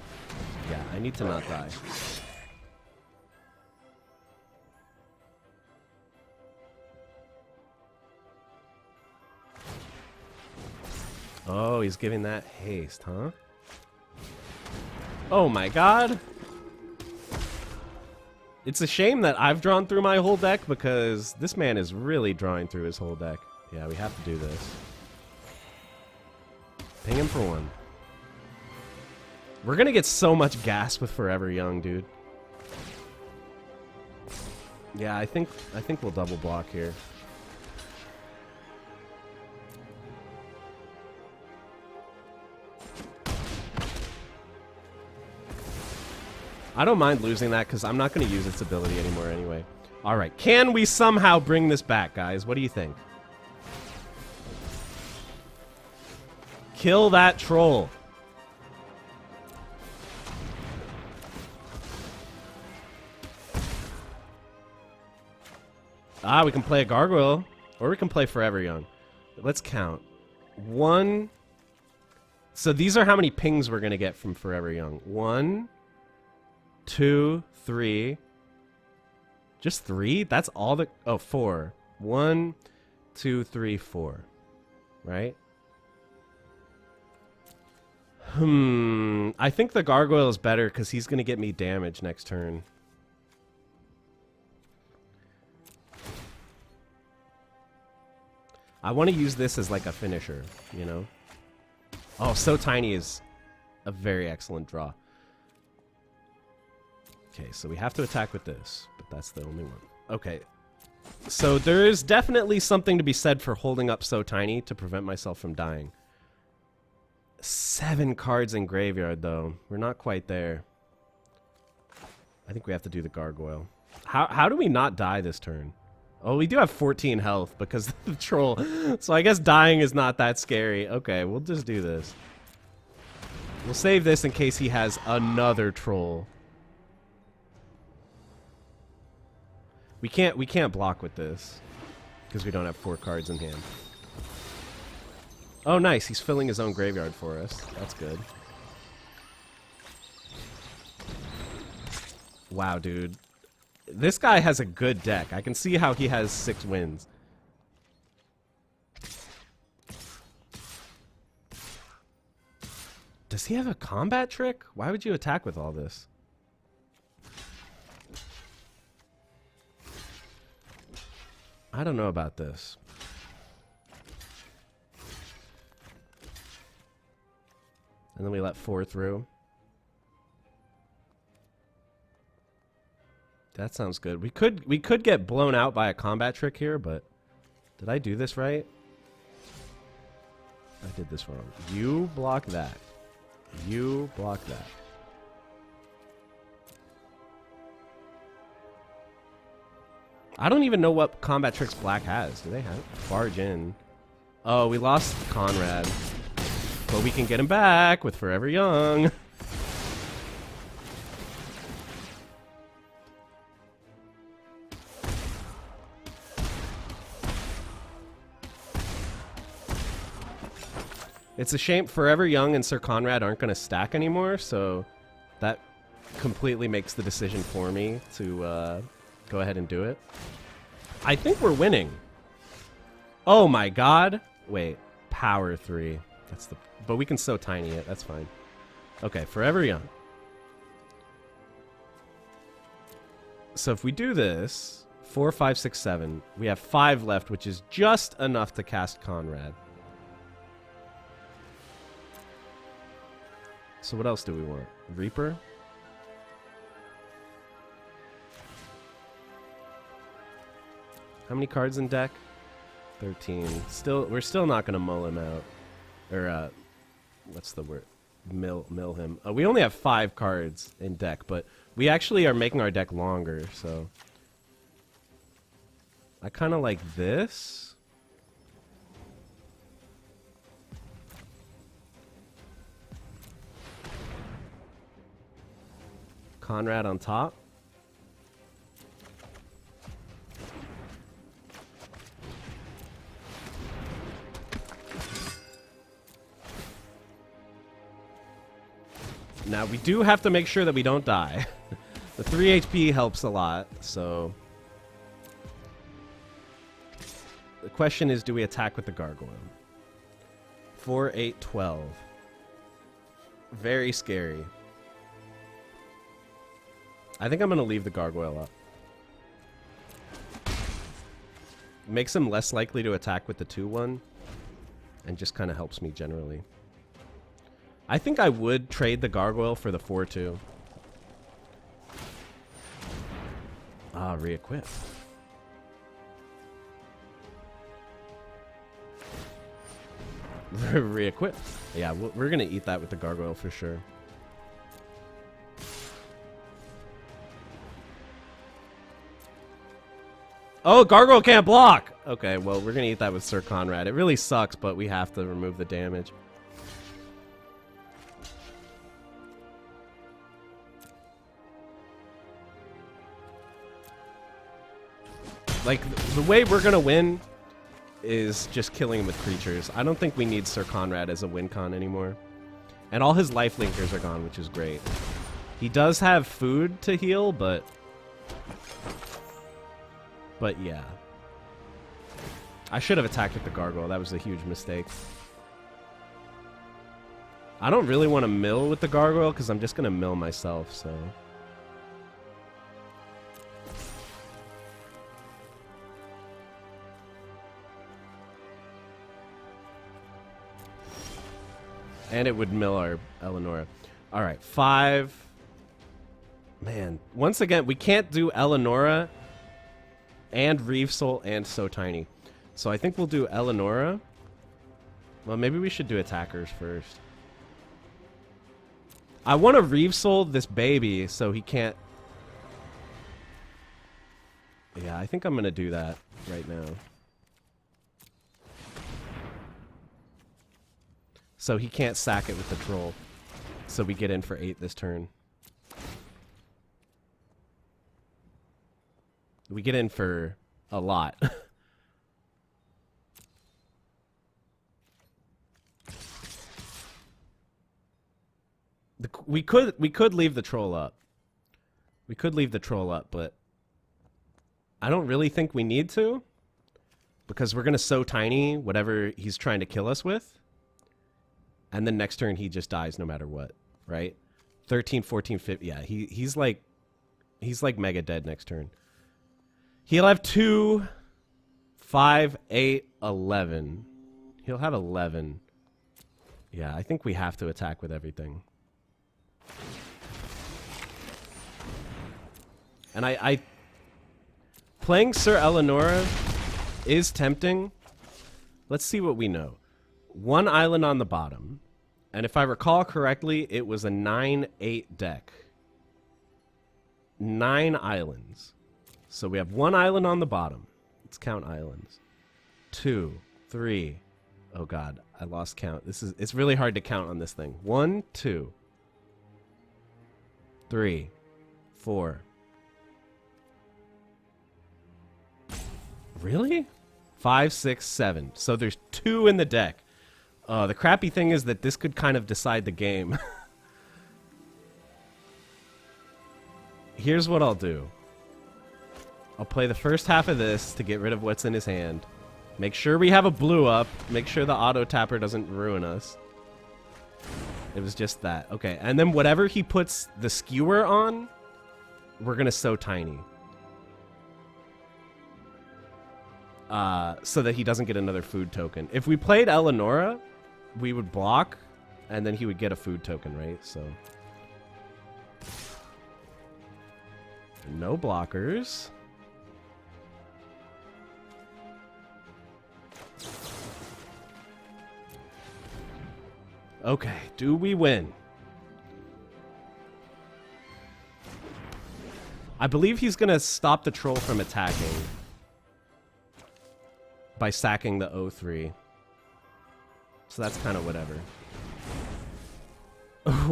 Yeah, I need to not die. Oh, he's giving that haste, huh? Oh my god! It's a shame that I've drawn through my whole deck, because this man is really drawing through his whole deck. Yeah, we have to do this. Ping him for 1. We're gonna get so much gas with Forever Young, dude. Yeah, I think we'll double block here. I don't mind losing that because I'm not going to use its ability anymore anyway. All right, can we somehow bring this back, guys? What do you think? Kill that troll. Ah, we can play a gargoyle, or we can play Forever Young. Let's count. 1. So these are how many pings we're going to get from Forever Young. 1, 2, 3. Just 3? That's all the... Oh, 4. 1, 2, 3, 4. Right? I think the gargoyle is better because he's going to get me damage next turn. I want to use this as like a finisher, you know? Oh, So Tiny is a very excellent draw. Okay, so we have to attack with this, but that's the only one. Okay, so there is definitely something to be said for holding up So Tiny to prevent myself from dying. 7 cards in graveyard, though. We're not quite there. I think we have to do the gargoyle. How do we not die this turn? Oh, we do have 14 health because of the troll. So I guess dying is not that scary. Okay, we'll just do this. We'll save this in case he has another troll. We can't block with this because we don't have 4 cards in hand. Oh, nice. He's filling his own graveyard for us. That's good. Wow, dude. This guy has a good deck. I can see how he has 6 wins. Does he have a combat trick? Why would you attack with all this? I don't know about this. And then we let 4 through. That sounds good. We could get blown out by a combat trick here, but did I do this right? I did this wrong. You block that. You block that. I don't even know what combat tricks black has. Do they have it? Barge in. Oh, we lost Conrad. But we can get him back with Forever Young. It's a shame Forever Young and Sir Conrad aren't going to stack anymore, so that completely makes the decision for me to go ahead and do it. I think we're winning. Oh my god. Wait, power 3. That's the... But we can So Tiny it. That's fine. Okay, Forever Young. So if we do this, 4, 5, 6, 7, we have 5 left, which is just enough to cast Conrad. So what else do we want? Reaper? How many cards in deck? 13. We're still not going to mull him out. Or, what's the word? Mill him. We only have 5 cards in deck, but we actually are making our deck longer, so... I kind of like this. Conrad on top. Now, we do have to make sure that we don't die. The 3 HP helps a lot, so... The question is, do we attack with the gargoyle? 4, 8, 12. Very scary. I think I'm going to leave the gargoyle up. Makes him less likely to attack with the 2-1. And just kind of helps me generally. I think I would trade the gargoyle for the 4-2. Ah, re-equip. Re-equip. Yeah, we're gonna eat that with the gargoyle for sure. Oh, gargoyle can't block! Okay, well, we're gonna eat that with Sir Conrad. It really sucks, but we have to remove the damage. Like, the way we're gonna win is just killing him with creatures. I don't think we need Sir Conrad as a win con anymore. And all his life linkers are gone, which is great. He does have food to heal, but yeah. I should have attacked with the gargoyle. That was a huge mistake. I don't really want to mill with the gargoyle because I'm just going to mill myself, so... And it would mill our Eleonora. All right, 5. Man, once again, we can't do Eleonora and Reeve Soul and So Tiny. So I think we'll do Eleonora. Well, maybe we should do attackers first. I want to Reeve Soul this baby so he can't... Yeah, I think I'm going to do that right now. So he can't sack it with the troll. So we get in for 8 this turn. We get in for a lot. We could leave the troll up. We could leave the troll up, but I don't really think we need to, because we're gonna So Tiny whatever he's trying to kill us with. And then next turn, he just dies no matter what, right? 13, 14, 15. Yeah, he's like mega dead next turn. He'll have 2, 5, 8, 11. He'll have 11. Yeah, I think we have to attack with everything. And I playing Sir Eleonora is tempting. Let's see what we know. 1 island on the bottom. And if I recall correctly, it was a 9-8 deck. 9 islands. So we have 1 island on the bottom. Let's count islands. 2, 3. Oh god, I lost count. It's really hard to count on this thing. 1, 2, 3, 4. Really? 5, 6, 7. So there's 2 in the deck. The crappy thing is that this could kind of decide the game. Here's what I'll do. I'll play the first half of this to get rid of what's in his hand. Make sure we have a blue up. Make sure the auto tapper doesn't ruin us. It was just that. Okay, and then whatever he puts the skewer on, we're going to So Tiny. So that he doesn't get another food token. If we played Eleonora, we would block, and then he would get a food token, right? So no blockers. Okay, do we win? I believe he's gonna stop the troll from attacking by sacking the 0-3. So that's kind of whatever.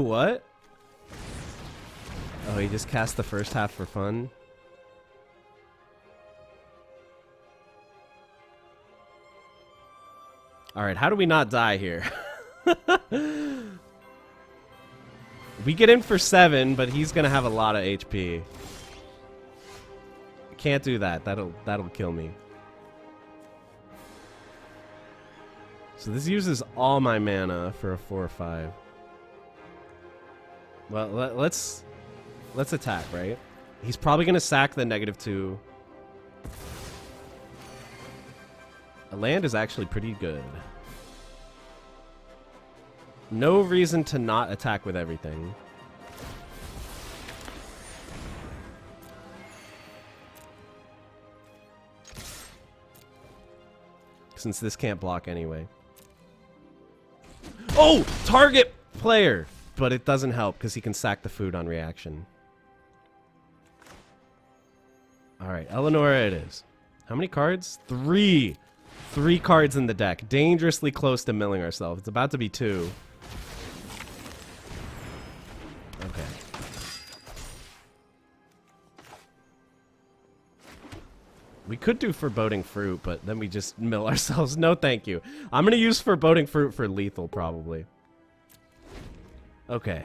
What? Oh, he just cast the first half for fun? Alright, how do we not die here? We get in for 7, but he's gonna have a lot of HP. Can't do that. That'll kill me. So this uses all my mana for a 4/5. Well, let's attack, right? He's probably gonna sack the -2. A land is actually pretty good. No reason to not attack with everything. since this can't block anyway. Oh! Target player! But it doesn't help because he can sack the food on reaction. Alright, Eleonora it is. How many cards? 3! 3 cards in the deck. Dangerously close to milling ourselves. It's about to be 2. Okay. We could do Foreboding Fruit, but then we just mill ourselves. No, thank you. I'm going to use Foreboding Fruit for lethal, probably. Okay.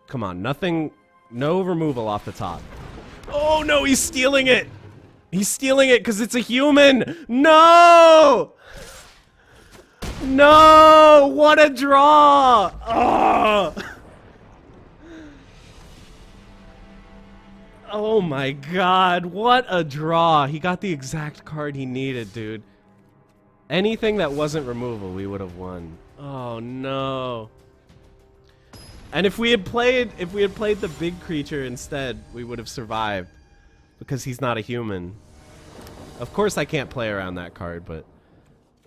Come on, nothing... No removal off the top. Oh, no, he's stealing it! He's stealing it because it's a human! No! No! What a draw! Oh! Oh my god, what a draw. He got the exact card he needed, dude. Anything that wasn't removal, we would have won. Oh no. And if we had played the big creature instead, we would have survived. Because he's not a human. Of course I can't play around that card, but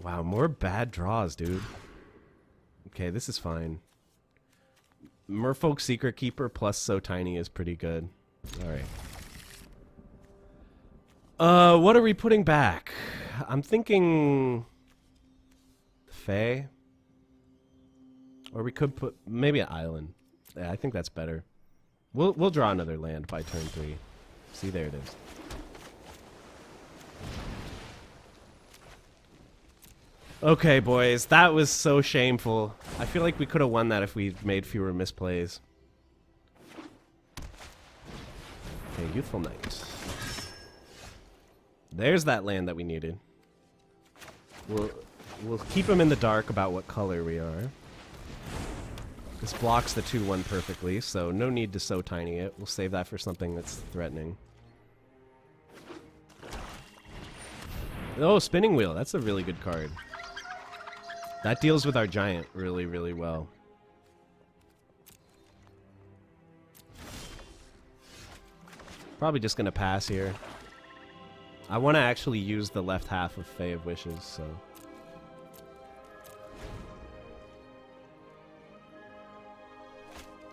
wow, more bad draws, dude. Okay, this is fine. Merfolk Secret Keeper plus So Tiny is pretty good. Alright. What are we putting back? I'm thinking... Fae? Or we could put... Maybe an island. Yeah, I think that's better. We'll draw another land by turn 3. See, there it is. Okay, boys. That was so shameful. I feel like we could have won that if we made fewer misplays. Okay, Youthful Knight. There's that land that we needed. We'll keep him in the dark about what color we are. This blocks the 2/1 perfectly, so no need to So Tiny it. We'll save that for something that's threatening. Oh, Spinning Wheel. That's a really good card. That deals with our giant really, really well. Probably just gonna pass here. I want to actually use the left half of Fae of Wishes, so...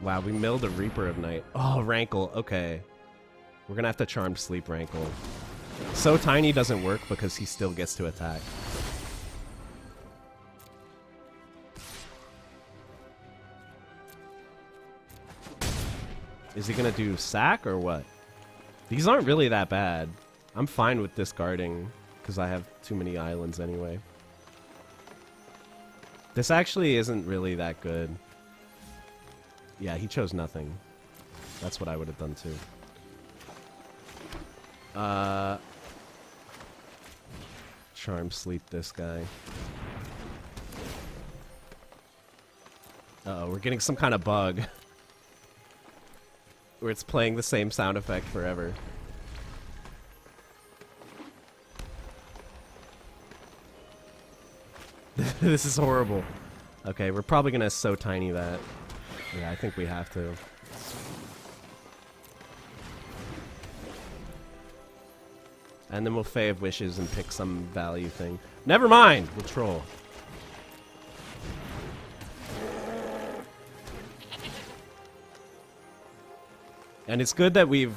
Wow, we milled a Reaper of Night. Oh, Rankle. Okay. We're gonna have to Charmed Sleep Rankle. So Tiny doesn't work because he still gets to attack. Is he gonna do sack or what? These aren't really that bad. I'm fine with discarding because I have too many islands anyway. This actually isn't really that good. Yeah, he chose nothing. That's what I would have done too. Charm Sleep this guy. Uh-oh, we're getting some kind of bug. Where it's playing the same sound effect forever. This is horrible. Okay, we're probably gonna So Tiny that. Yeah, I think we have to. And then we'll Fae of Wishes and pick some value thing. Never mind! We'll troll. And it's good that we've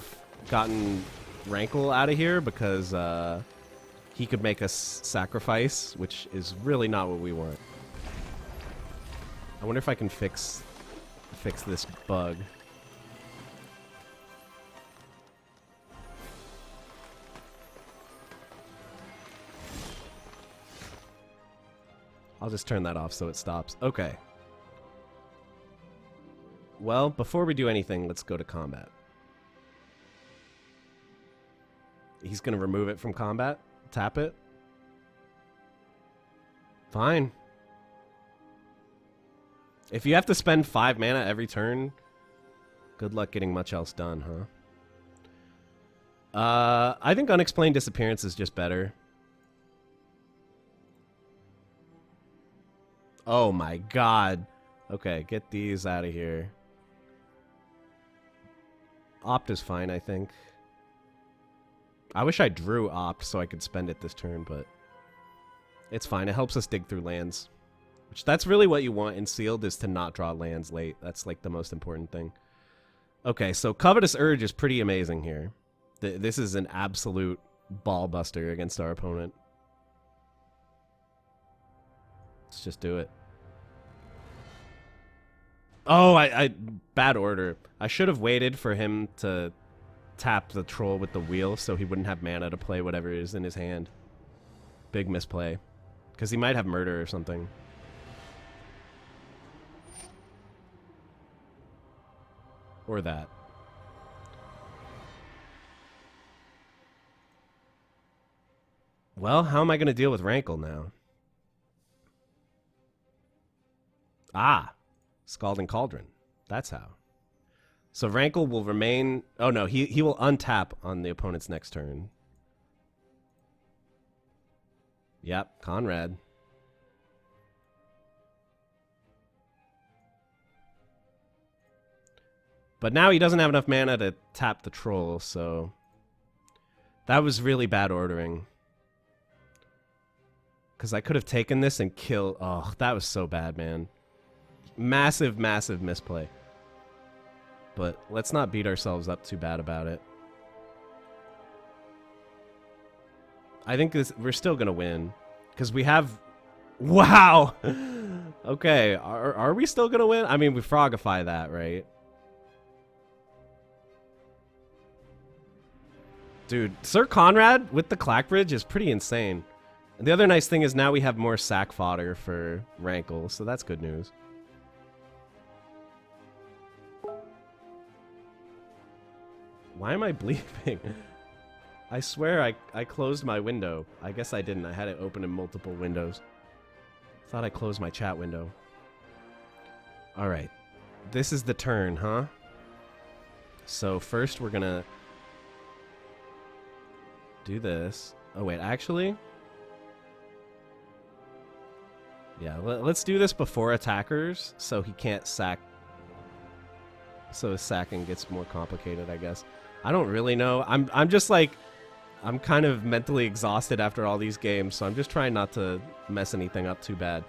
gotten Rankle out of here because he could make us sacrifice, which is really not what we want. I wonder if I can fix this bug. I'll just turn that off so it stops. Okay. Well, before we do anything, let's go to combat. He's going to remove it from combat. Tap it. Fine. If you have to spend 5 mana every turn, good luck getting much else done, huh? I think Unexplained Disappearance is just better. Oh my god. Okay, get these out of here. Opt is fine, I think. I wish I drew Opt so I could spend it this turn, but it's fine. It helps us dig through lands. Which that's really what you want in Sealed, is to not draw lands late. That's like the most important thing. Okay, so Covetous Urge is pretty amazing here. This is an absolute ball buster against our opponent. Let's just do it. Oh, I bad order. I should have waited for him to tap the troll with the wheel so he wouldn't have mana to play whatever is in his hand. Big misplay. Because he might have murder or something. Or that. Well, how am I going to deal with Rankle now? Ah, Scalding Cauldron. That's how. So Rankle will remain... Oh, no, he will untap on the opponent's next turn. Yep, Conrad. But now he doesn't have enough mana to tap the troll, so... That was really bad ordering. Because I could have taken this and killed... Oh, that was so bad, man. Massive, massive misplay. But let's not beat ourselves up too bad about it. I think we're still going to win. Because we have... Wow! Okay, are we still going to win? I mean, we frogify that, right? Dude, Sir Conrad with the Clackbridge is pretty insane. And the other nice thing is now we have more sack fodder for Rankle, so that's good news. Why am I bleeping? I swear I closed my window. I guess I didn't. I had it open in multiple windows. Thought I closed my chat window. Alright. This is the turn, huh? So first we're gonna... do this. Oh, wait, actually... Yeah, let's do this before attackers, so he can't sack. So his sacking gets more complicated, I guess. I don't really know. I'm just like... I'm kind of mentally exhausted after all these games, so I'm just trying not to mess anything up too bad.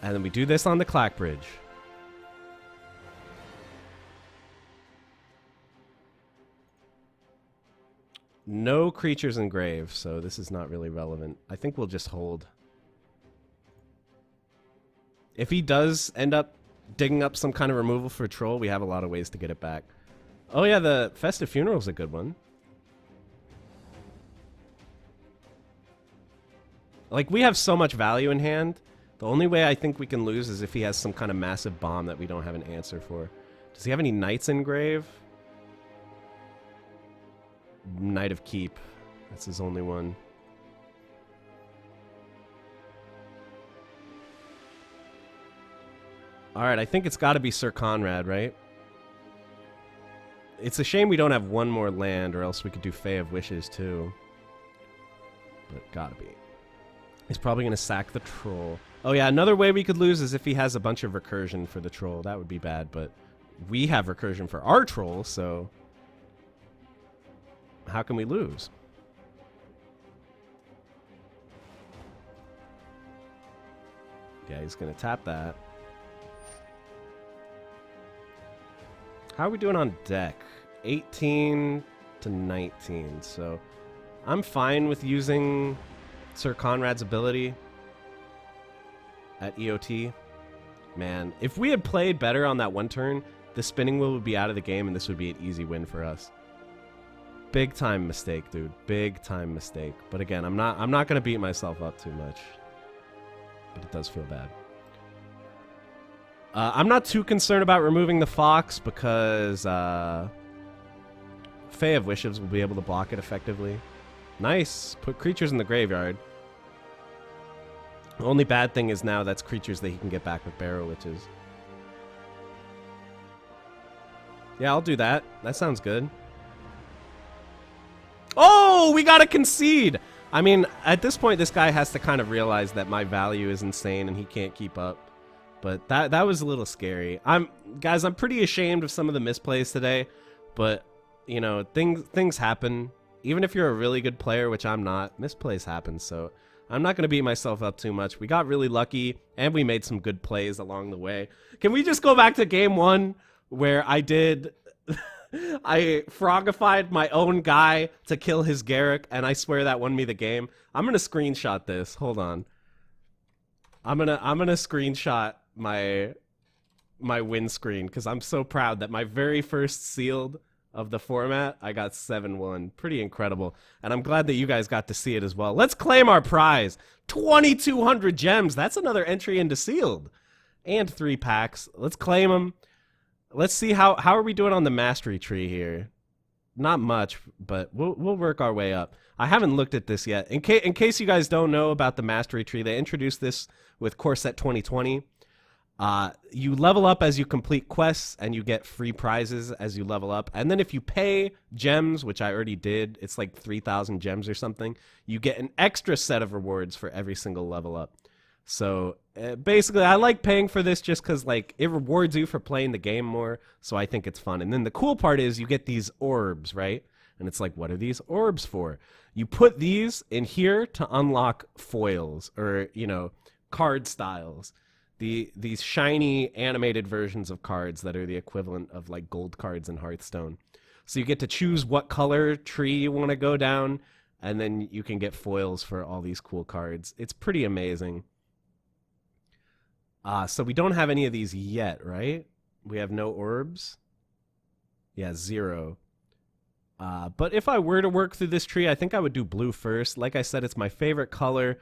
And then we do this on the Clackbridge. No creatures in grave, so this is not really relevant. I think we'll just hold. If he does end up digging up some kind of removal for Troll, we have a lot of ways to get it back. Oh yeah, the Festive Funeral's a good one. Like, we have so much value in hand. The only way I think we can lose is if he has some kind of massive bomb that we don't have an answer for. Does he have any Knights in grave? Knight of Keep. That's his only one. Alright, I think it's got to be Sir Conrad, right? It's a shame we don't have one more land, or else we could do Fae of Wishes, too. But gotta be. He's probably going to sack the troll. Oh yeah, another way we could lose is if he has a bunch of recursion for the troll. That would be bad, but we have recursion for our troll, so... how can we lose? Yeah, he's going to tap that. How are we doing on deck? 18 to 19, so I'm fine with using Sir Conrad's ability at EOT. Man, if we had played better on that one turn, the spinning wheel would be out of the game and this would be an easy win for us. Big time mistake, dude. Big time mistake. But again, I'm not going to beat myself up too much. But it does feel bad. I'm not too concerned about removing the Fox because Fae of Wishes will be able to block it effectively. Nice. Put creatures in the graveyard. The only bad thing is now that's creatures that he can get back with Barrow Witches. Yeah, I'll do that. That sounds good. Oh, we gotta concede! I mean, at this point, this guy has to kind of realize that my value is insane and he can't keep up. But that was a little scary. Guys, I'm pretty ashamed of some of the misplays today. But, you know, things happen. Even if you're a really good player, which I'm not, misplays happen, so I'm not going to beat myself up too much. We got really lucky, and we made some good plays along the way. Can we just go back to game 1 where I did... I frogified my own guy to kill his Garruk, and I swear that won me the game. I'm going to screenshot this. Hold on. I'm gonna screenshot my win screen because I'm so proud that my very first sealed of the format, I got 7-1. Pretty incredible. And I'm glad that you guys got to see it as well. Let's claim our prize. 2,200 gems. That's another entry into sealed. And 3 packs. Let's claim them. Let's see how are we doing on the mastery tree here. Not much, but we'll work our way up. I haven't looked at this yet. In case you guys don't know about the mastery tree, they introduced this with Core Set 2020. You level up as you complete quests, and you get free prizes as you level up. And then if you pay gems, which I already did, it's like 3,000 gems or something, you get an extra set of rewards for every single level up. So basically, I like paying for this just because like it rewards you for playing the game more. So I think it's fun. And then the cool part is you get these orbs, right? And it's like, what are these orbs for? You put these in here to unlock foils or, you know, card styles. These shiny animated versions of cards that are the equivalent of like gold cards in Hearthstone. So you get to choose what color tree you want to go down, and then you can get foils for all these cool cards. It's pretty amazing. So we don't have any of these yet, right? We have no orbs. Yeah, 0. But if I were to work through this tree, I think I would do blue first. Like I said, it's my favorite color.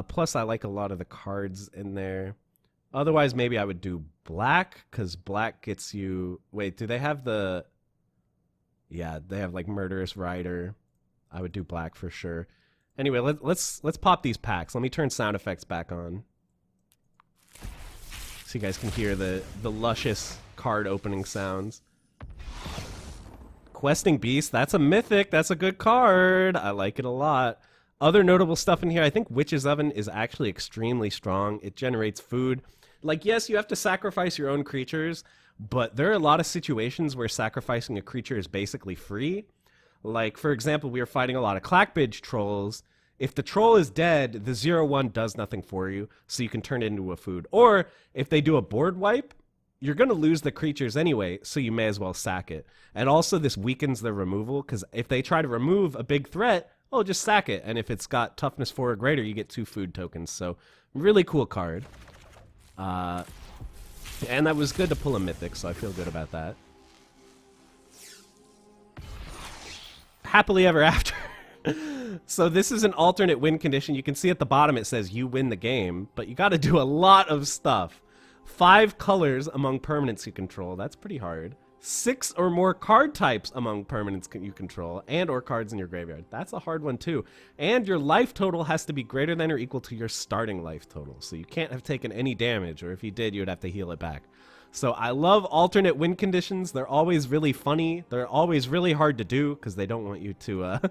Plus, I like a lot of the cards in there. Otherwise, maybe I would do black, because black gets you... Wait, do they have the... Yeah, they have like Murderous Rider. I would do black for sure. Anyway, let's pop these packs. Let me turn sound effects back on, so you guys can hear the luscious card opening sounds. Questing Beast, that's a mythic. That's a good card. I like it a lot. Other notable stuff in here, I think Witch's Oven is actually extremely strong. It generates food. Like, yes, you have to sacrifice your own creatures, but there are a lot of situations where sacrificing a creature is basically free. Like, for example, we were fighting a lot of Clackbridge trolls. If the troll is dead, the 0/1 does nothing for you, so you can turn it into a food. Or if they do a board wipe, you're going to lose the creatures anyway, so you may as well sack it. And also this weakens their removal, because if they try to remove a big threat, oh, just sack it. And if it's got toughness 4 or greater, you get 2 food tokens. So really cool card. And that was good to pull a mythic, so I feel good about that. Happily Ever After. So this is an alternate win condition. You can see at the bottom it says you win the game, but you got to do a lot of stuff. 5 colors among permanents you control. That's pretty hard. 6 or more card types among permanents you control, and or cards in your graveyard. That's a hard one too. And your life total has to be greater than or equal to your starting life total. So you can't have taken any damage, or if you did, you would have to heal it back. So I love alternate win conditions. They're always really funny. They're always really hard to do because they don't want you to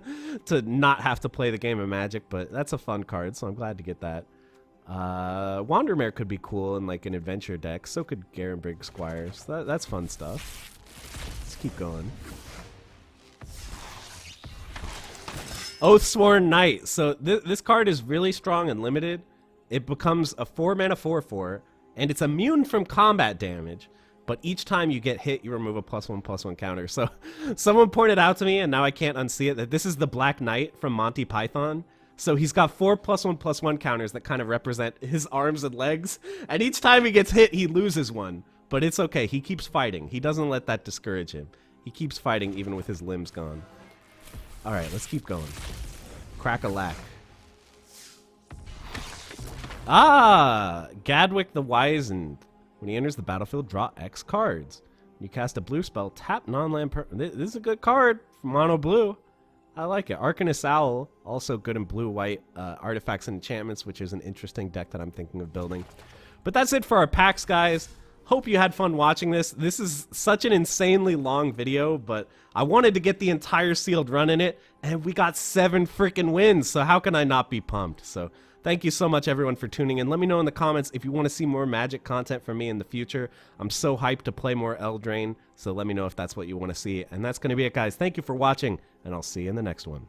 to not have to play the game of Magic, but that's a fun card, so I'm glad to get that. Wandermare could be cool in like an adventure deck. So could Garenbrig Squires. That's fun stuff. Let's keep going. Oathsworn Knight. So this card is really strong and limited. It becomes a 4-mana 4/4, and it's immune from combat damage. But each time you get hit, you remove a +1/+1 counter. So someone pointed out to me, and now I can't unsee it, that this is the Black Knight from Monty Python. So he's got 4 +1/+1 counters that kind of represent his arms and legs. And each time he gets hit, he loses one. But it's okay. He keeps fighting. He doesn't let that discourage him. He keeps fighting even with his limbs gone. All right, let's keep going. Crack-a-lack. Ah! Gadwick the Wizened. When he enters the battlefield, draw X cards. When you cast a blue spell, tap non-land This is a good card from Mono Blue. I like it. Arcanist Owl, also good in blue-white artifacts and enchantments, which is an interesting deck that I'm thinking of building. But that's it for our packs, guys. Hope you had fun watching this. This is such an insanely long video, but I wanted to get the entire sealed run in it, and we got 7 freaking wins, so how can I not be pumped? So thank you so much, everyone, for tuning in. Let me know in the comments if you want to see more Magic content from me in the future. I'm so hyped to play more Eldraine, so let me know if that's what you want to see. And that's going to be it, guys. Thank you for watching, and I'll see you in the next one.